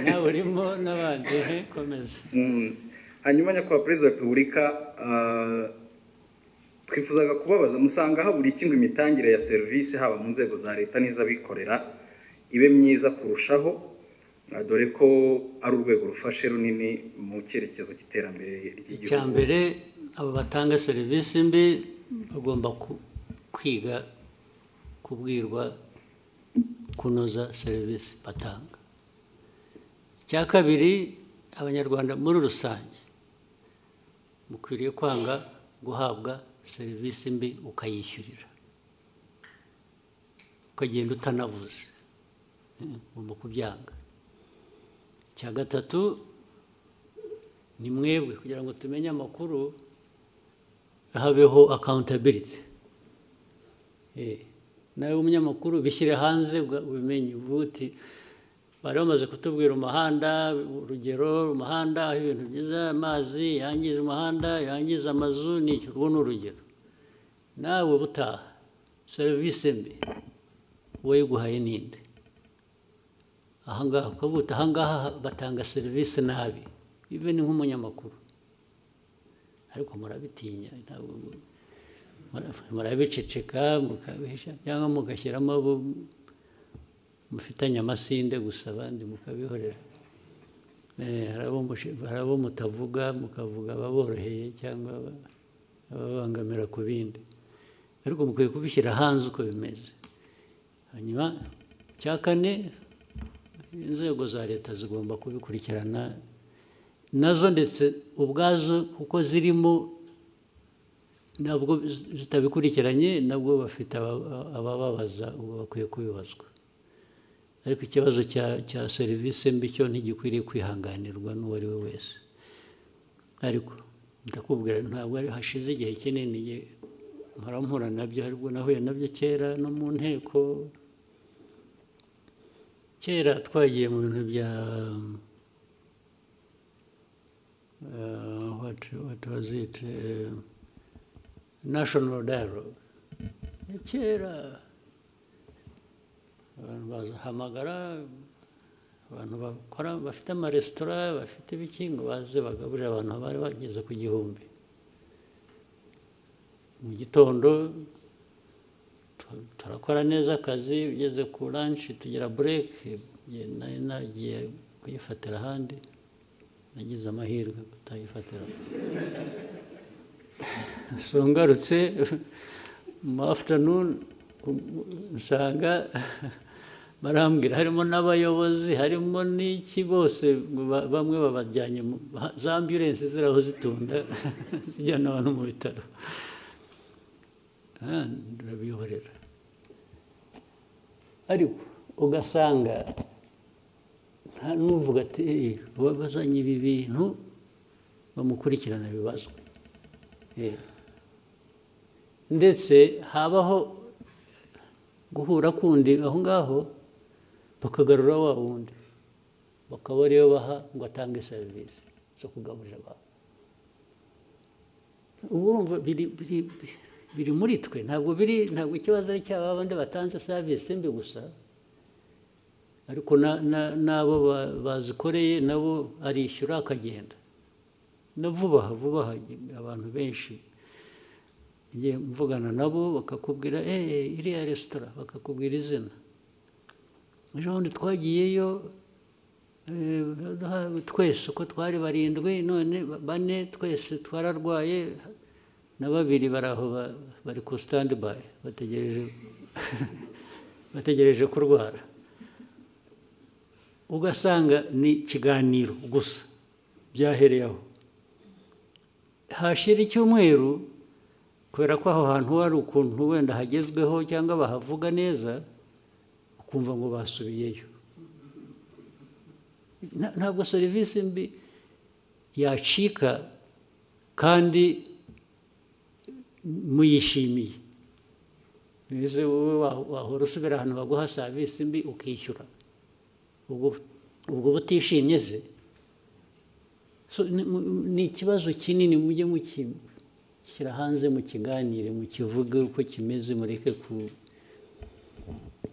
nawe urimo n'abandi komeza. Hanyuma nyakubahwa Perezida wa Repubulika, twifuzaga kubabaza, musanga habura iki ngo imitangire ya serivisi haba mu nzego za leta n'iz'abikorera ibe myiza kurushaho, dore ko ari urwego rufashe runini mu cyerekezo cy'iterambere ry'igihugu? Icya mbere, abo batanga serivisi mbi bagomba kwiga kubwirwa kunoza serivisi batanga. Icya kabiri, abanyarwanda muri rusange mukwiriye kwanga guhabwa serivisi mbi ukayishyurira, ukagenda utanavuze, ugomba kubyanga. Icya gatatu, ni mwebwe kugira ngo tumenye amakuru habeho accountability. Nawe umunyamakuru bishyire hanze ubimenye, uvuti bari bamaze kutubwira umuhanda, urugero umuhanda aho ibintu byiza, amazi yangiza umuhanda, yangiza amazu, n'icyo urwo ni urugero. Nawe butaha serivisi mbi wayiguhaye ninde? Ahangaha ukavuta ahangaha batanga serivisi nabi, even nk'umunyamakuru, ariko murabitinya, ntabwo murabiceceka mukabihisha, cyangwa mugashyiramo abo mufitanye amasinde gusa, abandi mukabihorera. Hari abo mutavuga, mukavuga ababoroheye cyangwa ababangamira ku bindi, ariko mukwiye kubishyira hanze uko bimeze. Hanyuma cya kane, inzego za leta zigomba kubikurikirana nazo ndetse ubwazo, kuko zirimo, nabwo zitabikurikiranye nabwo bafite abababaza, ubwo bakwiye kubibazwa. Ariko ikibazo cya serivisi mbi cyo ntigikwiriye kwihanganirwa n'uwo ari we wese. Ariko ndakubwira, ntabwo ari hashize igihe kinini mpora nabyo, ariko nahuye nabyo kera no mu nteko. Kera twagiye mu bintu bya what was it, national dialogue. Kera abantu bazahamagara abantu bakora, bafite amaresitora, bafite ibikingo, baze bagaburira abantu bari bageze ku 1000 mu gitondo. Turakora neza akazi, ugeze ku lunch tugira break, nagiye kuyifatira ahandi. nagize amahirwe kutayifatira. So ngarutse mu afternoon nsanga barambwira harimo n'abayobozi harimo n'iki bose bamwe babajyanye za ambulance ziraho zitunda zijyana abantu mu bitaro. Ndabihorera ariko ugasanga nta n'uvuga ati bazanye ibi bintu bamukurikirana ibibazo, ndetse habaho guhura kundi aho ngaho bakagarura wa wundi bakaba ariyo baha ngo atange serivisi zo kugaburira abantu. Ubu urumva biri muri twe, ntabwo ikibazo ari cy'aba bandi batanze serivisi mbi gusa, ariko n'abo bazikoreye nabo arishyura akagenda na vuba aha abantu benshi ngiye mvugana nabo bakakubwira iriya resitora, bakakubwira izina. Ejo bundi twagiyeyo twese uko twari 7 none 4 twese twararwaye na 2 bari aho bari ku stand by bategereje kurwara. Ugasanga ni ikiganiro gusa byahereyeho, hashira icyumweru kubera ko aho hantu hari ukuntu wenda hagezweho cyangwa bahavuga neza, ukumva ngo basubiyeyo. Ntabwo serivisi mbi yacika kandi muyishimiye. Nize wowe wahora usubira ahantu baguha serivisi mbi ukishyura, ubwo butishimye se. So ni ikibazo kinini, mujye mukishyira hanze mu kiganire, mukivuge uko kimeze, mureke ku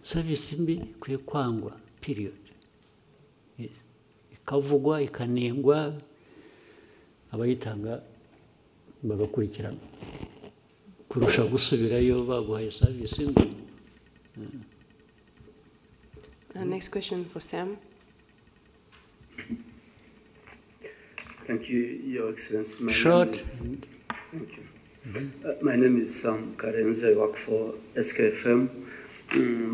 serivisi mbi kwiye kwangwa period, ikavugwa ikanengwa, abayitanga bagakurikirana kurusha gusubirayo baguhaye serivisi mbi. Next question for Sam. Thank you, Your Excellency. Short. Thank you. My name is Sam Karenze. I work for SKFM.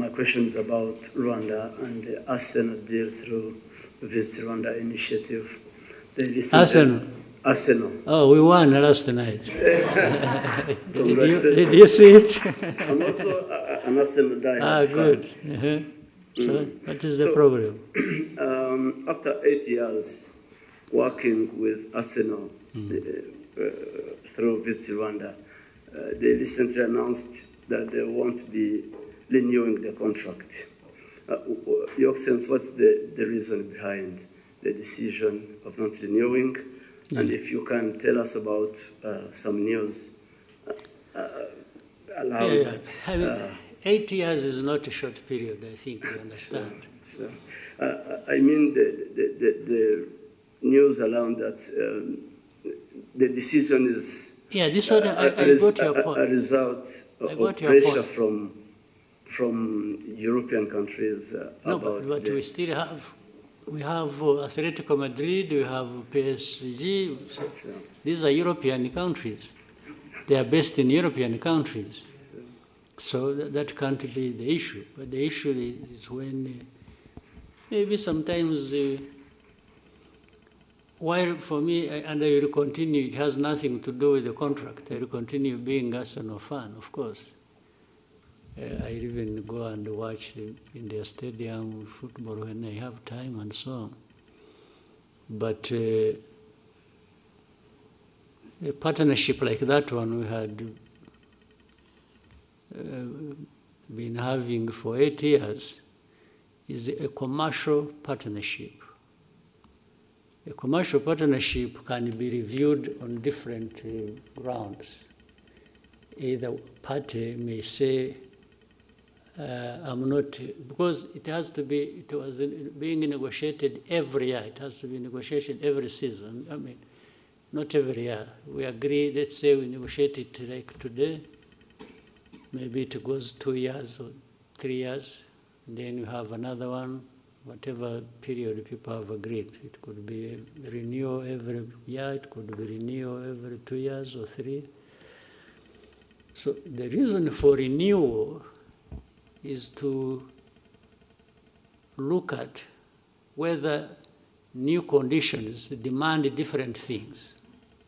My question is about Rwanda and the Arsenal deal through the Visit Rwanda initiative. Arsenal. Oh, we won last night. Did you see it? I'm also an Arsenal diehard fan. Good. So, what is the problem? After 8 years working with Arsenal through Visit Rwanda, they recently announced that they won't be renewing the contract. Your Excellency, what's the reason behind the decision of not renewing? And if you can tell us about some news allowing that. 8 years is not a short period, I think you understand. Sure. I mean the news around that the decision is this one, I got your point. A result of pressure from European countries but we still have. We have Atletico Madrid, we have PSG. These are European countries. They are based in European countries. So that can't be the issue. But the issue is when maybe sometimes, while for me, and I will continue, it has nothing to do with the contract. I will continue being Arsenal fan, of course. I even go and watch in their stadium football when I have time and so on. But a partnership like that one we had been having for 8 years is a commercial partnership. A commercial partnership can be reviewed on different grounds. Either party may say, I'm not, because it has to be, it was being negotiated every year. It has to be negotiated every season. I mean, not every year. We agree, let's say we negotiate it like today. Maybe it goes 2 years or 3 years. And then you have another one whatever period people have agreed. It could be renewal every year, it could be renewal every 2 years or 3. So the reason for renewal is to look at whether new conditions demand different things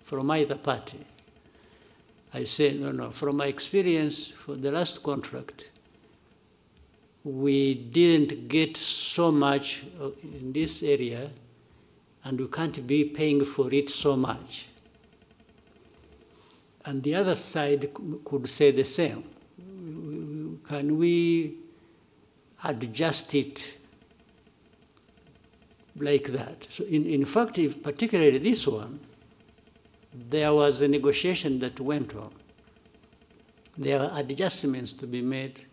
from either party. I say, no, from my experience for the last contract, we didn't get so much in this area, and we can't be paying for it so much. And the other side could say the same. Can we adjust it like that? So in fact, particularly this one, there was a negotiation that went on. There are adjustments to be made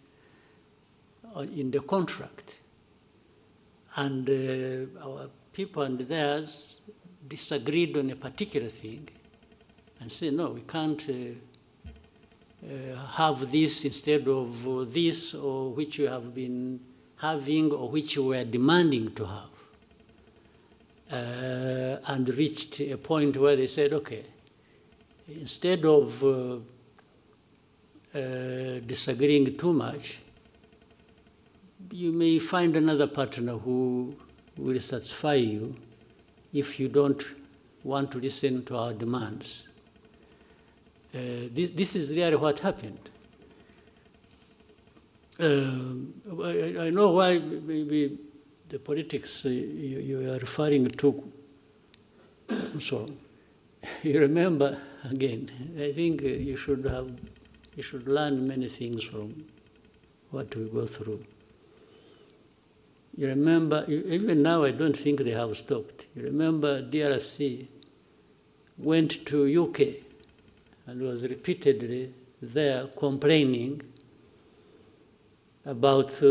in the contract. And our people and theirs disagreed on a particular thing and said, no, we can't have this instead of this, or which you have been having, or which you were demanding to have. And reached a point where they said, okay, instead of disagreeing too much, you may find another partner who will satisfy you if you don't want to listen to our demands. This is really what happened. I know why maybe the politics you are referring to. So you remember again. I think you should learn many things from what we go through. You remember, even now I don't think they have stopped. You remember DRC went to UK and was repeatedly there complaining about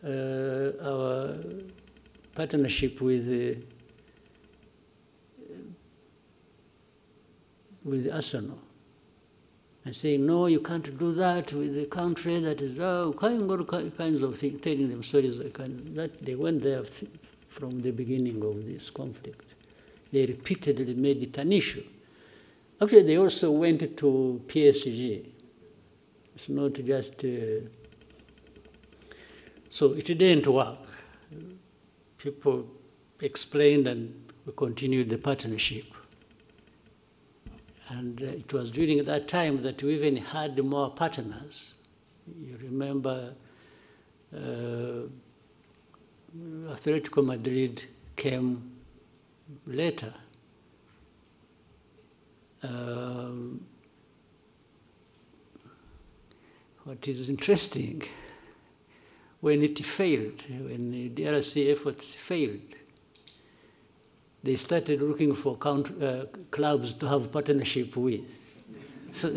our partnership with Arsenal, and saying, no, you can't do that with the country that is, all kinds of things, telling them stories that they went there from the beginning of this conflict. They repeatedly made it an issue. Actually, they also went to PSG. It's not just... So it didn't work. People explained and we continued the partnership. And it was during that time that we even had more partners. You remember Atletico Madrid came later. What is interesting, when it failed, when the DRC efforts failed, they started looking for clubs to have partnership with. So,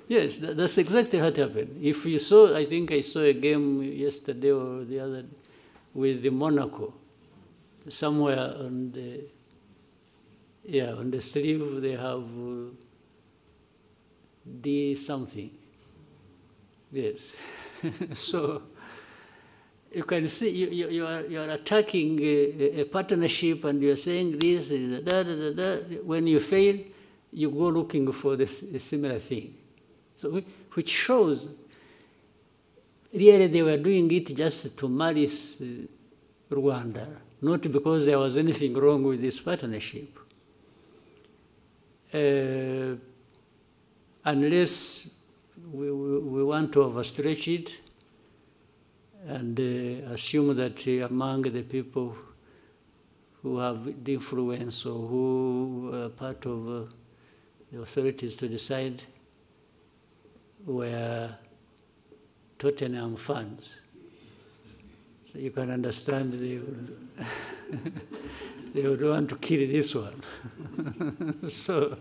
yes, that's exactly what happened. If you saw, I think I saw a game yesterday or the other with the Monaco, somewhere on the sleeve they have D something. Yes. So you can see you are attacking a partnership and you are saying this, When you fail, you go looking for a similar thing. So which shows really they were doing it just to malice Rwanda, not because there was anything wrong with this partnership. Unless we want to overstretch it and assume that among the people who have the influence or who are part of the authorities to decide were Tottenham fans. So you can understand they would want to kill this one. So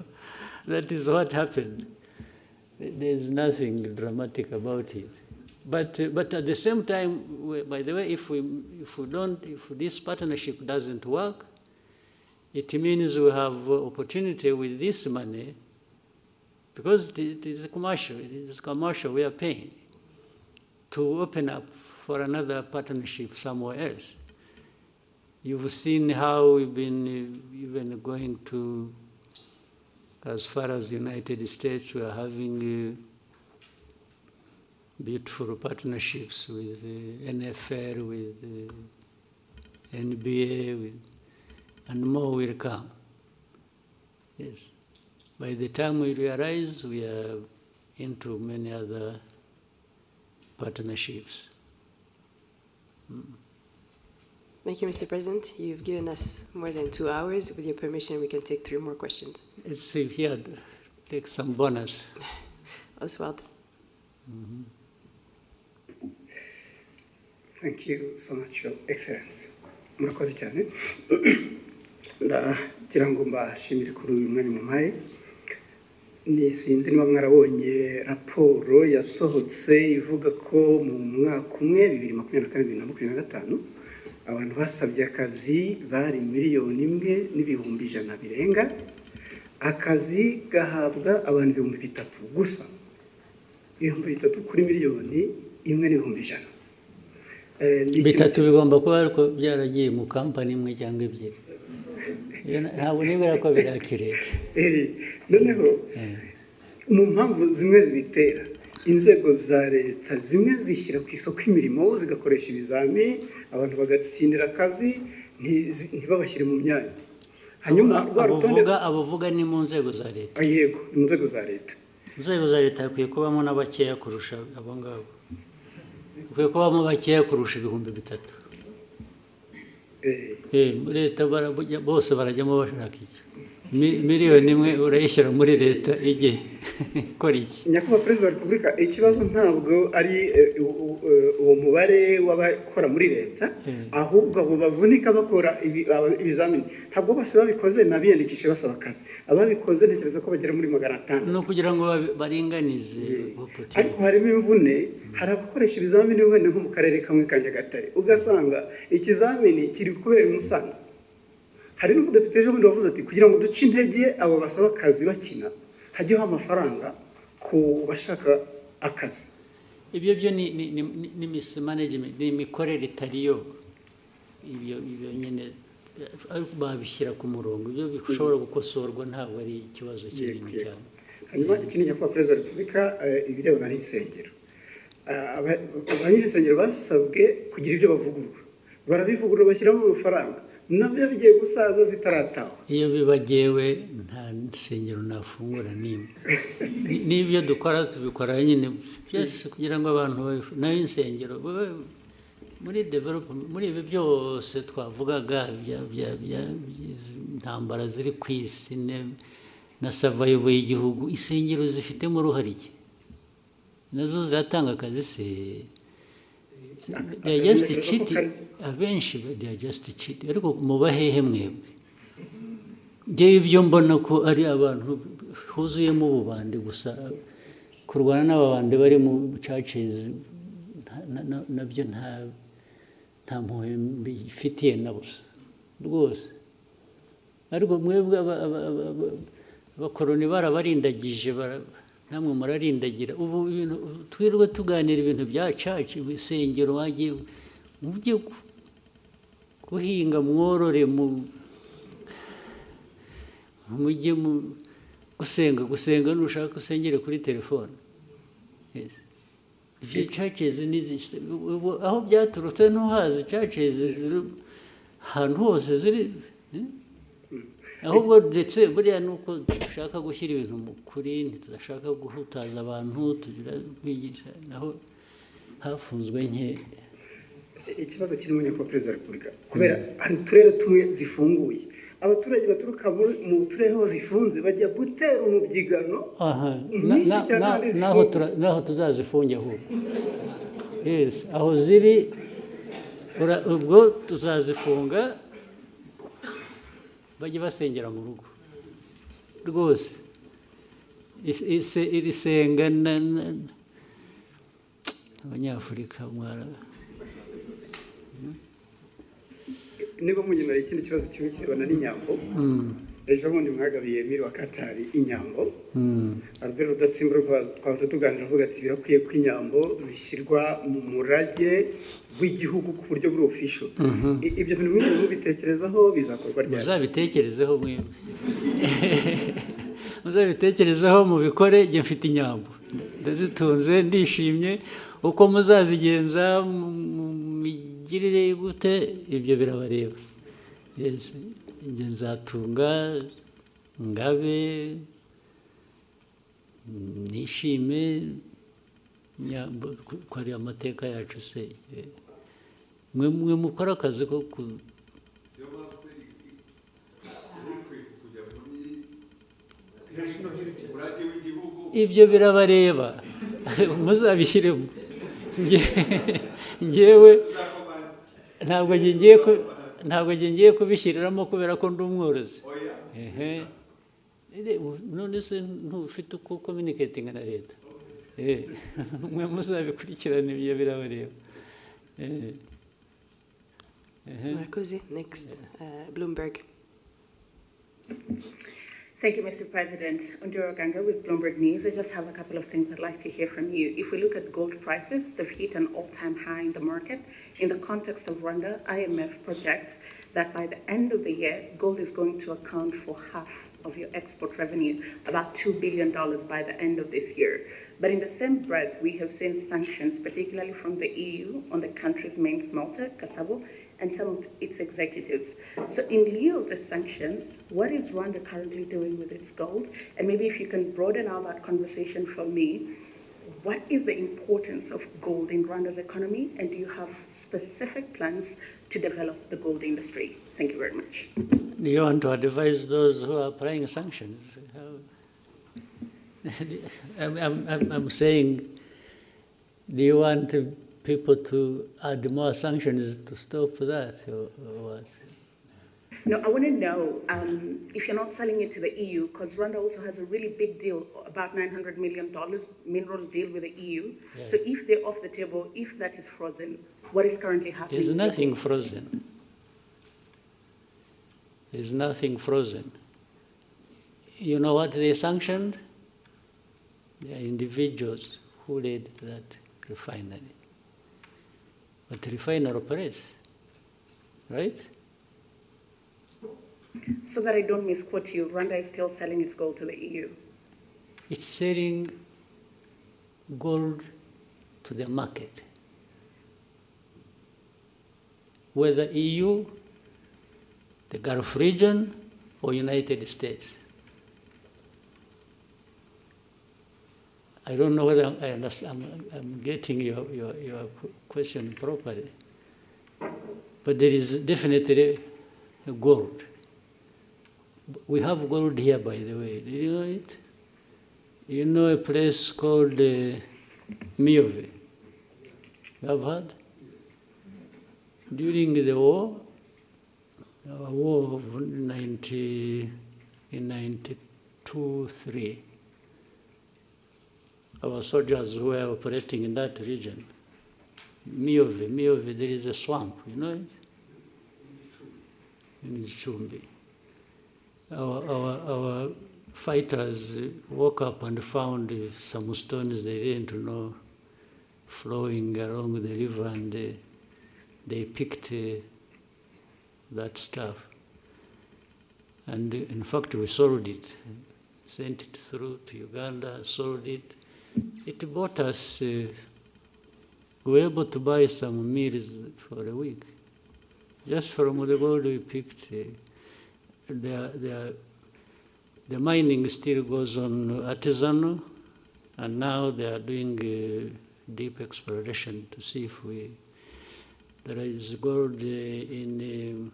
that is what happened. There's nothing dramatic about it. But at the same time, by the way, if this partnership doesn't work, it means we have opportunity with this money, because it is commercial. We are paying to open up for another partnership somewhere else. You've seen how we've been even going to, as far as the United States, we are having beautiful partnerships with NFL, with NBA, and more will come. Yes. By the time we realize, we are into many other partnerships. Thank you, Mr. President. You've given us more than 2 hours. With your permission, we can take 3 more questions. Let's see here, take some bonus. Oswald. Thank you so much, Your Excellency. Murakoze cyane. Ndagira ngo mbashimire kuri uyu mwanya mumpaye. Ni sinzi niba mwarabonye raporo yasohotse ivuga ko mu mwaka umwe 2024-2025 abantu basabye akazi bari 1,100,000 birenga. Akazi gahabwa abantu 3,000 gusa. 3,000 kuri 1,100,000. Bitatu bigomba kuba ariko byaragiye mu kampani imwe cyangwa ebyiri. Ntabwo nibera ko birakiretse. Noneho mu mpamvu zimwe zibitera inzego za leta zimwe zishyira ku isoko imirimo zigakoresha ibizami abantu bagatsindira akazi ntibabashyire mu myanya. Hanyuma abavuga ni mu nzego za leta. Yego, mu nzego za leta. Inzego za leta hakwiye kubamo n'abakeya kurusha abo ngabo. Hakwiye kubamo bakeya kurusha 3,000. Leta bose barajyamo bashaka iki. 1,000,000 urayishyira muri leta ijye ikora iki? Nyakubahwa Perezida wa Repubulika, ikibazo ntabwo ari uwo mubare w'abakora muri leta, ahubwo abo bavunika bakora ibizamini. Ntabwo bose babikoze nabiyandikishe basaba akazi. Ababikoze ntekereza ko bagera muri 500. No kugira ngo baringanize. Ariko harimo imvune, hari abakoresha ibizamini wenda nko mu karere kamwe ka Nyagatare. Ugasanga ikizamini kiri kubera i Musanze. Hari n'umudepite ejo bundi wavuze ati kugira ngo duce intege abo basaba akazi bakina hajyeho amafaranga ku bashaka akazi. Ibyo byo ni mismanagement, ni imikorere itariyo. Ibyo nyine babishyira ku murongo. Ibyo bishobora gukosorwa, ntabwo ari ikibazo kinini cyane. Hanyuma ikindi nyakubahwa Perezida wa Repubulika, ibirebana n'insengero. Abanyirinsengero basabwe kugira ibyo bavugurura. Barabivugurura bashyiramo amafaranga. Nabyo bigiye gusaza zitarataha. Iyo bibagewe nta nsengero nafungura nimwe. N'ibyo dukora tubikora nyine byose kugira ngo abantu nayo insengero muri development, muri ibi byose twavugaga intambara ziri ku isi na survival y'igihugu, insengero zifitemo uruhare iki? Nazo ziratanga akazi se? They are just cheating. Abenshi they are just cheating. Ariko mubahehe mwebwe. Ngewe ibyo mbona ko ari abantu huzuyemo ububande gusa, kurwana n'ababande bari mu churches nabyo nta mpuhwe mbifitiye na busa rwose. Ariko mwebwe abakoroni barabarindagije, namwe murarindagira. Ubu twirwe tuganira ibintu bya church, ibisengero wagiye mujye guhinga mworore mujye gusenga nushaka usengere kuri telefone. Ibyo churches aho byaturutse ntuhazi. Churches ahantu hose ziri, ahubwo ndetse buriya nuko dushaka gushyira ibintu mu kuri, ntitudashaka guhutaza abantu, tugira kwigisha naho hafunzwe nke. Ikibazo kirimo nyakubahwa Perezida wa Repubulika, kubera hari uturere tumwe zifunguye, abaturage baturuka mu turere aho zifunze bajya gutera umubyigano. Naho tuzazifunge ahubwo. Yes, aho ziri ubwo tuzazifunga bajye basengera mu rugo rwose. Iri senga abanyafurika mwara. Niba munyina ikindi kibazo kimwe kiribana n'inyambo, ejo bundi mwagabiye miri wa Katari inyambo Albert Rudatsimbura twaza tuganira avuga ati birakwiye ko inyambo zishyirwa mu murage w'igihugu ku buryo buri official ibyo bintu mwese mubitekerezaho bizakorwa ryari muzabitekerezeho mwebwe muzabitekerezaho mubikore njye mfite inyambo ndazitunze ndishimye uko muzazigenza migirire gute ibyo birabareba njye nzatunga ngabe nishime nyambo ko ari amateka yacu se mwe mukora akazi ko ibyo birabareba muzabishyiremo ngewe ntabwo ngiye kubishyiriramo kubera ko ndi umworozi none se ntufite uko communicating na leta mwe muzabikurikirana ibyo birabareba Marcosi, next, Bloomberg. Thank you, Mr. President. Ondiro Ganga with Bloomberg News. I just have a couple of things I'd like to hear from you. If we look at gold prices, they've hit an all-time high in the market. In the context of Rwanda, IMF projects that by the end of the year, gold is going to account for half of your export revenue, about $2 billion by the end of this year. But in the same breath, we have seen sanctions, particularly from the EU, on the country's main smelter, Kasabo, and some of its executives. So in lieu of the sanctions, what is Rwanda currently doing with its gold? And maybe if you can broaden out that conversation for me, what is the importance of gold in Rwanda's economy? And do you have specific plans to develop the gold industry? Thank you very much. Do you want to advise those who are applying sanctions? I'm saying, do you want people to add more sanctions to stop that, or what? No, I want to know if you're not selling it to the EU, because Rwanda also has a really big deal, about $900 million mineral deal with the EU. Yeah. So if they're off the table, if that is frozen, what is currently happening? There's nothing frozen. There's nothing frozen. You know what they sanctioned? They are individuals who led that refinery. But the refinery operates, right? So that I don't misquote you, Rwanda is still selling its gold to the EU. It's selling gold to the market. Whether EU, the Gulf region, or United States. I don't know whether I'm getting your question properly. But there is definitely gold. We have gold here, by the way. Do you know it? You know a place called Miove? You have heard? During the war, our war of 92-3, our soldiers were operating in that region. Miove, there is a swamp, you know it? In Chumbi. Our fighters woke up and found some stones they didn't know flowing along the river, and they picked that stuff. And in fact, we sold it, sent it through to Uganda, sold it. It bought us, we were able to buy some meals for a week. Just from the gold we picked. The mining still goes on artisanal, and now they are doing deep exploration to see if there is gold in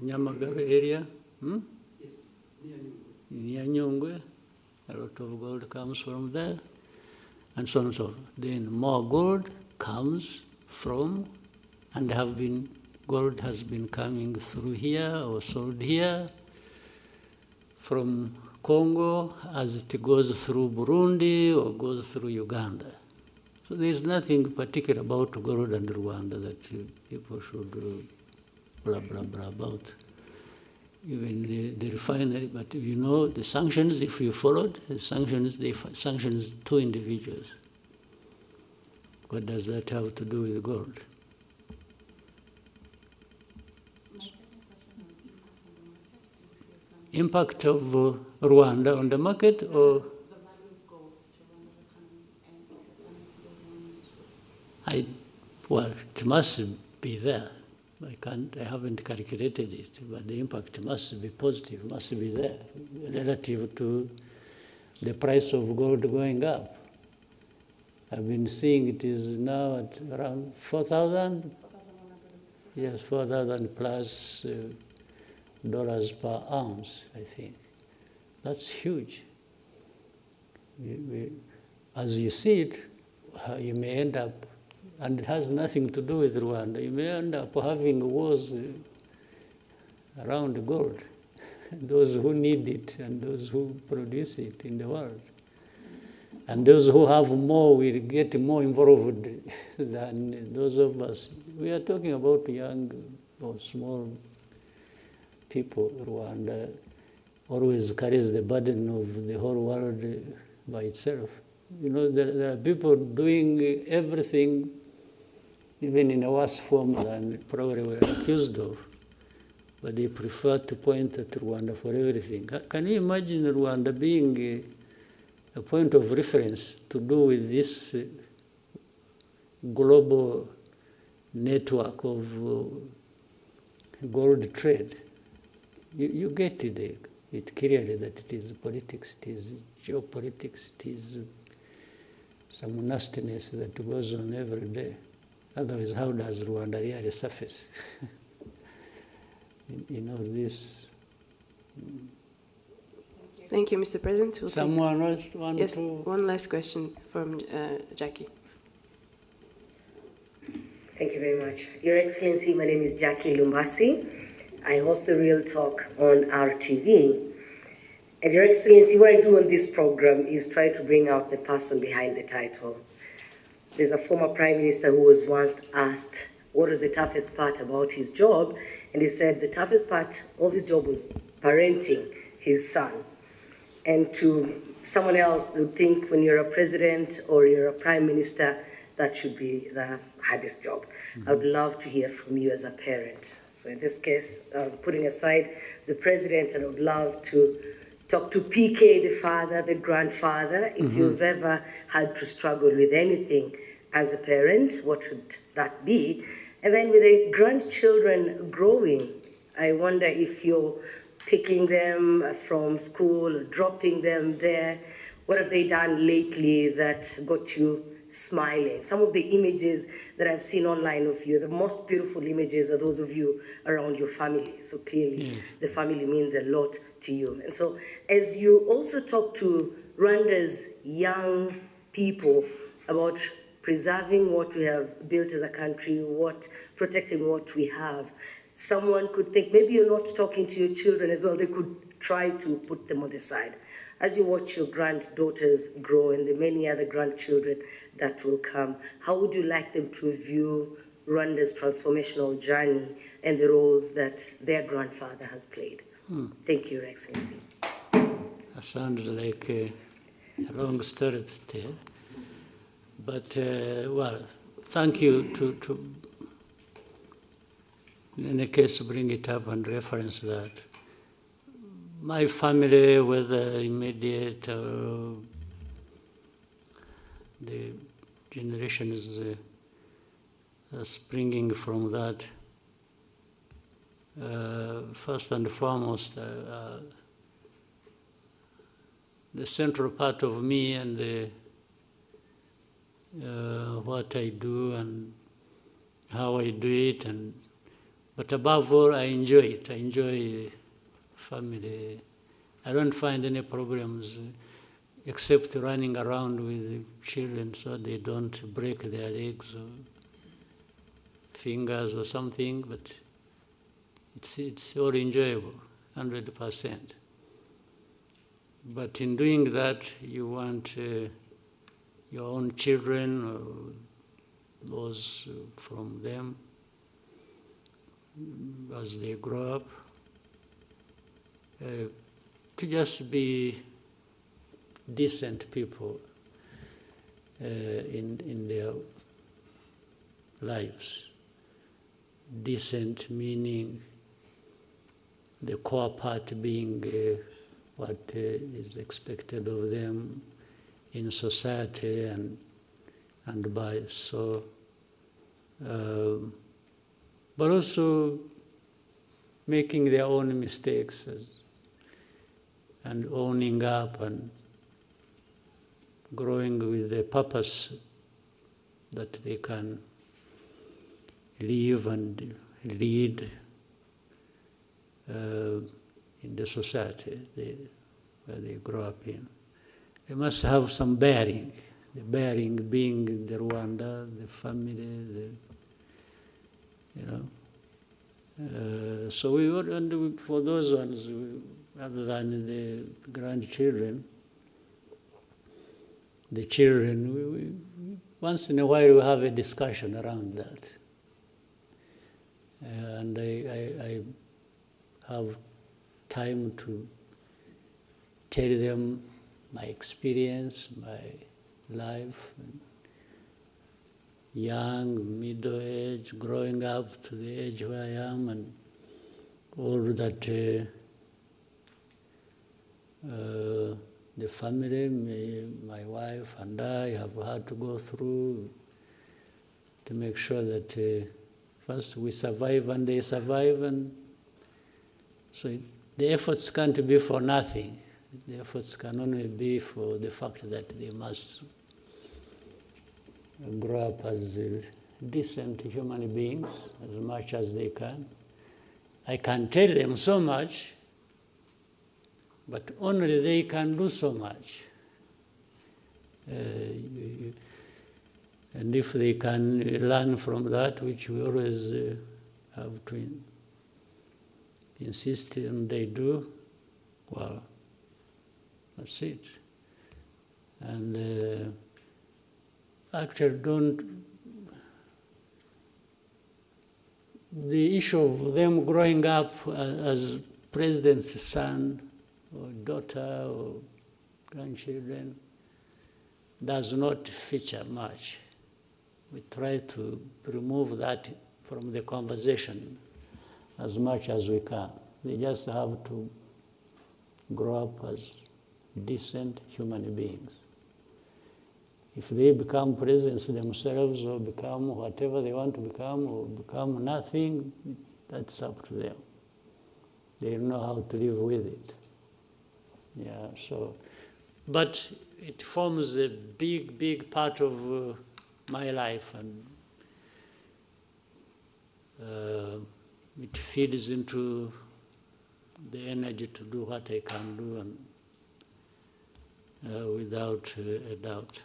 Nyamagabe area, near Nyungwe. A lot of gold comes from there, and so on and so on. Then more gold comes from, and gold has been coming through here or sold here from Congo as it goes through Burundi or goes through Uganda. So there's nothing particular about gold and Rwanda that people should blah, blah, blah about. even the refinery. But you know, the sanctions, if you followed, the sanctions, they sanctions 2 individuals. What does that have to do with gold? Impact of Rwanda on the market, or well, it must be there. I haven't calculated it, but the impact must be positive, must be there relative to the price of gold going up. I've been seeing it is now at around 4,000. Yes, 4,000 plus dollars per ounce, I think. That's huge. As you see it, you may end up, and it has nothing to do with Rwanda, you may end up having wars around gold, those who need it and those who produce it in the world. And those who have more will get more involved than those of us. We are talking about young or small people. Rwanda always carries the burden of the whole world by itself. You know, there are people doing everything, even in a worse form than probably we're accused of, but they prefer to point at Rwanda for everything. Can you imagine Rwanda being a point of reference to do with this global network of gold trade? You get it clearly that it is politics, it is geopolitics, it is some nastiness that goes on every day. Otherwise, how does Rwanda really surface in all this? Thank you, Mr. President. We'll Someone else want yes, to? one last question from Jackie. Thank you very much. Your Excellency, my name is Jackie Lumbasi. I host the Real Talk on RTV. And Your Excellency, what I do on this program is try to bring out the person behind the title. There's a former Prime Minister who was once asked what was the toughest part about his job, and he said the toughest part of his job was parenting his son. And to someone else who would think when you're a president or you're a prime minister, that should be the hardest job. I would love to hear from you as a parent. So in this case, putting aside the president, and I would love to talk to PK, the father, the grandfather. If you've ever had to struggle with anything as a parent, what would that be? And then with the grandchildren growing, I wonder if you're picking them from school, or dropping them there. What have they done lately that got you smiling? Some of the images that I've seen online of you, the most beautiful images are those of you around your family. So clearly, the family means a lot to you. And so as you also talk to Rwanda's young people about preserving what we have built as a country, protecting what we have, someone could think maybe you're not talking to your children as well. They could try to put them on the side. As you watch your granddaughters grow and the many other grandchildren that will come, how would you like them to view Rwanda's transformational journey and the role that their grandfather has played? Thank you, Your Excellency. That sounds like a long story to tell. But, well, thank you to in any case, bring it up and reference that. My family, whether immediate or the generations springing from that, first and foremost, the central part of me and what I do and how I do it, but above all, I enjoy it. I enjoy family. I don't find any problems except running around with children so they don't break their legs or fingers or something, but it's all enjoyable, 100%. But in doing that, you want your own children or those from them, as they grow up, to just be decent people in their lives. Decent meaning the core part being what is expected of them in society and by so, but also making their own mistakes and owning up and growing with the purpose that they can live and lead in the society where they grow up in. They must have some bearing, the bearing being the Rwanda, the family, so we would, and for those ones, other than the grandchildren, the children, we once in a while we have a discussion around that. And I have time to tell them my experience, my life, young, middle age, growing up to the age where I am, and all that the family, my wife and I have had to go through to make sure that first we survive and they survive, and so the efforts can't be for nothing. The efforts can only be for the fact that they must grow up as decent human beings as much as they can. I can tell them so much, but only they can do so much. And if they can learn from that, which we always have to insist on they do, well, that's it. And actually the issue of them growing up as president's son or daughter or grandchildren does not feature much. We try to remove that from the conversation as much as we can. They just have to grow up as decent human beings. If they become presidents themselves or become whatever they want to become or become nothing, that's up to them. They know how to live with it. Yeah, so, but it forms a big, big part of my life, and it feeds into the energy to do what I can do, and without a doubt.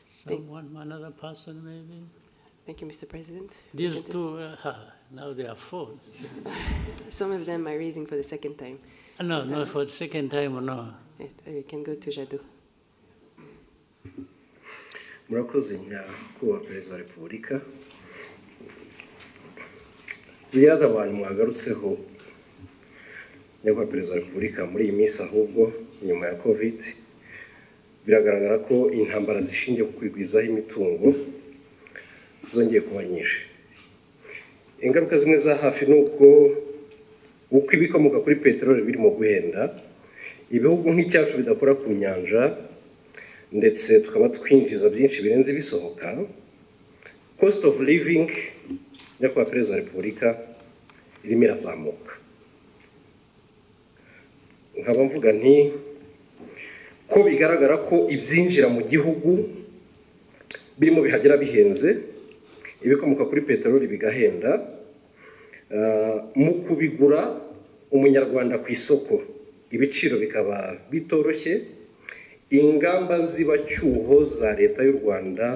Someone, another person maybe? Thank you, Mr. President. These two, now they are four. Some of them are raising for the second time. No, not for the second time, no. Yes, we can go to Jadot. Murakoze nyakubahwa Perezida wa Repubulika. Biriya abantu mwagarutseho nyakubahwa Perezida wa Repubulika muri iyi minsi, ahubwo nyuma ya COVID biragaragara ko intambara zishingiye ku kwigwizaho imitungo zongeye kuba nyinshi. Ingaruka zimwe za hafi ni uko ibikomoka kuri peteroli birimo guhenda, ibihugu nk'icyacu bidakora ku nyanja, ndetse tukaba twinjiza byinshi birenze bisohoka. Cost of living nyakubahwa Perezida wa Repubulika irimo irazamuka. Nkaba mvuga nti ko bigaragara ko ibyinjira mu gihugu birimo bihagera bihenze, ibikomoka kuri peteroli bigahenda, mu kubigura umunyarwanda ku isoko ibiciro bikaba bitoroshye, ingamba nzibacyuho za leta y'u Rwanda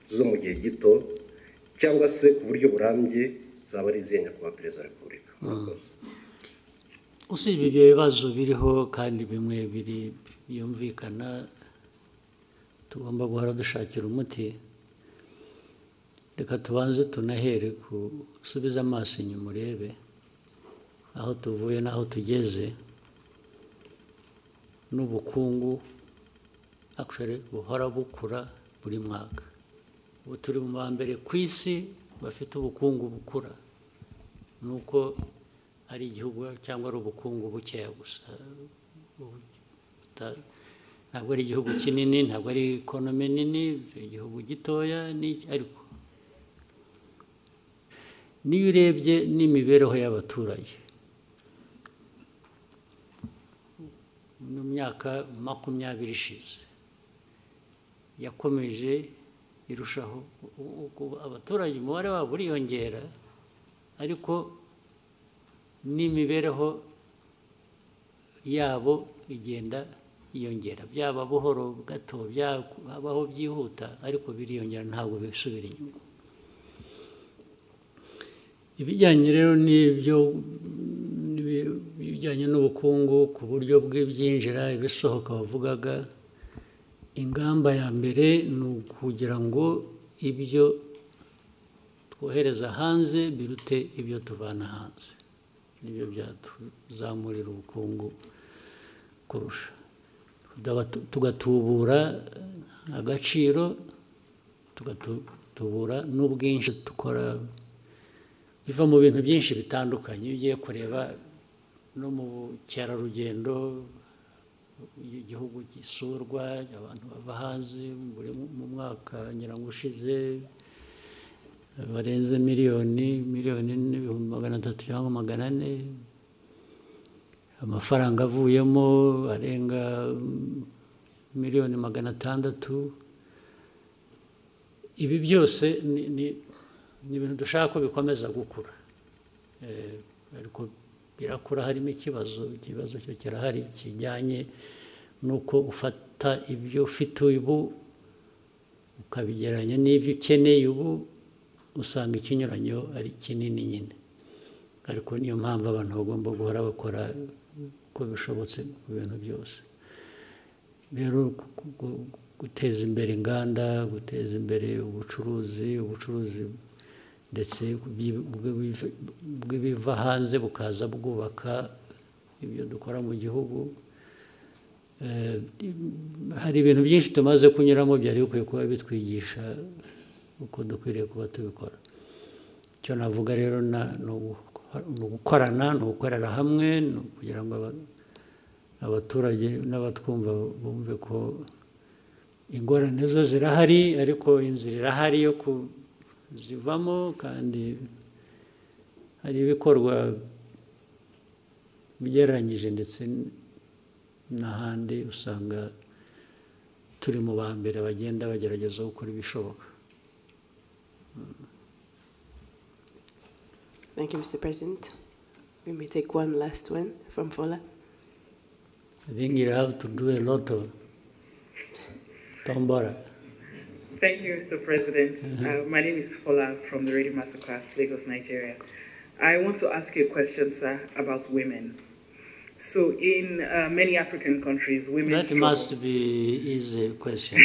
zo mu gihe gito cyangwa se ku buryo burambye zaba ari izihe nyakubahwa Perezida wa Repubulika? Usibye ibyo bibazo biriho kandi bimwe byumvikana tugomba guhora dushakira umuti, reka tubanze tunahere gusubiza amaso inyuma urebe aho tuvuye n'aho tugeze n'ubukungu actually buhora bukura buri mwaka. Ubu turi mu ba mbere ku isi bafite ubukungu bukura, nuko ari igihugu cyangwa ari ubukungu bukeya gusa. Ntabwo ari igihugu kinini, ntabwo ari ekonomi nini, igihugu gitoya, ariko niyo urebye n'imibereho y'abaturage mu myaka 20 ishize yakomeje irushaho, abaturage umubare wabo uriyongera, ariko n'imibereho yabo igenda yiyongera, byaba buhoro gato, byabaho byihuta, ariko biriyongera, ntabwo bisubira inyuma. Ibijyanye rero n'ibyo bijyanye n'ubukungu ku buryo bw'ibyinjira ibisohoka bavugaga, ingamba ya mbere ni ukugira ngo ibyo twohereza hanze birute ibyo tuvana hanze, nibyo byatuzamurira ubukungu kurusha. Tugatubura agaciro, tugatubura n'ubwinshi dukora, biva mu bintu byinshi bitandukanye. Iyo ugiye kureba no mu bukerarugendo, igihugu gisurwa, abantu bava hanze mu mwaka nyirango ushize barenze miliyoni n'ibihumbi 300 cyangwa 400, amafaranga avuyemo arenga miliyoni 600. Ibi byose ni ibintu dushaka ko bikomeza gukura, ariko birakura harimo ikibazo cyo kirahari kijyanye nuko ufata ibyo ufite ubu ukabigeranya n'ibyo ukeneye ubu, usanga ikinyuranyo ari kinini nyine. Ariko niyo mpamvu abantu bagomba guhora bakora uko bishobotse ku bintu byose. Rero guteza imbere inganda, guteza imbere ubucuruzi ndetse bw'ibiva hanze bukaza bwubaka ibyo dukora mu gihugu. Hari ibintu byinshi tumaze kunyuramo byari bikwiye kuba bitwigisha uko dukwiriye kuba tubikora. Icyo navuga rero ni ugukorana, ni ugukorera hamwe, ni ukugira ngo abaturage n'abatwumva bumve ko ingorane zo zirahari, ariko inzira irahari yo kuzivamo, kandi hari ibikorwa bigereranyije ndetse n'ahandi usanga turi mu ba mbere bagenda bagerageza gukora ibishoboka. Thank you, Mr. President. We may take one last one from Fola. I think you have to do a lot of tombora. Thank you, Mr. President. My name is Fola from the Radio Masterclass, Lagos, Nigeria. I want to ask you a question, sir, about women. So in many African countries, women That struggle. must be easy question.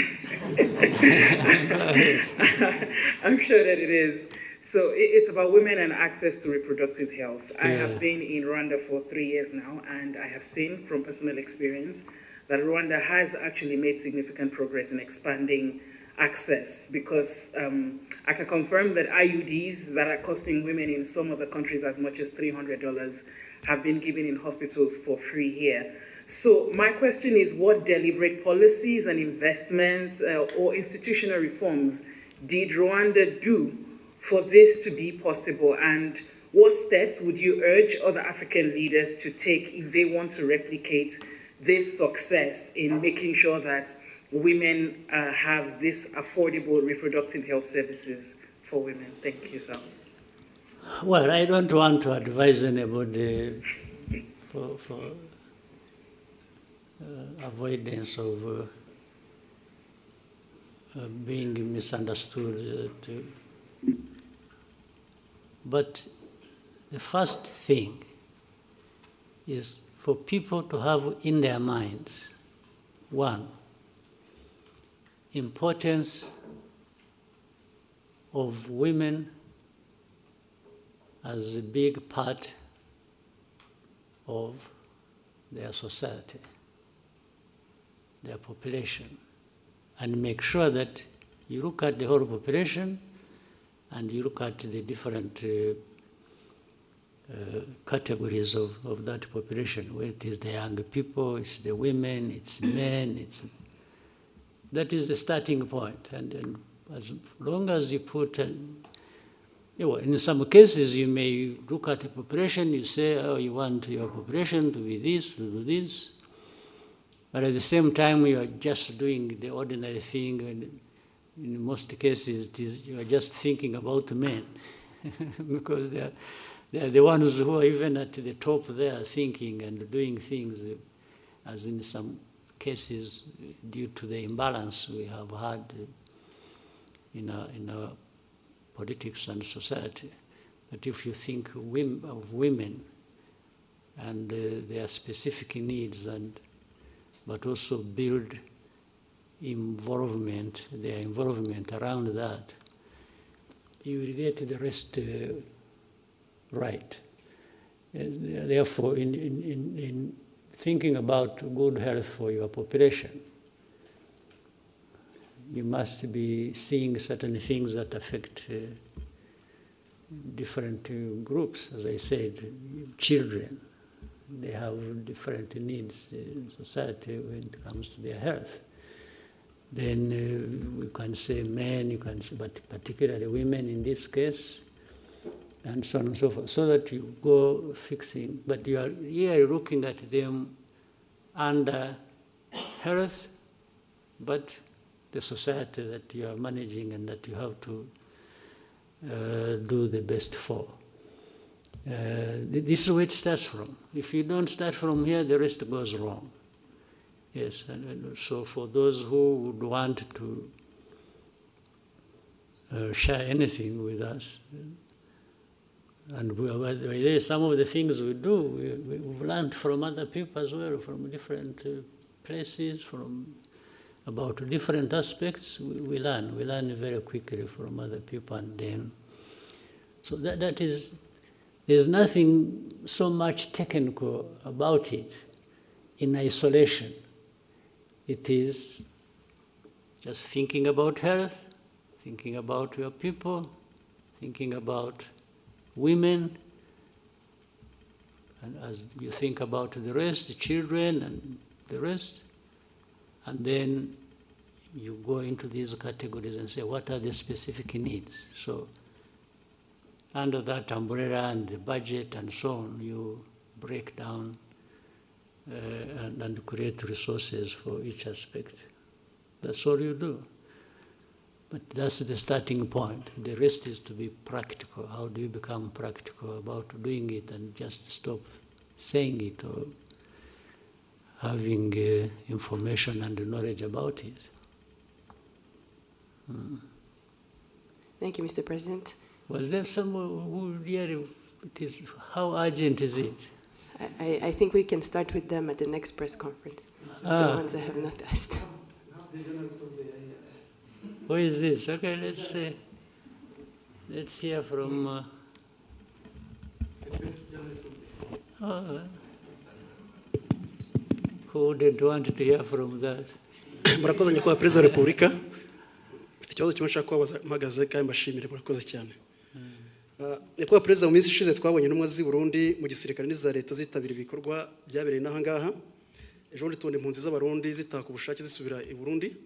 I'm sure that it is. So it's about women and access to reproductive health. I have been in Rwanda for 3 years now, and I have seen from personal experience that Rwanda has actually made significant progress in expanding access, because I can confirm that IUDs that are costing women in some of the countries as much as $300 have been given in hospitals for free here. So my question is, what deliberate policies and investments or institutional reforms did Rwanda do for this to be possible? And what steps would you urge other African leaders to take if they want to replicate this success in making sure that women have this affordable reproductive health services for women? Thank you, sir. Well, I don't want to advise anybody for avoidance of being misunderstood. But the first thing is for people to have in their minds, one, importance of women as a big part of their society, their population, and make sure that you look at the whole population and you look at the different categories of that population, where it is the young people, it's the women, it's men, that is the starting point. And as long as you put, in some cases you may look at the population, you say, oh, you want your population to be this, to do this, but at the same time you are just doing the ordinary thing, and in most cases you are just thinking about men, because they are the ones who are even at the top there thinking and doing things, as in some cases, due to the imbalance we have had in our politics and society. But if you think of women and their specific needs, but also build their involvement around that, you will get the rest right. Therefore, in thinking about good health for your population, you must be seeing certain things that affect different groups. As I said, children, they have different needs in society when it comes to their health. Then we can say men, but particularly women in this case, and so on and so forth, so that you go fixing. But you are here looking at them under health, but the society that you are managing and that you have to do the best for. This is where it starts from. If you don't start from here, the rest goes wrong. Yes, and so for those who would want to share anything with us, and some of the things we do, we've learned from other people as well, from different places, about different aspects. We learn very quickly from other people, and then, so that is, there's nothing so much technical about it in isolation. It is just thinking about health, thinking about your people, thinking about women, and as you think about the rest, the children and the rest, and then you go into these categories and say, what are the specific needs? So under that umbrella and the budget and so on, you break down and create resources for each aspect. That's all you do. But that's the starting point. The rest is to be practical. How do you become practical about doing it and just stop saying it or having information and knowledge about it? Thank you, Mr. President. Was there someone who really, how urgent is it? I think we can start with them at the next press conference, the ones that have not asked. Who is this? Okay, let's hear from... who didn't want to hear from that? Murakoze nyakubahwa Perezida wa Repubulika. Mfite ikibazo kimwe nshaka kubabaza mpagaze kandi mbashimire, murakoze cyane. Nyakubahwa Perezida, mu minsi ishize twabonye intumwa z'i Burundi mu gisirikare n'iza leta zitabira ibikorwa byabereye n'aha ngaha. Ejo bundi tubona impunzi z'abarundi zitaka ubushake zisubira i Burundi.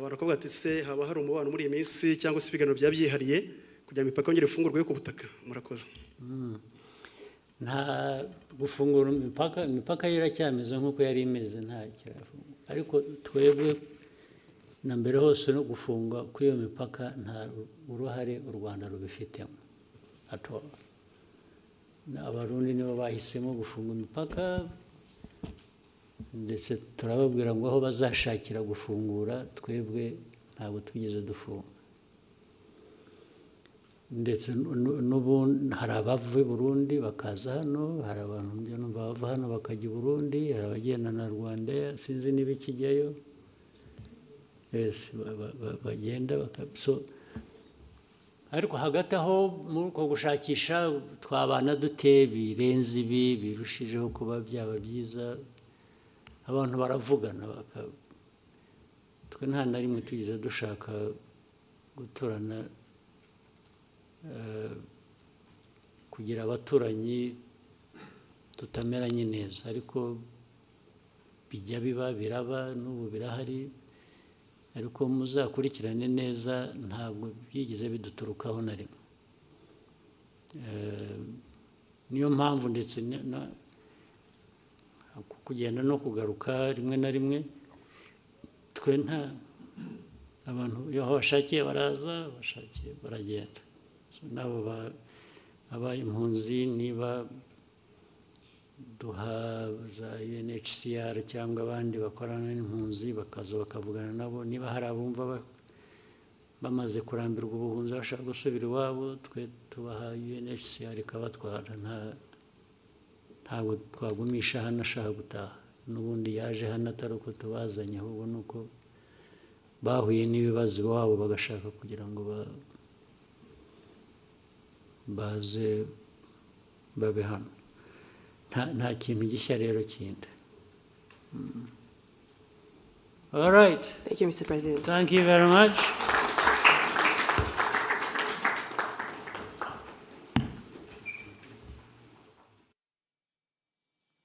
Baravuga ati se haba hari umubano muri iyi minsi cyangwa se ibiganiro byabyihariye kugira ngo imipaka yongere ifungurwe yo ku butaka? Murakoze. Nta gufungura imipaka iracyameze nk'uko yari imeze, nta kirafunga. Ariko twebwe na mbere hose no gufunga kw'iyo mipaka nta uruhare u Rwanda rubifitemo. Abarundi nibo bahisemo gufunga imipaka, ndetse turababwira ngo aho bazashakira gufungura, twebwe ntabwo twigeze dufunga. Ndetse n'ubundi hari abava i Burundi bakaza hano, hari abantu bava hano bakajya i Burundi, hari abagenda na Rwanda, sinzi niba ikijyayo, bagenda so ariko hagati aho muri uko gushakisha twabana dute birenze ibi birushijeho kuba byaba byiza abantu baravugana twe nta na rimwe tugize dushaka guturana kugira abaturanyi tutameranye neza ariko bijya biba biraba n'ubu birahari ariko muzakurikirane neza ntabwo byigeze biduturukaho na rimwe niyo mpamvu ndetse kugenda no kugaruka rimwe na rimwe twe nta abantu iyo bashakiye baraza bashakiye baragenda nabo abaye impunzi niba duha za UNHCR cyangwa abandi bakorana n'impunzi bakaza bakavugana nabo niba hari abumva bamaze kurambirwa ubuhunzi bashaka gusubira iwabo twe tubaha UNHCR ikabatwara ntabwo twagumisha hano ashaka gutaha n'ubundi yaje hano atari uko tubazanye ahubwo ni uko bahuye n'ibibazo iwabo bagashaka kugira ngo baze babe hano nta kintu gishya rero kindi. All right. Thank you, Mr. President. Thank you very much.